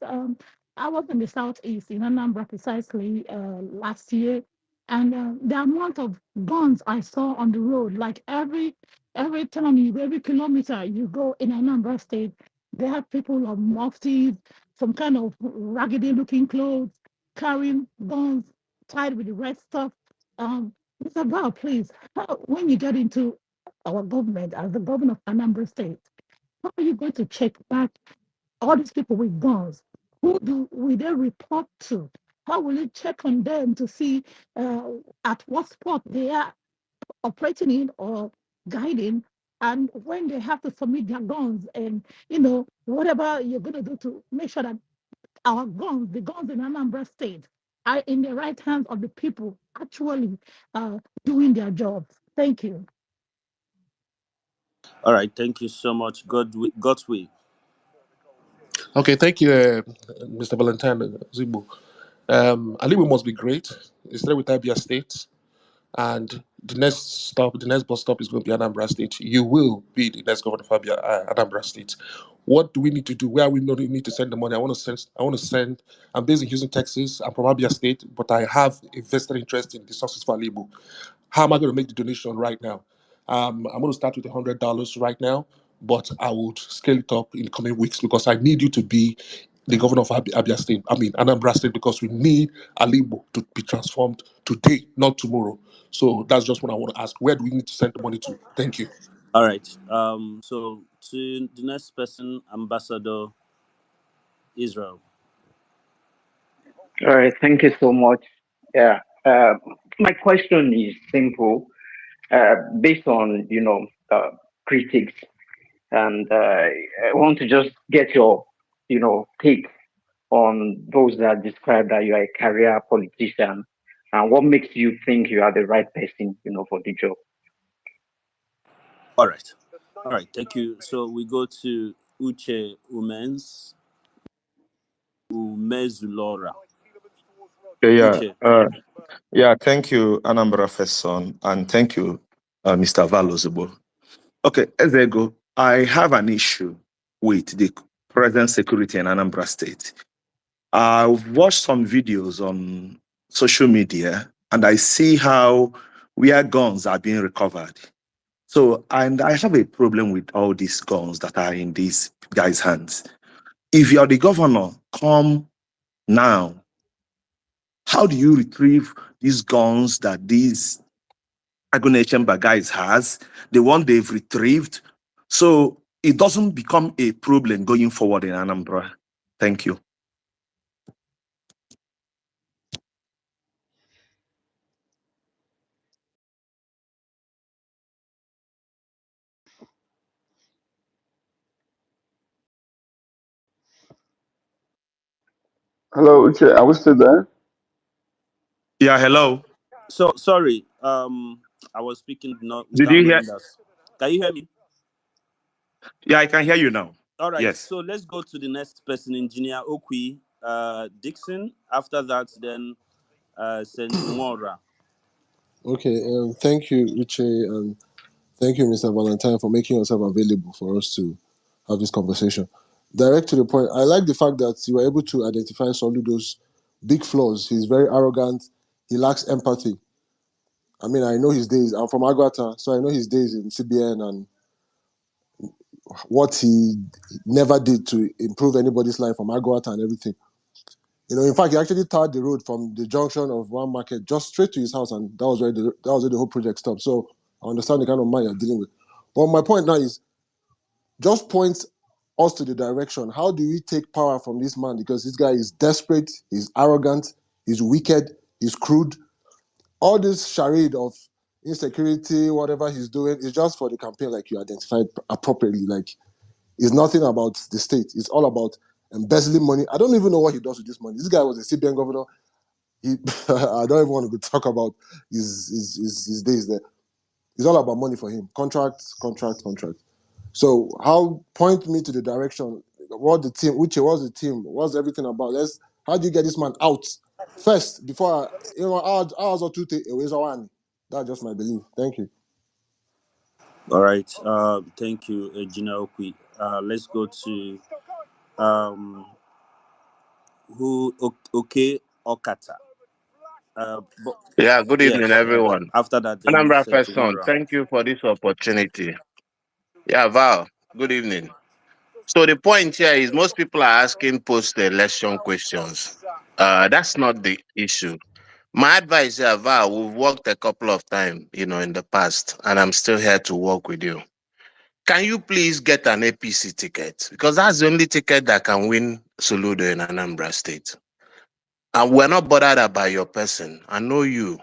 I was in the southeast in Anambra precisely last year, and the amount of guns I saw on the road, like every time every kilometer you go in Anambra State, they have people of muftis, some kind of raggedy-looking clothes, carrying guns tied with the red stuff. Mr. Val, please, when you get into our government as the governor of Anambra State, how are you going to check back all these people with guns? Will they report to? How will you check on them to see at what spot they are operating in or guiding? And when they have to submit their guns and, whatever you're going to do to make sure that our guns, the guns in Anambra State, are in the right hands of the people actually doing their jobs. Thank you. All right. Thank you so much. God's way. Okay, thank you, Mr. Valentine Ozigbo. Alibu must be great. It's there with Abia State. And the next bus stop is going to be Anambra State. You will be the next governor of Anambra State. What do we need to do? Where we need to send the money? I want to send. I'm based in Houston, Texas. I'm from Abia State, but I have a vested interest in the success for Alibu. How am I going to make the donation right now? I'm going to start with $100 right now, but I would scale it up in the coming weeks because I need you to be the governor of Abia State. Anambra State, because we need Alibu to be transformed today, not tomorrow. So that's just what I want to ask. Where do we need to send the money to? Thank you. All right. So to the next person, Ambassador Israel. All right, thank you so much. Yeah, my question is simple. based on critics, and I want to just get your take on those that describe that you are a career politician, and what makes you think you are the right person for the job. All right. All right. Thank you. So we go to Uche Umezulora. Yeah, Uche. yeah. Thank you, Anambra First Son, and thank you, Mr. Ozigbo. Okay, as I go, I have an issue with the present security in Anambra State. I've watched some videos on social media, and I see how where guns are being recovered. So, and I have a problem with all these guns that are in these guys' hands. If you're the governor, come now. How do you retrieve these guns that these Agone Chamber guys has, the one they've retrieved, so it doesn't become a problem going forward in Anambra? Thank you. Hello, Uche, are we still there? Yeah, hello. So sorry. I was speaking not Did without you hear? knowing that. Can you hear me? Yeah, I can hear you now. All right. Yes. So let's go to the next person, Engineer Okwi Dixon. After that, then Sentumora. Okay, thank you, Uche, and thank you, Mr. Valentine, for making yourself available for us to have this conversation. Direct to the point, I like the fact that you were able to identify Soludo's big flaws. He's very arrogant. He lacks empathy. I mean, I know his days. I'm from Aguata, so I know his days in CBN and what he never did to improve anybody's life from Aguata and everything. In fact, he actually tarred the road from the junction of one market just straight to his house, and that was where the whole project stopped. So I understand the kind of man you're dealing with. But my point now is just point us to the direction. How do we take power from this man? Because this guy is desperate, he's arrogant, he's wicked, he's crude. All this charade of insecurity, whatever he's doing, is just for the campaign, like you identified appropriately. Like, it's nothing about the state. It's all about embezzling money. I don't even know what he does with this money. This guy was a CBN governor. I don't even want to talk about his days there. It's all about money for him. Contract, contract, contract. So point me to the direction. What the team, Uche, what's the team? What's everything about? How do you get this man out first before hours or two away? That's just my belief. Thank you. All right. Thank you, Engineer Okwi. Let's go to um, okay, Okata. But, Yeah, good evening, yes. everyone. After that, then Anambra First Son, Sentumora. thank you for this opportunity. Yeah, Val, good evening. So the point here is most people are asking post-election questions. That's not the issue. My advice here, Val, we've worked a couple of times, in the past, and I'm still here to work with you. Can you please get an APC ticket? Because that's the only ticket that can win Soludo in Anambra State. And we're not bothered about your person. I know you.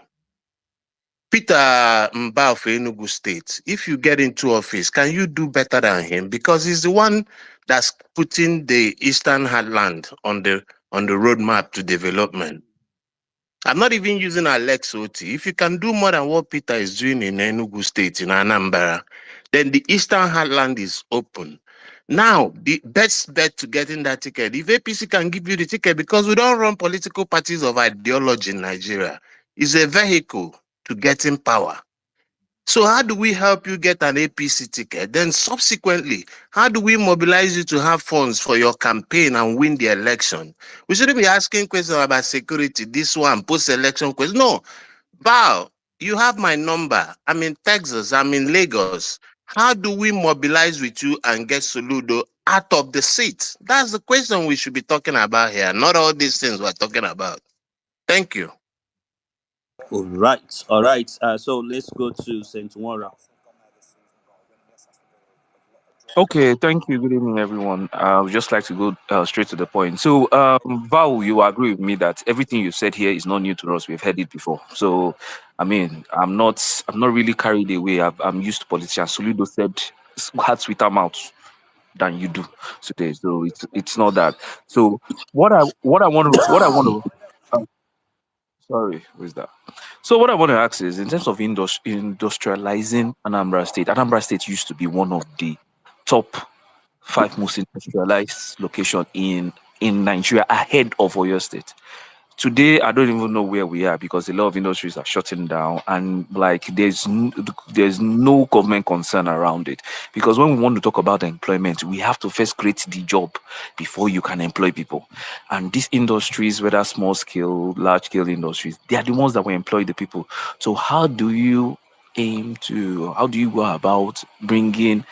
Peter Mba of Enugu State, if you get into office, can you do better than him? Because he's the one that's putting the Eastern Heartland on the roadmap to development. I'm not even using Alex Oti. If you can do more than what Peter is doing in Enugu State, in Anambra, then the Eastern Heartland is open. Now, the best bet to getting that ticket, if APC can give you the ticket, because we don't run political parties of ideology in Nigeria, is a vehicle to getting power. So how do we help you get an APC ticket? Then subsequently, how do we mobilize you to have funds for your campaign and win the election? We shouldn't be asking questions about security, this one, post-election questions. No, Val, you have my number. I'm in Texas, I'm in Lagos. How do we mobilize with you and get Soludo out of the seat? That's the question we should be talking about here, not all these things we're talking about. Thank you. All right. All right. So let's go to Sentumora. Okay, thank you. Good evening, everyone. I would just like to go straight to the point. So, Val, you agree with me that everything you said here is not new to us. We've heard it before. So, I mean, I'm not really carried away. I'm used to politicians. Soludo said, "Heart sweeter mouth than you do today." So it's not that. So, what I want to, sorry, who's that? So, what I want to ask is, in terms of industrializing Anambra State. Anambra State used to be one of the top five most industrialized location in Nigeria ahead of Oyo State. Today, I don't even know where we are because a lot of industries are shutting down, and like there's no government concern around it. Because when we want to talk about employment, we have to first create the job before you can employ people. And these industries, whether small scale, large scale industries, they are the ones that will employ the people. So how do you go about bringing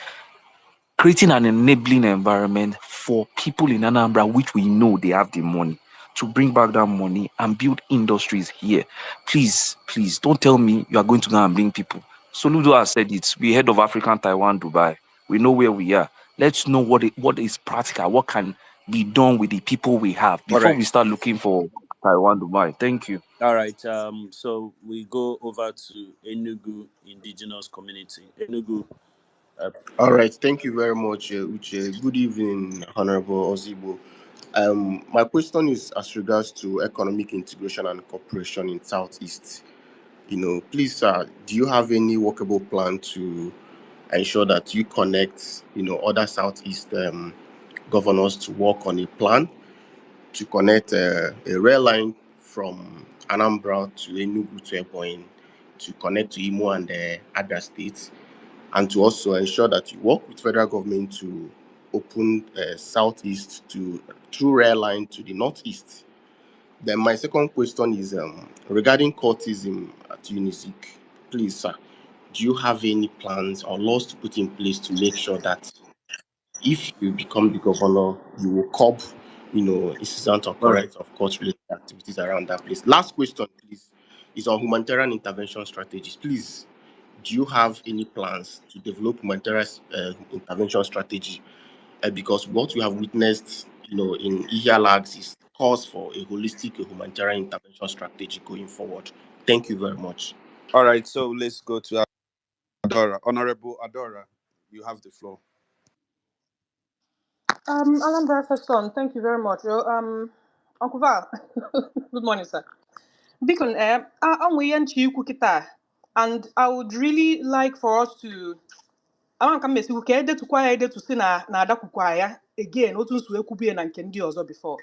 creating an enabling environment for people in Anambra, which we know they have the money to bring back that money and build industries here? Please don't tell me you are going to go and bring people. Soludo has said it. We head of African Taiwan, Dubai. We know where we are. Let's know what is practical, what can be done with the people we have All before we right. start looking for Taiwan, Dubai. Thank you. All right. So we go over to Enugu indigenous community. Enugu. Uh, All right, thank you very much, Uche. Good evening, Honorable Ozigbo. My question is as regards to economic integration and cooperation in Southeast. Please, sir, do you have any workable plan to ensure that you connect, other Southeast governors to work on a plan to connect a rail line from Anambra to Enugu to Ebonyi to connect to Imo and other states, and to also ensure that you work with federal government to open southeast to through rail line to the northeast. Then my second question is regarding cultism at UNIZIC. Please, sir, do you have any plans or laws to put in place to make sure that if you become the governor, you will curb, incidents or all right. currents of court-related activities around that place? Last question, please, is on humanitarian intervention strategies. Please, do you have any plans to develop humanitarian intervention strategy? Because what we have witnessed, in Lags is cause for a holistic humanitarian intervention strategy going forward. Thank you very much. All right, so let's go to Adora. Honorable Adora, you have the floor. Anambra first son, thank you very much. Uncle Val, good morning, sir. Beacon, I'm waiting to you kita, and I would really like for us to. I want to come see okay, to quiet to see na ada kukwaya again. Otu nsu ekwubie na nke ndị ọzọ before.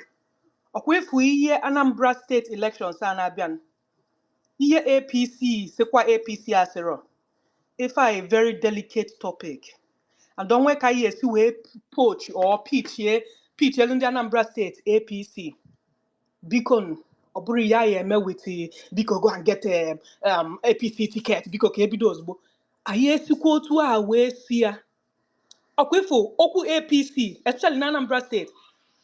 Ọkwa efu ihe Anambra State elections a na-abịa. Ihe APC sekwa APC asịrọ. If a very delicate topic. And don't work yes we poach or pitch ndị Anambra State APC. Biko ọbụrụ ya ya eme with biko go and get APC ticket biko ka ebido ozugbo. Anyị esikwa otu a wee si ya. Ọkwefu okwu APC especially na Anambra State.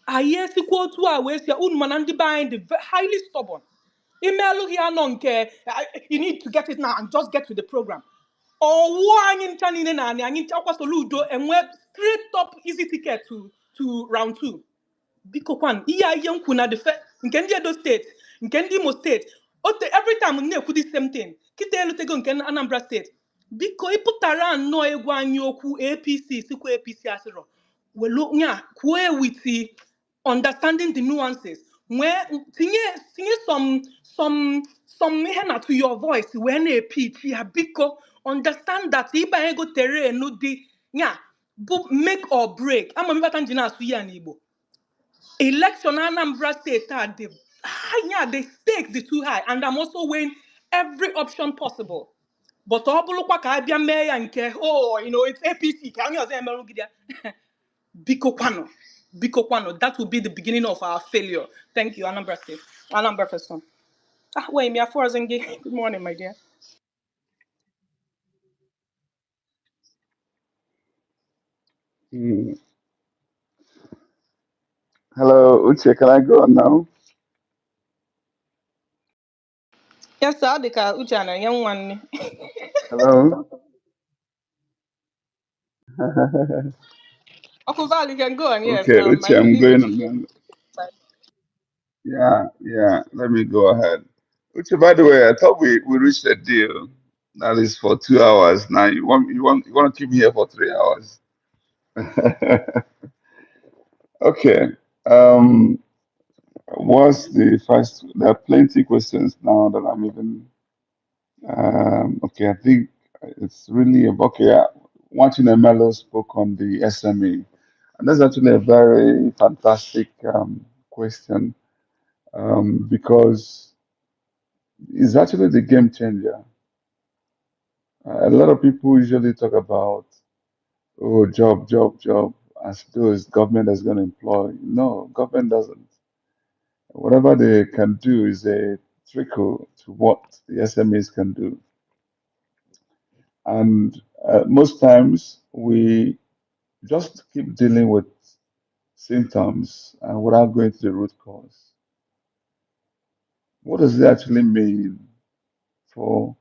Anyị esikwa otu a wee si ya unu mana ndị be anyị dị highly stubborn. Email here nọ nke you need to get it now and just get to the program. Ọwụ anyị ncha niile na anyị ncha kwa Soludo enwe straight up easy ticket to round 2. Biko kwan ihe nkwu na the nke ndị Edo steeti nke ndị Imo steeti every time na-ekwu the same thing kita elutego nke Anambra steeti biko ịpụtara nnọọ egwu anyị okwu APC sikwa APC asịrọ welu nya kwuo with understanding the nuances where tinye some ihe na to your voice wee na-epich ya biko understand that ịba ego terrain dị nya bụ make or break ama m bata njina asụ ya n'Igbo. Election Anambra State are the stakes the too high, and I'm also weighing every option possible. But obulukwa ka abia mee ya nke it's APC ka onye ozo emeru gidia. Biko kwano, that will be the beginning of our failure. Thank you, Anambra State. Anambra first one. Wait, me afore Zingi. Good morning, my dear. Hmm. Hello, Uche, can I go on now? Yes, sir, Dika Uchana, young one. Hello. Uncle Val, you can go on. Yes, Okay, Uche, I I'm believe going. it's. Yeah, yeah. Let me go ahead. Uche, by the way, I thought we reached a deal. That is for 2 hours. Now you want to keep me here for 3 hours. Okay. Um, what's the first? There are plenty questions now that I'm even. Okay, I think it's really okay. Watching Emelo spoke on the SME, and that's actually a very fantastic question because it's actually the game changer. A lot of people usually talk about, oh, job, job, job, as though it's government that's going to employ. No, government doesn't. Whatever they can do is a trickle to what the SMEs can do. And most times we just keep dealing with symptoms without going to the root cause. What does it actually mean for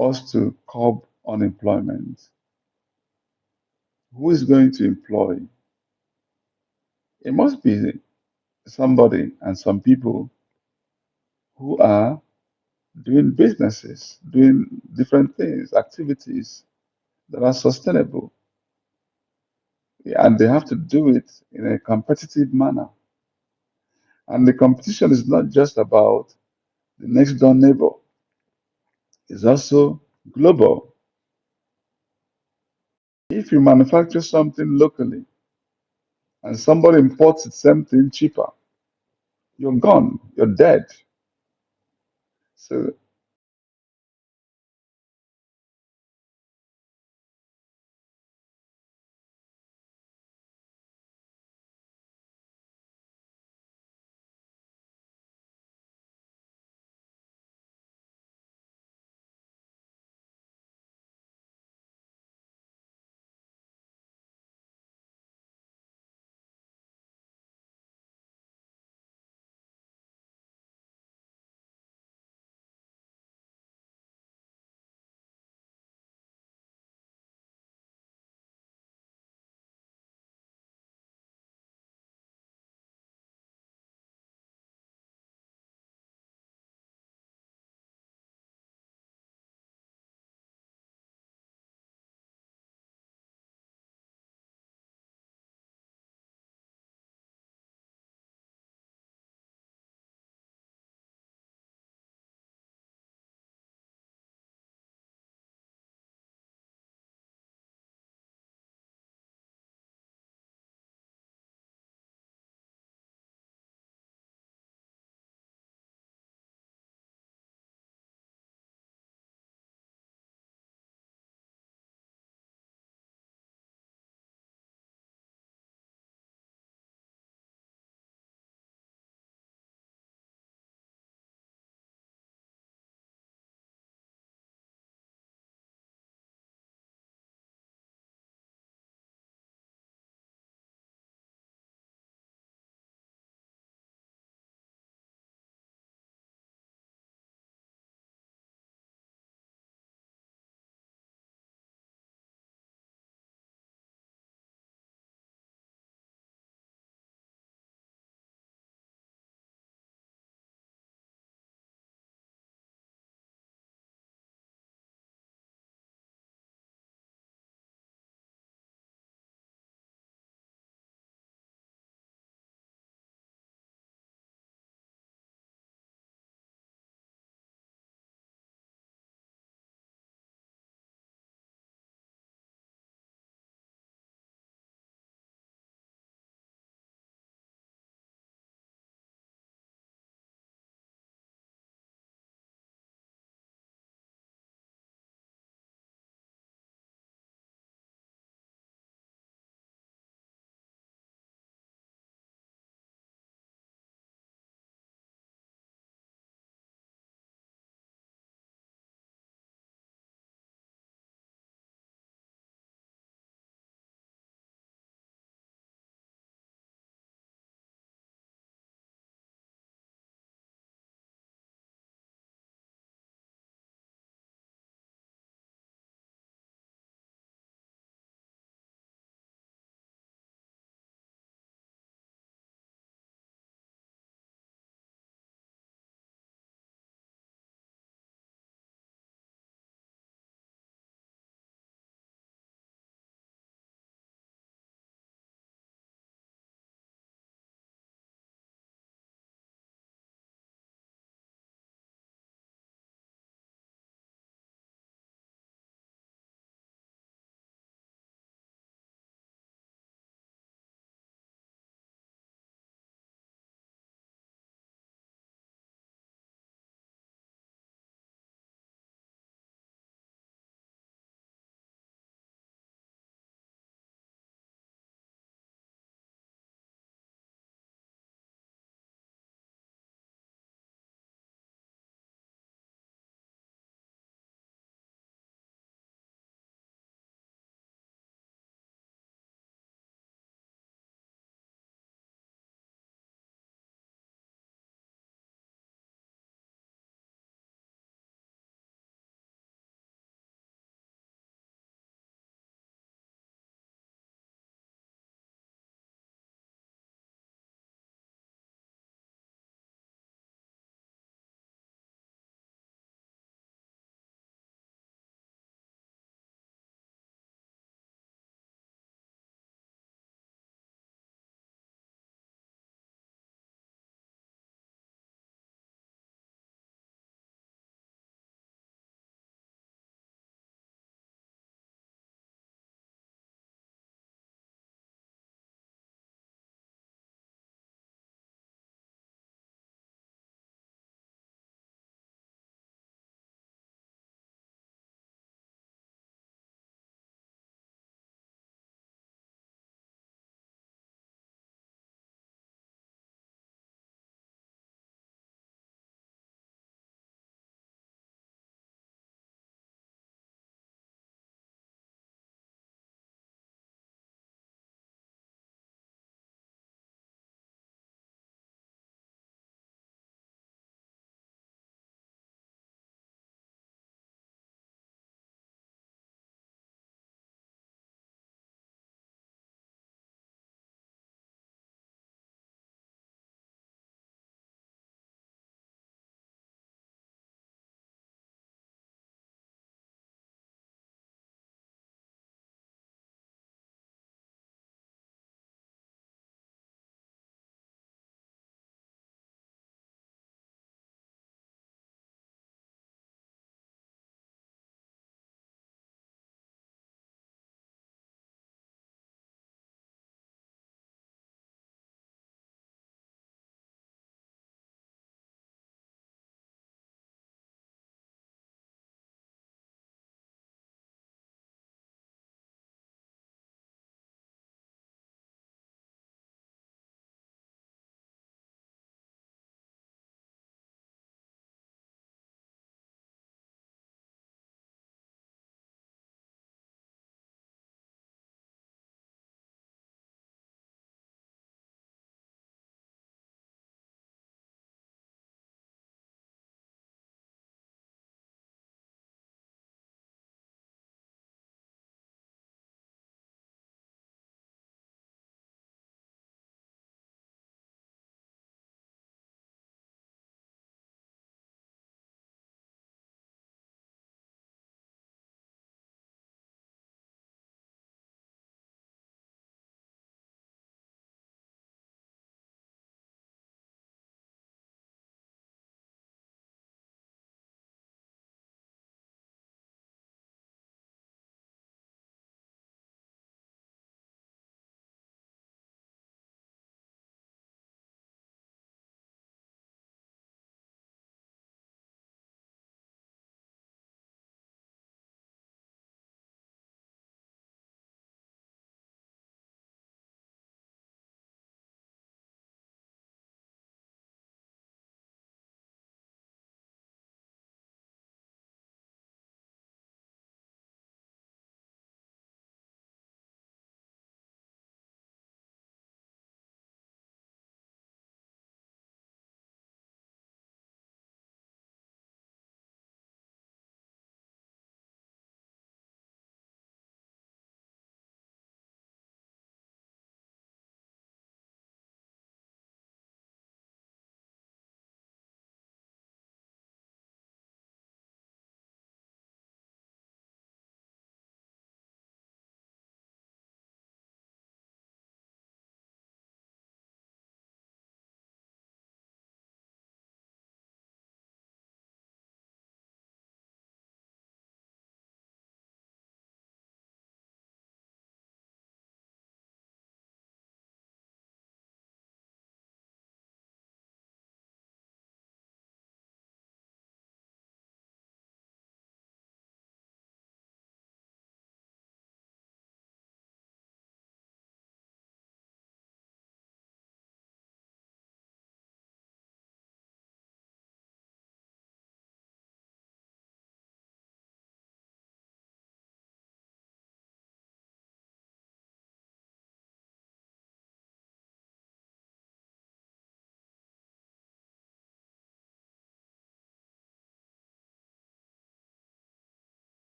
us to curb unemployment? Who is going to employ? It must be somebody and some people who are doing businesses, doing different things, activities that are sustainable. And they have to do it in a competitive manner. And the competition is not just about the next door neighbor, it's also global. If you manufacture something locally and somebody imports the same thing cheaper, you're gone, you're dead. So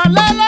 lele